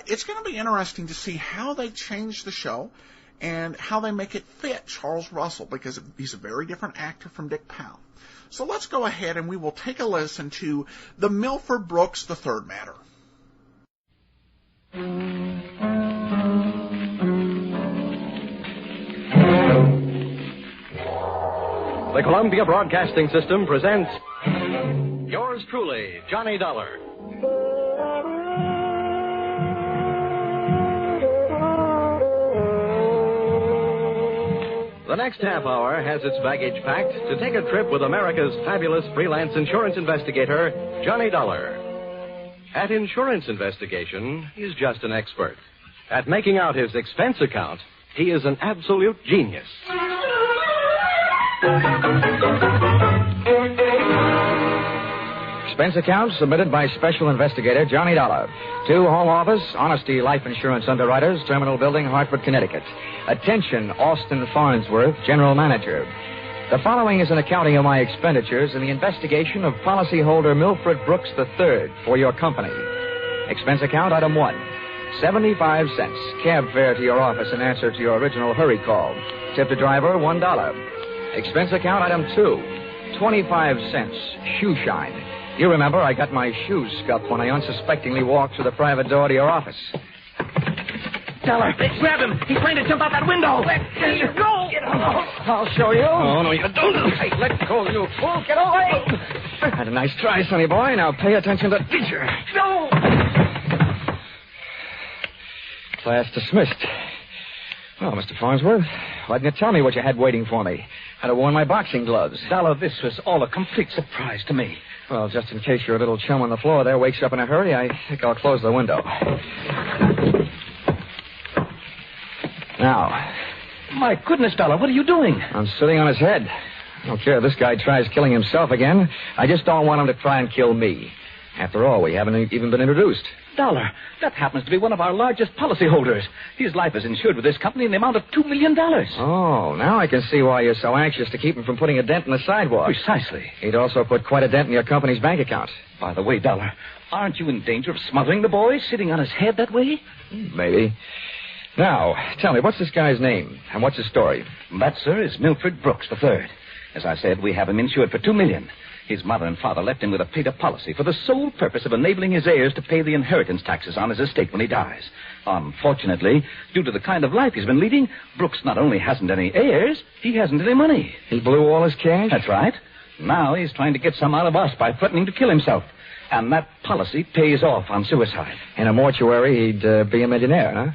It's going to be interesting to see how they change the show and how they make it fit Charles Russell because he's a very different actor from Dick Powell. So let's go ahead and we will take a listen to the Milford Brooks III matter. The Columbia Broadcasting System presents yours truly, Johnny Dollar. The next half hour has its baggage packed to take a trip with America's fabulous freelance insurance investigator, Johnny Dollar. At insurance investigation, he's just an expert. At making out his expense account, he is an absolute genius. Expense account submitted by Special Investigator Johnny Dollar to Home Office, Honesty Life Insurance Underwriters, Terminal Building, Hartford, Connecticut. Attention, Austin Farnsworth, General Manager. The following is an accounting of my expenditures in the investigation of policyholder Milford Brooks III for your company. Expense account item 1, 75 cents. Cab fare to your office in answer to your original hurry call. Tip to driver, $1. Expense account item 2, 25 cents. Shoe shine. You remember I got my shoes scuffed when I unsuspectingly walked through the private door to your office. Dollar, grab him. He's trying to jump out that window. Let go. I'll show you. Oh, no, you don't. Hey, let go, you fool. Get away. Had a nice try, sonny boy. Now pay attention to the teacher. No. Class dismissed. Well, Mr. Farnsworth, why didn't you tell me what you had waiting for me? I'd have worn my boxing gloves. Dollar, this was all a complete surprise to me. Well, just in case your little chum on the floor there wakes up in a hurry, I think I'll close the window. Now. My goodness, Dollar, what are you doing? I'm sitting on his head. I don't care if this guy tries killing himself again. I just don't want him to try and kill me. After all, we haven't even been introduced. Dollar, that happens to be one of our largest policyholders. His life is insured with this company in the amount of $2 million. Oh, now I can see why you're so anxious to keep him from putting a dent in the sidewalk. Precisely. He'd also put quite a dent in your company's bank account. By the way, Dollar, aren't you in danger of smothering the boy sitting on his head that way? Maybe. Now, tell me, what's this guy's name, and what's his story? That, sir, is Milford Brooks III. As I said, we have him insured for $2 million. His mother and father left him with a paid-up policy for the sole purpose of enabling his heirs to pay the inheritance taxes on his estate when he dies. Unfortunately, due to the kind of life he's been leading, Brooks not only hasn't any heirs, he hasn't any money. He blew all his cash? That's right. Now he's trying to get some out of us by threatening to kill himself. And that policy pays off on suicide. In a mortuary, he'd be a millionaire, huh?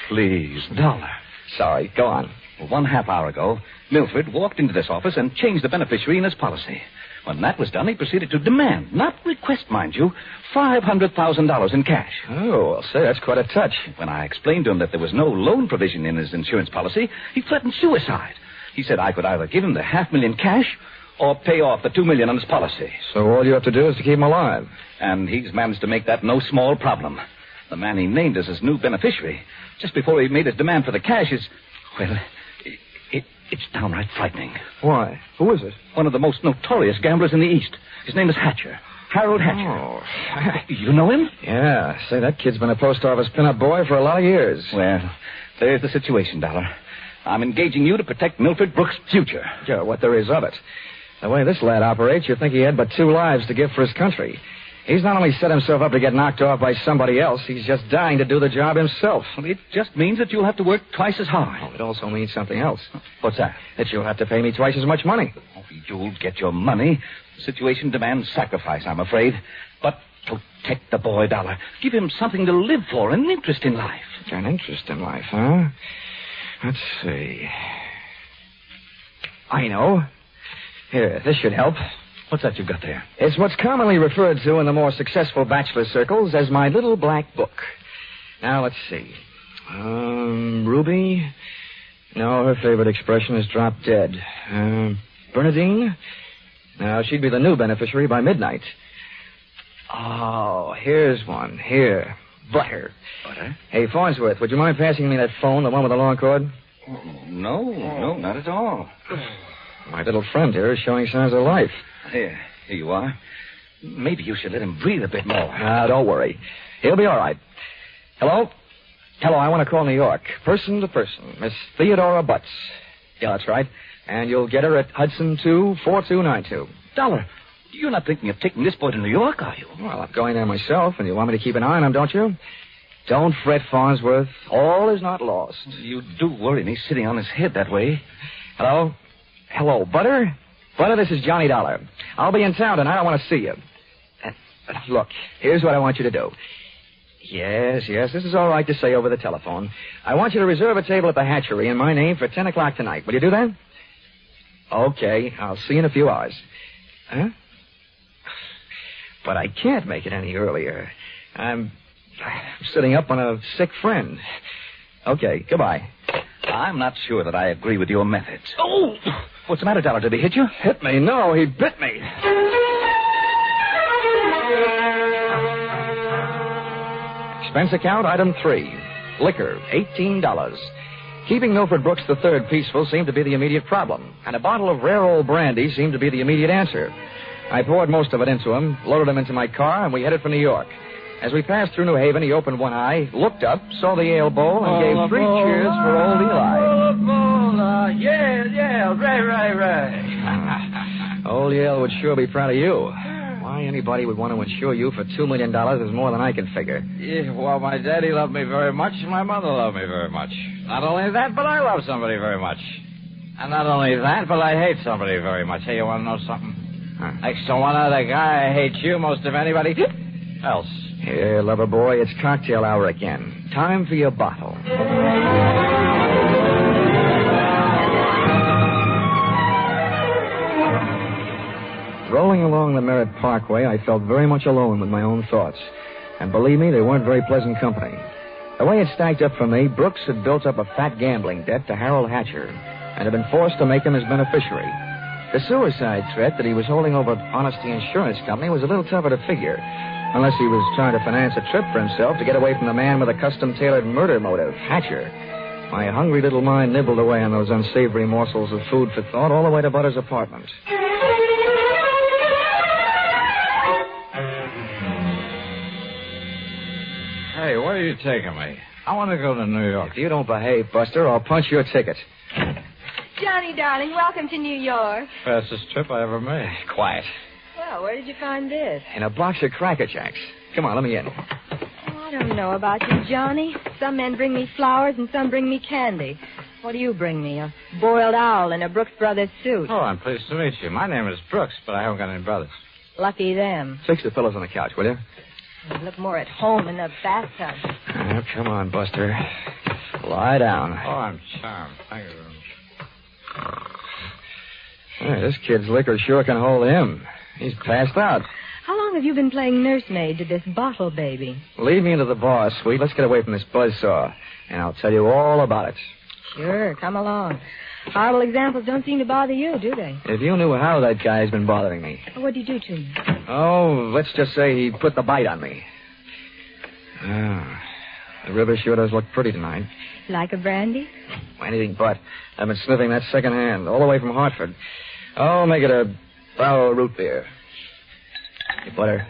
Please, Dollar. Sorry, go on. Well, 1/2 hour ago, Milford walked into this office and changed the beneficiary in his policy. When that was done, he proceeded to demand, not request, mind you, $500,000 in cash. Oh, well, say, that's quite a touch. When I explained to him that there was no loan provision in his insurance policy, he threatened suicide. He said I could either give him the $500,000 cash or pay off the $2 million on his policy. So all you have to do is to keep him alive. And he's managed to make that no small problem. The man he named as his new beneficiary, just before he made his demand for the cash, is, well, it's downright frightening. Why? Who is it? One of the most notorious gamblers in the East. His name is Hatcher. Harold Hatcher. Oh. You know him? Yeah. Say, that kid's been a post office pinup boy for a lot of years. Well, there's the situation, Dollar. I'm engaging you to protect Milford Brooks' future. Yeah, what there is of it. The way this lad operates, you'd think he had but 2 lives to give for his country. He's not only set himself up to get knocked off by somebody else, he's just dying to do the job himself. Well, it just means that you'll have to work twice as hard. Oh, it also means something else. What's that? That you'll have to pay me twice as much money. Oh, you'll get your money. The situation demands sacrifice, I'm afraid. But protect the boy, Dollar. Give him something to live for, an interest in life. An interest in life, huh? Let's see. I know. Here, this should help. What's that you've got there? It's what's commonly referred to in the more successful bachelor circles as my little black book. Now, let's see. Ruby? No, her favorite expression is drop dead. Bernadine? No, she'd be the new beneficiary by midnight. Oh, here's one. Here. Butter. Butter? Hey, Farnsworth, would you mind passing me that phone, the one with the long cord? No, not at all. My little friend here is showing signs of life. Here you are. Maybe you should let him breathe a bit more. Don't worry. He'll be all right. Hello? Hello, I want to call New York. Person to person. Miss Theodora Butts. Yeah, that's right. And you'll get her at Hudson 24292. Dollar, you're not thinking of taking this boy to New York, are you? Well, I'm going there myself, and you want me to keep an eye on him, don't you? Don't fret, Farnsworth. All is not lost. You do worry me sitting on his head that way. Hello? Hello, Butter? Butter, this is Johnny Dollar. I'll be in town tonight. I want to see you. Look, here's what I want you to do. Yes, this is all right to say over the telephone. I want you to reserve a table at the hatchery in my name for 10 o'clock tonight. Will you do that? Okay, I'll see you in a few hours. Huh? But I can't make it any earlier. I'm sitting up on a sick friend. Okay, goodbye. I'm not sure that I agree with your methods. Oh! What's the matter, Dollar? Did he hit you? Hit me? No, he bit me. Expense account, item 3. Liquor, $18. Keeping Milford Brooks III peaceful seemed to be the immediate problem, and a bottle of rare old brandy seemed to be the immediate answer. I poured most of it into him, loaded him into my car, and we headed for New York. As we passed through New Haven, he opened one eye, looked up, saw the ale bowl, and gave 3 cheers for old Eli. Yeah, right. Old Yale would sure be proud of you. Why anybody would want to insure you for $2 million is more than I can figure. Yeah, well, my daddy loved me very much, and my mother loved me very much. Not only that, but I love somebody very much. And not only that, but I hate somebody very much. Hey, you want to know something? Huh. Next to one other guy, I hate you most of anybody else. Here, lover boy, it's cocktail hour again. Time for your bottle. deserted parkway, I felt very much alone with my own thoughts. And believe me, they weren't very pleasant company. The way it stacked up for me, Brooks had built up a fat gambling debt to Harold Hatcher and had been forced to make him his beneficiary. The suicide threat that he was holding over Honesty Insurance Company was a little tougher to figure, unless he was trying to finance a trip for himself to get away from the man with a custom-tailored murder motive, Hatcher. My hungry little mind nibbled away on those unsavory morsels of food for thought all the way to Butter's apartment. Hey, where are you taking me? I want to go to New York. If you don't behave, Buster, I'll punch your ticket. Johnny, darling, welcome to New York. Fastest trip I ever made. Quiet. Well, where did you find this? In a box of Cracker Jacks. Come on, let me in. Oh, I don't know about you, Johnny. Some men bring me flowers and some bring me candy. What do you bring me? A boiled owl in a Brooks Brothers suit. Oh, I'm pleased to meet you. My name is Brooks, but I haven't got any brothers. Lucky them. Fix the pillows on the couch, will you? You look more at home in the bathtub. Oh, come on, Buster. Lie down. Oh, I'm charmed. Thank you. Hey, this kid's liquor sure can hold him. He's passed out. How long have you been playing nursemaid to this bottle baby? Lead me into the bar, sweet. Let's get away from this buzzsaw, and I'll tell you all about it. Sure, come along. Horrible examples don't seem to bother you, do they? If you knew how that guy's been bothering me. What'd he do to me? Oh, let's just say he put the bite on me. Ah, the river sure does look pretty tonight. Like a brandy? Anything but. I've been sniffing that second hand, all the way from Hartford. Oh, make it a barrel root beer. Hey, Butter.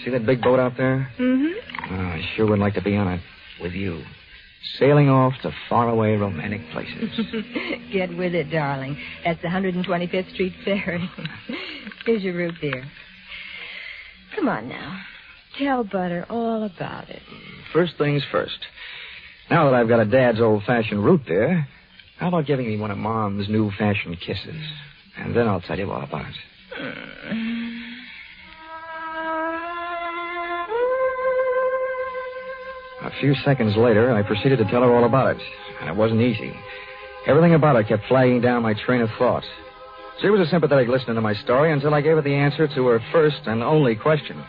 See that big boat out there? Mm-hmm. Oh, I sure would like to be on it with you. Sailing off to faraway romantic places. Get with it, darling. That's the 125th Street Ferry. Here's your root beer. Come on now. Tell Butter all about it. First things first. Now that I've got a Dad's old-fashioned root beer, how about giving me one of Mom's new-fashioned kisses? And then I'll tell you all about it. A few seconds later, I proceeded to tell her all about it, and it wasn't easy. Everything about her kept flagging down my train of thought. She was a sympathetic listener to my story until I gave her the answer to her first and only question.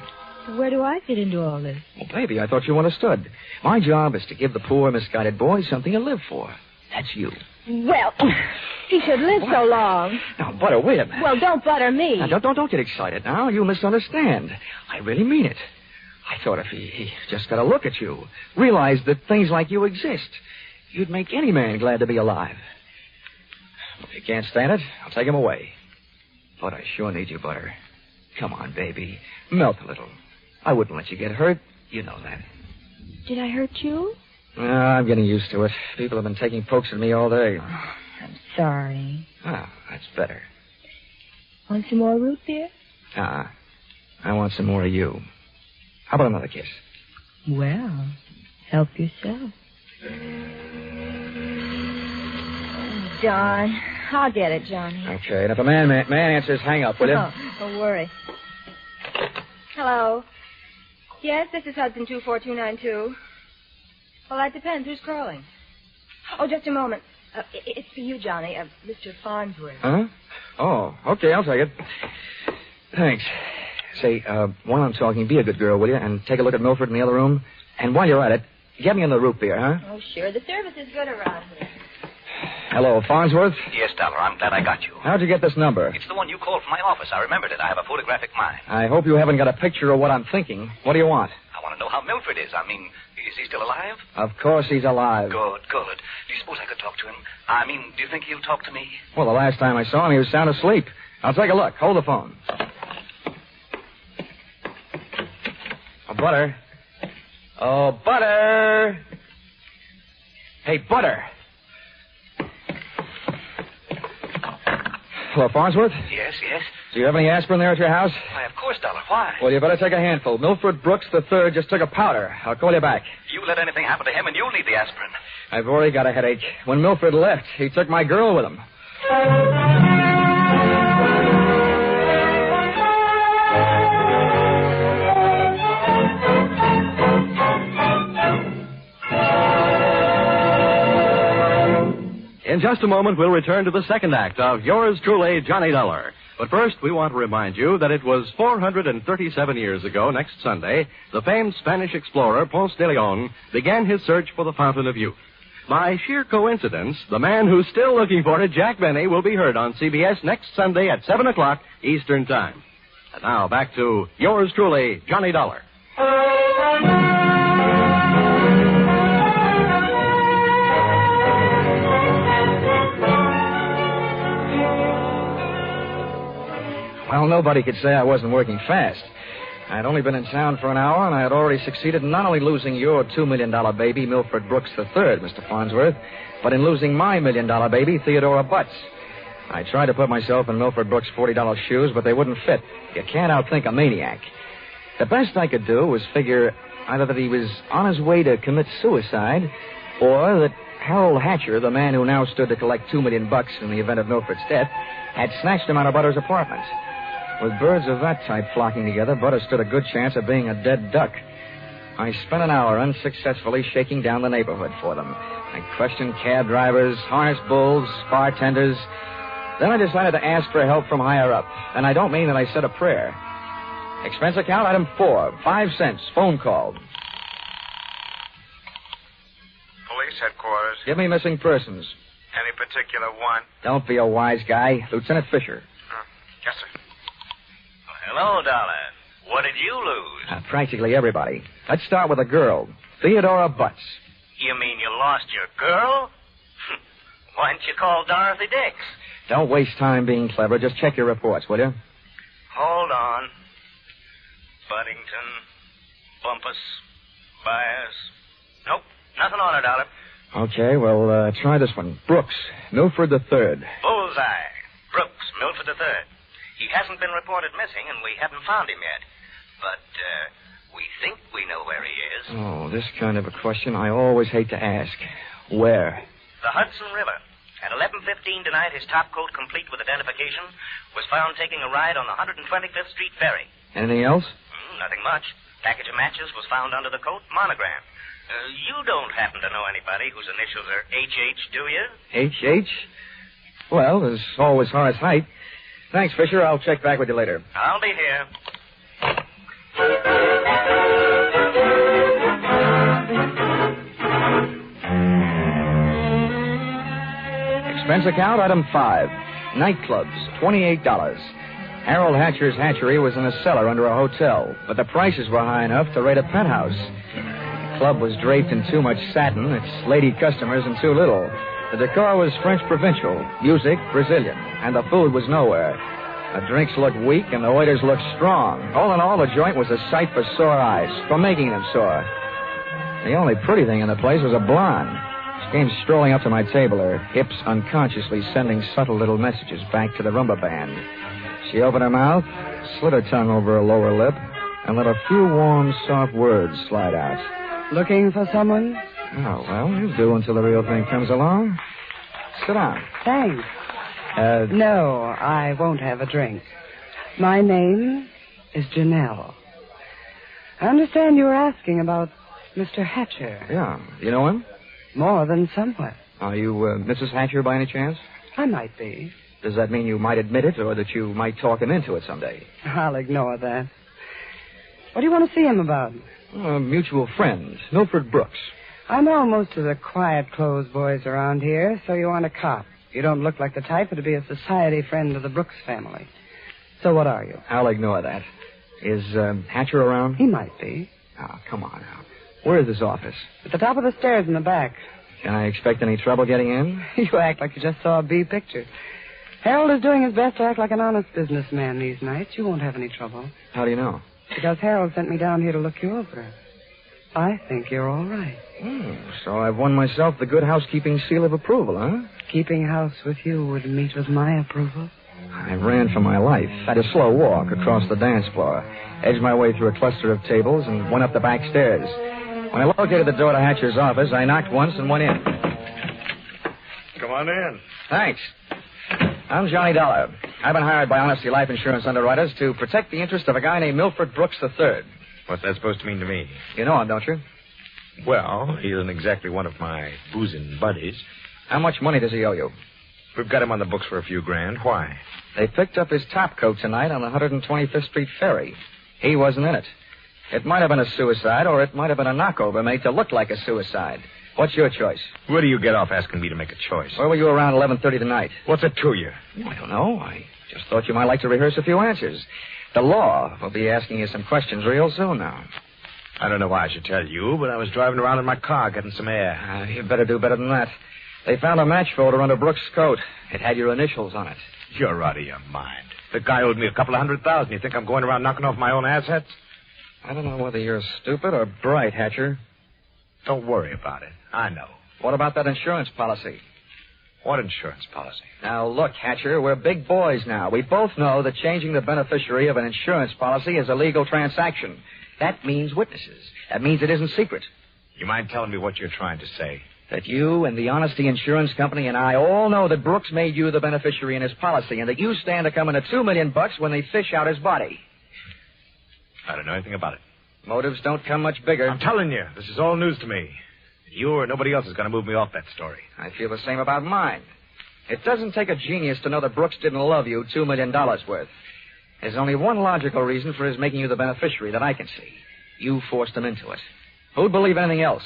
Where do I fit into all this? Well, baby, I thought you understood. My job is to give the poor, misguided boy something to live for. That's you. Well, he should live so long. Now, Butter, wait a minute. Well, don't butter me. Now, don't get excited now. You misunderstand. I really mean it. I thought if he just got a look at you, realized that things like you exist, you'd make any man glad to be alive. If you can't stand it, I'll take him away. But I sure need you, Butter. Come on, baby. Melt a little. I wouldn't let you get hurt. You know that. Did I hurt you? I'm getting used to it. People have been taking pokes at me all day. I'm sorry. Ah, that's better. Want some more root beer? I want some more of you. How about another kiss? Well, help yourself. Darn. I'll get it, Johnny. Okay, and if a man answers, hang up, will you? Oh, don't worry. Hello. Yes, this is Hudson 24292. Well, that depends. Who's calling? Oh, just a moment. It's for you, Johnny. Mr. Farnsworth. Huh? Oh, okay, I'll take it. Thanks. Say, while I'm talking, be a good girl, will you? And take a look at Milford in the other room. And while you're at it, get me in the root beer, huh? Oh, sure. The service is good around here. Hello, Farnsworth? Yes, Dollar. I'm glad I got you. How'd you get this number? It's the one you called from my office. I remembered it. I have a photographic mind. I hope you haven't got a picture of what I'm thinking. What do you want? I want to know how Milford is. I mean, is he still alive? Of course he's alive. Good. Do you suppose I could talk to him? I mean, do you think he'll talk to me? Well, the last time I saw him, he was sound asleep. I'll take a look. Hold the phone. Oh, Butter. Oh, Butter. Hey, Butter. Hello, Farnsworth? Yes. Do you have any aspirin there at your house? Why, of course, Dollar. Why? Well, you better take a handful. Milford Brooks III just took a powder. I'll call you back. You let anything happen to him, and you'll need the aspirin. I've already got a headache. When Milford left, he took my girl with him. In just a moment, we'll return to the second act of Yours Truly, Johnny Dollar. But first, we want to remind you that it was 437 years ago, next Sunday, the famed Spanish explorer Ponce de Leon began his search for the Fountain of Youth. By sheer coincidence, the man who's still looking for it, Jack Benny, will be heard on CBS next Sunday at 7 o'clock Eastern Time. And now, back to yours truly, Johnny Dollar. Well, nobody could say I wasn't working fast. I had only been in town for an hour, and I had already succeeded in not only losing your $2 million baby, Milford Brooks III, Mr. Farnsworth, but in losing my $1 million baby, Theodora Butts. I tried to put myself in Milford Brooks' $40 shoes, but they wouldn't fit. You can't outthink a maniac. The best I could do was figure either that he was on his way to commit suicide, or that Harold Hatcher, the man who now stood to collect $2 million in the event of Milford's death, had snatched him out of Butter's apartment. With birds of that type flocking together, Butter stood a good chance of being a dead duck. I spent an hour unsuccessfully shaking down the neighborhood for them. I questioned cab drivers, harness bulls, bartenders. Then I decided to ask for help from higher up. And I don't mean that I said a prayer. Expense account, item 4, 5 cents, phone call. Police headquarters. Give me missing persons. Any particular one? Don't be a wise guy. Lieutenant Fisher. Yes, sir. Hello, Dollar. What did you lose? Practically everybody. Let's start with a girl, Theodora Butts. You mean you lost your girl? Why didn't you call Dorothy Dix? Don't waste time being clever. Just check your reports, will you? Hold on. Buddington, Bumpus, Byers. Nope, nothing on her, Dollar. Okay, well, try this one. Brooks, Milford III. Bullseye. Brooks, Milford III. He hasn't been reported missing, and we haven't found him yet. But, we think we know where he is. Oh, this kind of a question I always hate to ask. Where? The Hudson River. At 11:15 tonight, his top coat, complete with identification, was found taking a ride on the 125th Street ferry. Anything else? Nothing much. Package of matches was found under the coat, monogram. You don't happen to know anybody whose initials are H.H., do you? H.H.? Well, there's always Horace Height. Thanks, Fisher. I'll check back with you later. I'll be here. Expense account, item 5. Nightclubs, $28. Harold Hatcher's hatchery was in a cellar under a hotel, but the prices were high enough to rate a penthouse. The club was draped in too much satin, its lady customers in too little. The decor was French provincial, music Brazilian, and the food was nowhere. The drinks looked weak and the waiters looked strong. All in all, the joint was a sight for sore eyes, for making them sore. The only pretty thing in the place was a blonde. She came strolling up to my table, her hips unconsciously sending subtle little messages back to the rumba band. She opened her mouth, slid her tongue over her lower lip, and let a few warm, soft words slide out. Looking for someone? Oh, well, you do until the real thing comes along. Sit down. Thanks. No, I won't have a drink. My name is Janelle. I understand you were asking about Mr. Hatcher. Yeah. You know him? More than somewhat. Are you Mrs. Hatcher by any chance? I might be. Does that mean you might admit it or that you might talk him into it someday? I'll ignore that. What do you want to see him about? Mutual friends, Milford Brooks. I know most of the quiet-clothes boys around here, so you want a cop. You don't look like the type to be a society friend of the Brooks family. So what are you? I'll ignore that. Is Hatcher around? He might be. Oh, come on now. Where is his office? At the top of the stairs in the back. Can I expect any trouble getting in? You act like you just saw a B picture. Harold is doing his best to act like an honest businessman these nights. You won't have any trouble. How do you know? Because Harold sent me down here to look you over. I think you're all right. So I've won myself the good housekeeping seal of approval, huh? Keeping house with you would meet with my approval. I ran for my life, had a slow walk across the dance floor, edged my way through a cluster of tables, and went up the back stairs. When I located the door to Hatcher's office, I knocked once and went in. Come on in. Thanks. I'm Johnny Dollar. I've been hired by Honesty Life Insurance Underwriters to protect the interest of a guy named Milford Brooks III. What's that supposed to mean to me? You know him, don't you? Well, he isn't exactly one of my boozing buddies. How much money does he owe you? We've got him on the books for a few grand. Why? They picked up his top coat tonight on the 125th Street ferry. He wasn't in it. It might have been a suicide, or it might have been a knockover made to look like a suicide. What's your choice? Where do you get off asking me to make a choice? Where were you around 11:30 tonight? What's it to you? I don't know. I just thought you might like to rehearse a few answers. The law will be asking you some questions real soon now. I don't know why I should tell you, but I was driving around in my car getting some air. You better do better than that. They found a match folder under Brooks' coat. It had your initials on it. You're out of your mind. The guy owed me a couple of $100,000. You think I'm going around knocking off my own assets? I don't know whether you're stupid or bright, Hatcher. Don't worry about it. I know. What about that insurance policy? What insurance policy? Now, look, Hatcher, we're big boys now. We both know that changing the beneficiary of an insurance policy is a legal transaction. That means witnesses. That means it isn't secret. You mind telling me what you're trying to say? That you and the Honesty Insurance Company and I all know that Brooks made you the beneficiary in his policy and that you stand to come into $2 million when they fish out his body. I don't know anything about it. Motives don't come much bigger. I'm telling you, this is all news to me. You or nobody else is going to move me off that story. I feel the same about mine. It doesn't take a genius to know that Brooks didn't love you $2 million worth. There's only one logical reason for his making you the beneficiary that I can see. You forced him into it. Who'd believe anything else?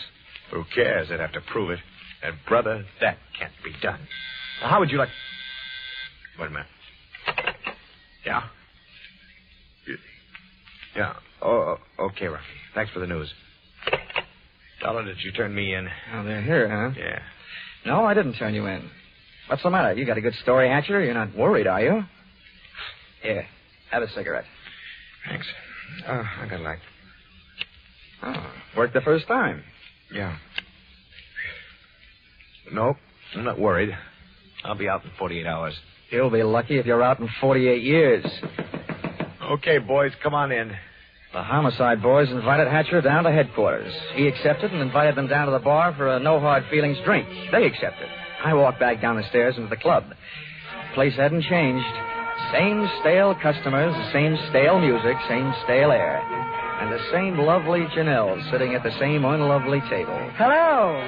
Who cares? They'd have to prove it. And, brother, that can't be done. Now, how would you like... Wait a minute. Yeah? Yeah. Oh, okay, Rocky. Thanks for the news. Dollar, did you turn me in? Oh, they're here, huh? Yeah. No, I didn't turn you in. What's the matter? You got a good story, Hatcher? You're not worried, are you? Here, have a cigarette. Thanks. I got a light. Oh, worked the first time. Yeah. Nope, I'm not worried. I'll be out in 48 hours. You'll be lucky if you're out in 48 years. Okay, boys, come on in. The homicide boys invited Hatcher down to headquarters. He accepted and invited them down to the bar for a no-hard-feelings drink. They accepted. I walked back down the stairs into the club. The place hadn't changed. Same stale customers, the same stale music, same stale air. And the same lovely Janelle sitting at the same unlovely table. Hello.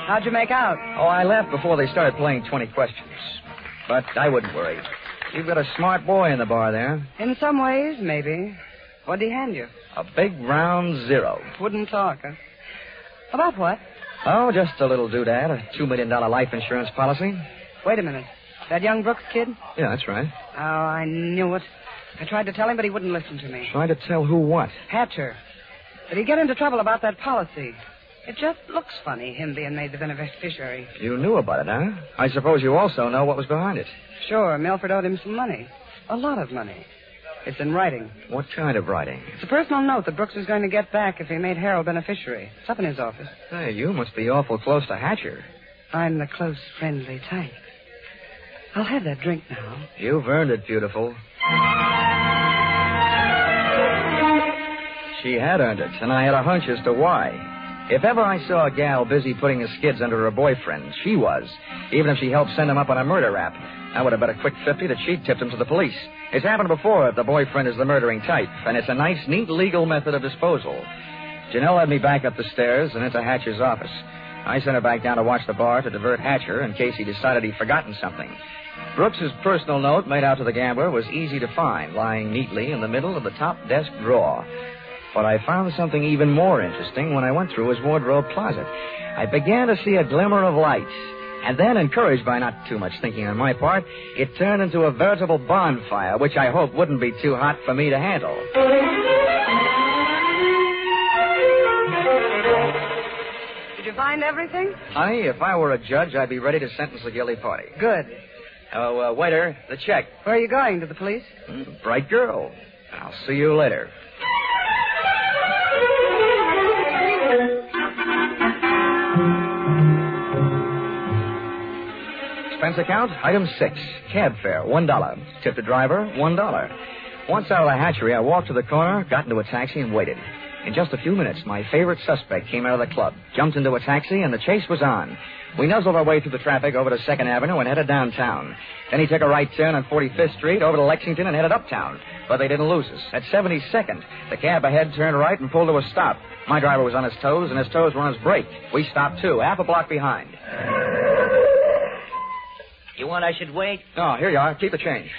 How'd you make out? Oh, I left before they started playing 20 questions. But I wouldn't worry. You've got a smart boy in the bar there. In some ways, maybe. What'd he hand you? A big round zero. Wouldn't talk, huh? About what? Oh, just a little doodad, a $2 million life insurance policy. Wait a minute. That young Brooks kid? Yeah, that's right. Oh, I knew it. I tried to tell him, but he wouldn't listen to me. Trying to tell who what? Hatcher. Did he get into trouble about that policy? It just looks funny, him being made the beneficiary. You knew about it, huh? I suppose you also know what was behind it. Sure, Milford owed him some money. A lot of money. It's in writing. What kind of writing? It's a personal note that Brooks was going to get back if he made Harold beneficiary. It's up in his office. Hey, you must be awful close to Hatcher. I'm the close, friendly type. I'll have that drink now. You've earned it, beautiful. She had earned it, and I had a hunch as to why. If ever I saw a gal busy putting the skids under her boyfriend, she was. Even if she helped send him up on a murder rap. I would have bet a quick 50 that she'd tipped him to the police. It's happened before if the boyfriend is the murdering type, and it's a nice, neat legal method of disposal. Janelle led me back up the stairs and into Hatcher's office. I sent her back down to watch the bar to divert Hatcher in case he decided he'd forgotten something. Brooks's personal note made out to the gambler was easy to find, lying neatly in the middle of the top desk drawer. But I found something even more interesting when I went through his wardrobe closet. I began to see a glimmer of light. And then, encouraged by not too much thinking on my part, it turned into a veritable bonfire, which I hoped wouldn't be too hot for me to handle. Did you find everything? Honey, if I were a judge, I'd be ready to sentence the guilty party. Good. Oh, waiter, the check. Where are you going? To the police? Bright girl. I'll see you later. Expense account, item 6. Cab fare, $1. Tip the driver, $1. Once out of the hatchery, I walked to the corner, got into a taxi, and waited. In just a few minutes, my favorite suspect came out of the club, jumped into a taxi, and the chase was on. We nuzzled our way through the traffic over to 2nd Avenue and headed downtown. Then he took a right turn on 45th Street over to Lexington and headed uptown. But they didn't lose us. At 72nd, the cab ahead turned right and pulled to a stop. My driver was on his toes, and his toes were on his brake. We stopped, too, half a block behind. You want I should wait? Oh, here you are. Keep the change.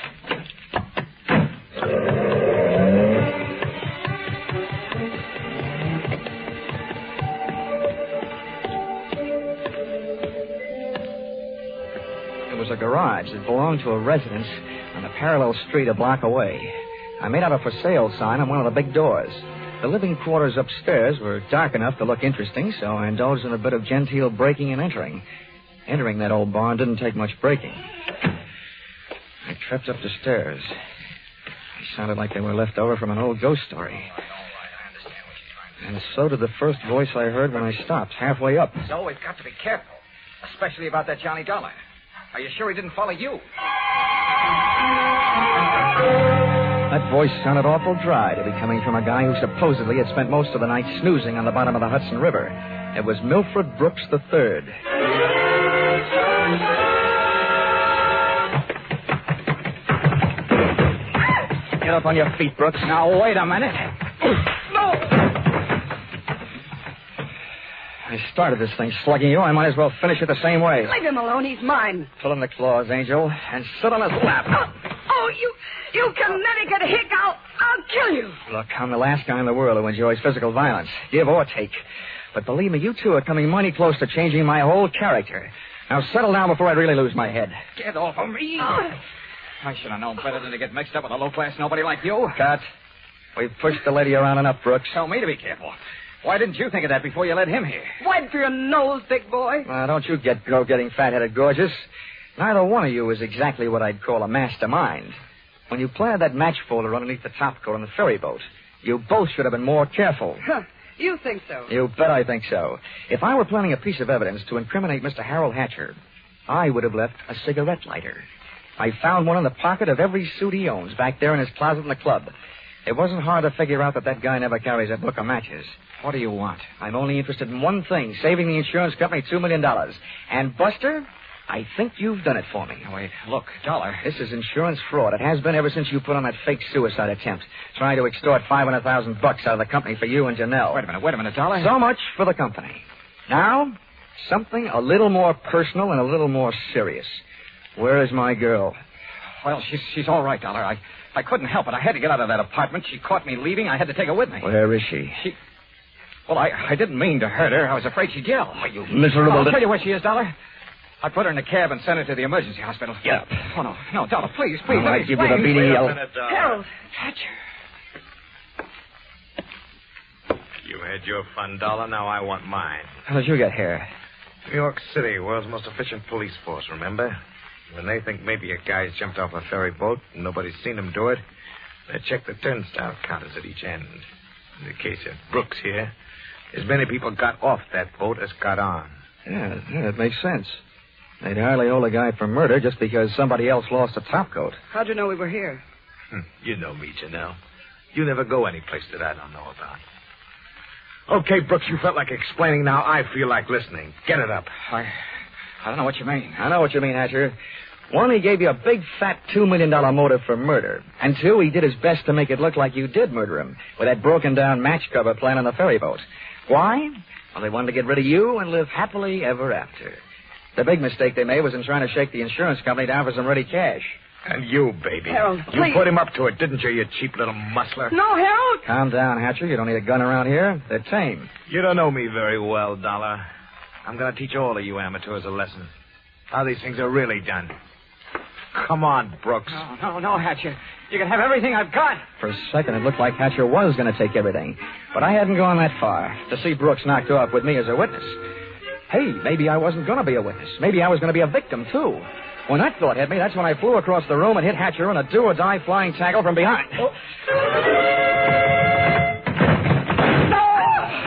It was a garage that belonged to a residence on a parallel street a block away. I made out a for sale sign on one of the big doors. The living quarters upstairs were dark enough to look interesting, so I indulged in a bit of genteel breaking and entering. Entering that old barn didn't take much breaking. I tripped up the stairs. They sounded like they were left over from an old ghost story. And so did the first voice I heard when I stopped, halfway up. So we've got to be careful, especially about that Johnny Dollar. Are you sure he didn't follow you? That voice sounded awful dry to be coming from a guy who supposedly had spent most of the night snoozing on the bottom of the Hudson River. It was Milford Brooks III. Get up on your feet, Brooks. Now, wait a minute. No! I started this thing slugging you. I might as well finish it the same way. Leave him alone. He's mine. Pull in the claws, Angel, and sit on his lap. Oh, you Connecticut hick. I'll kill you. Look, I'm the last guy in the world who enjoys physical violence, give or take. But believe me, you two are coming mighty close to changing my whole character. Now settle down before I really lose my head. Get off of me. I should have known better than to get mixed up with a low-class nobody like you. Cut. We've pushed the lady around enough, Brooks. Tell me to be careful. Why didn't you think of that before you led him here? Wipe for your nose, big boy. Don't you go getting fat-headed, gorgeous. Neither one of you is exactly what I'd call a mastermind. When you planted that match folder underneath the topcoat on the ferry boat, you both should have been more careful. Huh. You think so? You bet I think so. If I were planning a piece of evidence to incriminate Mr. Harold Hatcher, I would have left a cigarette lighter. I found one in the pocket of every suit he owns back there in his closet in the club. It wasn't hard to figure out that guy never carries a book of matches. What do you want? I'm only interested in one thing, saving the insurance company $2 million. And, Buster, I think you've done it for me. Wait, look, Dollar. This is insurance fraud. It has been ever since you put on that fake suicide attempt, trying to extort $500,000 out of the company for you and Janelle. Wait a minute, Dollar. So much for the company. Now, something a little more personal and a little more serious. Where is my girl? Well, she's all right, Dollar. I couldn't help it. I had to get out of that apartment. She caught me leaving. I had to take her with me. Where is she? Well, I didn't mean to hurt her. I was afraid she'd yell. Oh, you miserable... I'll tell you where she is, Dollar. I put her in a cab and sent her to the emergency hospital. Get up. Oh, no, Dollar, please. I give you the beating yell. Harold. Hatcher. You had your fun, Dollar. Now I want mine. How did you get here? New York City, world's most efficient police force, remember? When they think maybe a guy's jumped off a ferry boat and nobody's seen him do it, they check the turnstile counters at each end. In the case of Brooks here, as many people got off that boat as got on. Yeah, it makes sense. They'd hardly hold a guy for murder just because somebody else lost a topcoat. How'd you know we were here? You know me, Janelle. You never go any place that I don't know about. Okay, Brooks, you felt like explaining. Now I feel like listening. Get it up. I don't know what you mean. I know what you mean, Hatcher. One, he gave you a big, fat $2 million motive for murder. And two, he did his best to make it look like you did murder him with that broken-down match cover plan on the ferry boat. Why? Well, they wanted to get rid of you and live happily ever after. The big mistake they made was in trying to shake the insurance company down for some ready cash. And you, baby. Harold, you please. put him up to it, didn't you, you cheap little muscler? No, Harold. Calm down, Hatcher. You don't need a gun around here. They're tame. You don't know me very well, Dollar. I'm going to teach all of you amateurs a lesson. How these things are really done. Come on, Brooks. No, Hatcher. You can have everything I've got. For a second, it looked like Hatcher was going to take everything. But I hadn't gone that far to see Brooks knocked off with me as a witness. Hey, maybe I wasn't going to be a witness. Maybe I was going to be a victim, too. When that thought hit me, that's when I flew across the room and hit Hatcher in a do-or-die flying tackle from behind. Oh.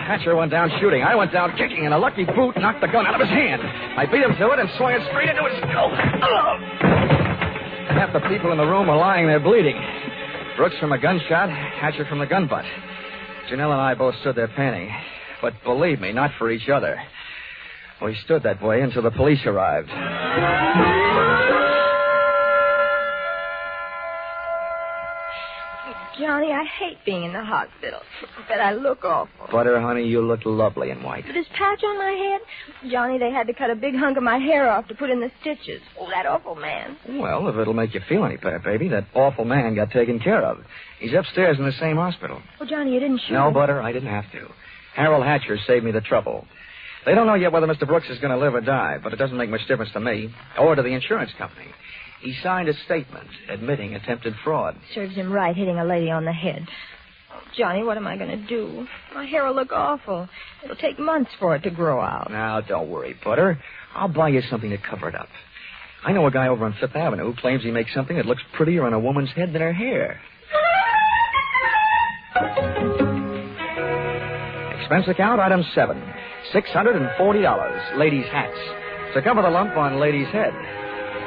Hatcher went down shooting. I went down kicking, and a lucky boot knocked the gun out of his hand. I beat him to it and swung it straight into his skull. Half the people in the room were lying there bleeding. Brooks from a gunshot, Hatcher from the gun butt. Janelle and I both stood there panting. But believe me, not for each other. We stood that way until the police arrived. Johnny, I hate being in the hospital. But I look awful. Butter, honey, you look lovely in white. This patch on my head? Johnny, they had to cut a big hunk of my hair off to put in the stitches. Oh, that awful man. Well, if it'll make you feel any better, baby, that awful man got taken care of. He's upstairs in the same hospital. Oh, Johnny, you didn't shoot No, him. Butter, I didn't have to. Harold Hatcher saved me the trouble. They don't know yet whether Mr. Brooks is going to live or die, but it doesn't make much difference to me or to the insurance company. He signed a statement admitting attempted fraud. Serves him right, hitting a lady on the head. Oh, Johnny, what am I going to do? My hair will look awful. It'll take months for it to grow out. Now, don't worry, Butter. I'll buy you something to cover it up. I know a guy over on Fifth Avenue who claims he makes something that looks prettier on a woman's head than her hair. Expense account, item 7. $640. Ladies' hats. To cover the lump on ladies' head.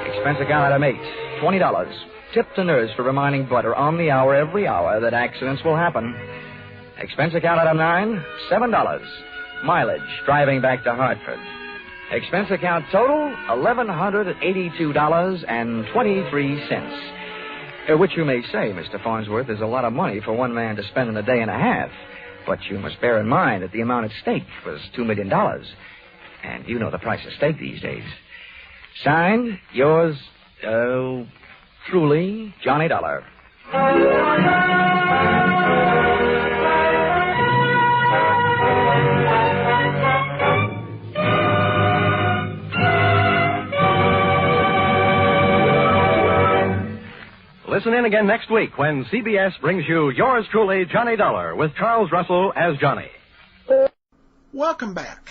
Expense account, item 8. $20. Tip to nurse for reminding Butter on the hour every hour that accidents will happen. Expense account, item 9. $7. Mileage driving back to Hartford. Expense account total, $1,182.23. Which you may say, Mr. Farnsworth, is a lot of money for one man to spend in a day and a half. But you must bear in mind that the amount at stake was $2 million. And you know the price of steak these days. Signed, yours, truly, Johnny Dollar. Listen in again next week when CBS brings you yours truly, Johnny Dollar, with Charles Russell as Johnny. Welcome back.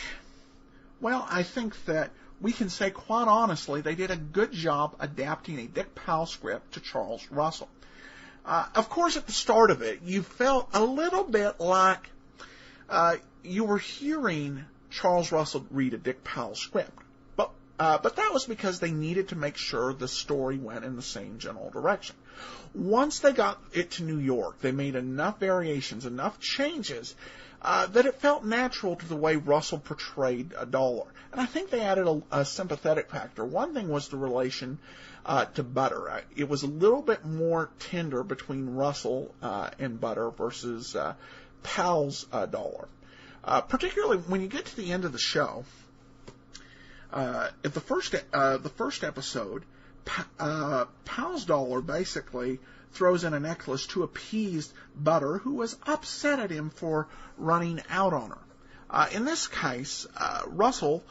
Well, I think that we can say quite honestly they did a good job adapting a Dick Powell script to Charles Russell. Of course, at the start of it, you felt a little bit like you were hearing Charles Russell read a Dick Powell script. But that was because they needed to make sure the story went in the same general direction. Once they got it to New York, they made enough variations, enough changes, that it felt natural to the way Russell portrayed a Dollar. And I think they added a sympathetic factor. One thing was the relation to Butter. It was a little bit more tender between Russell and Butter versus Powell's Dollar. Particularly when you get to the end of the show, at the first episode, Powell's Dollar basically throws in a necklace to appease Butter, who was upset at him for running out on her. In this case, Russell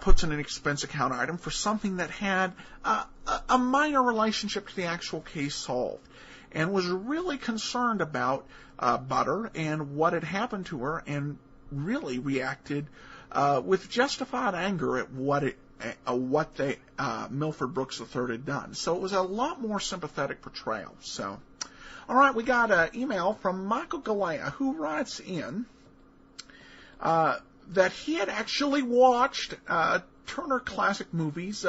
puts in an expense account item for something that had a minor relationship to the actual case solved, and was really concerned about Butter and what had happened to her, and really reacted with justified anger at what Milford Brooks III had done. So it was a lot more sympathetic portrayal. So, all right, we got an email from Michael Galea, who writes in that he had actually watched Turner Classic Movies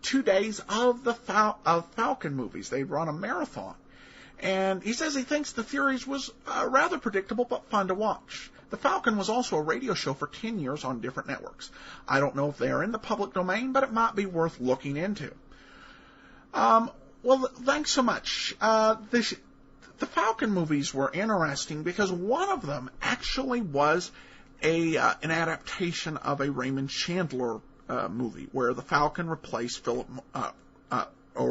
2 days of the Falcon movies. They'd run a marathon. And he says he thinks the series was rather predictable but fun to watch. The Falcon was also a radio show for 10 years on different networks. I don't know if they are in the public domain, but it might be worth looking into. Well, thanks so much. The Falcon movies were interesting because one of them actually was an adaptation of a Raymond Chandler movie where the Falcon replaced or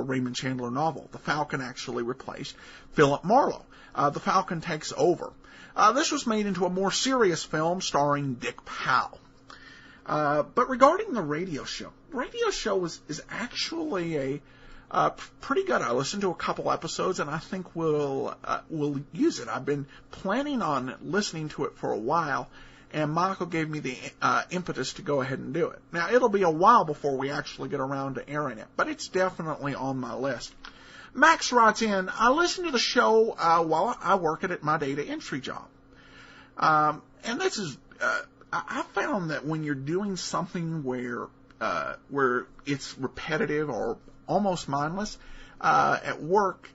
Raymond Chandler novel. The Falcon actually replaced Philip Marlowe. The Falcon Takes Over. This was made into a more serious film starring Dick Powell. But regarding the radio show is actually a pretty good. I listened to a couple episodes, and I think we'll use it. I've been planning on listening to it for a while, and Michael gave me the impetus to go ahead and do it. Now, it'll be a while before we actually get around to airing it, but it's definitely on my list. Max writes in, I listen to the show while I work at my data entry job. And this is, I found that when you're doing something where it's repetitive or almost mindless, at work,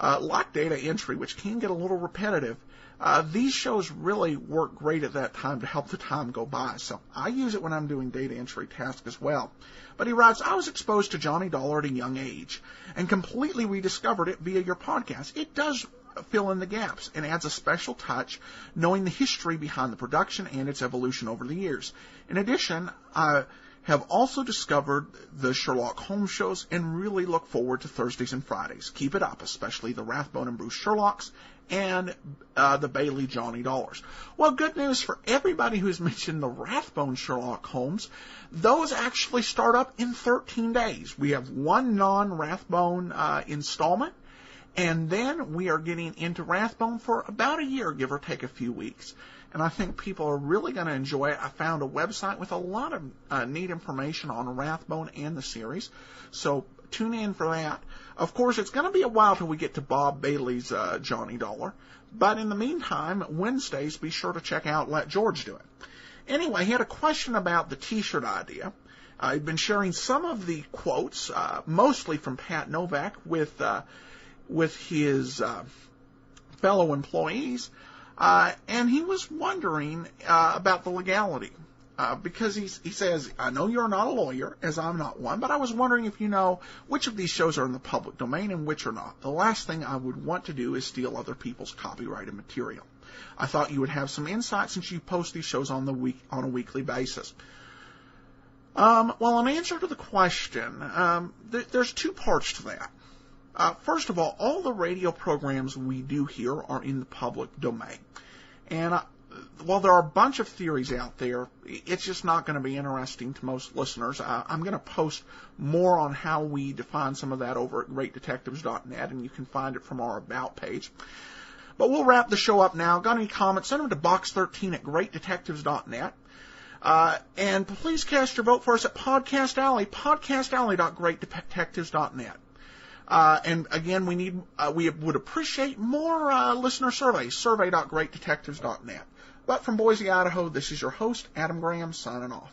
like data entry, which can get a little repetitive, these shows really work great at that time to help the time go by. So I use it when I'm doing data entry tasks as well. But he writes, I was exposed to Johnny Dollar at a young age and completely rediscovered it via your podcast. It does fill in the gaps and adds a special touch, knowing the history behind the production and its evolution over the years. In addition, I have also discovered the Sherlock Holmes shows and really look forward to Thursdays and Fridays. Keep it up, especially the Rathbone and Bruce Sherlocks and the Bailey Johnny Dollars. Well, good news for everybody who's mentioned the Rathbone Sherlock Holmes. Those actually start up in 13 days. We have one non-Rathbone installment, and then we are getting into Rathbone for about a year, give or take a few weeks. And I think people are really going to enjoy it. I found a website with a lot of neat information on Rathbone and the series, so tune in for that. Of course, it's going to be a while till we get to Bob Bailey's Johnny Dollar, but in the meantime, Wednesdays, be sure to check out Let George Do It. Anyway, he had a question about the T-shirt idea. I've been sharing some of the quotes, mostly from Pat Novak, with his fellow employees. And he was wondering about the legality, because he says, I know you're not a lawyer, as I'm not one, but I was wondering if you know which of these shows are in the public domain and which are not. The last thing I would want to do is steal other people's copyrighted material. I thought you would have some insight since you post these shows on a weekly basis. Well, in answer to the question, there's two parts to that. First of all the radio programs we do here are in the public domain. And while there are a bunch of theories out there, it's just not going to be interesting to most listeners. I'm going to post more on how we define some of that over at greatdetectives.net, and you can find it from our About page. But we'll wrap the show up now. Got any comments? Send them to box13 at greatdetectives.net. And please cast your vote for us at Podcast Alley, podcastalley.greatdetectives.net. And again, we would appreciate more listener surveys, survey.greatdetectives.net. But from Boise, Idaho, this is your host, Adam Graham, signing off.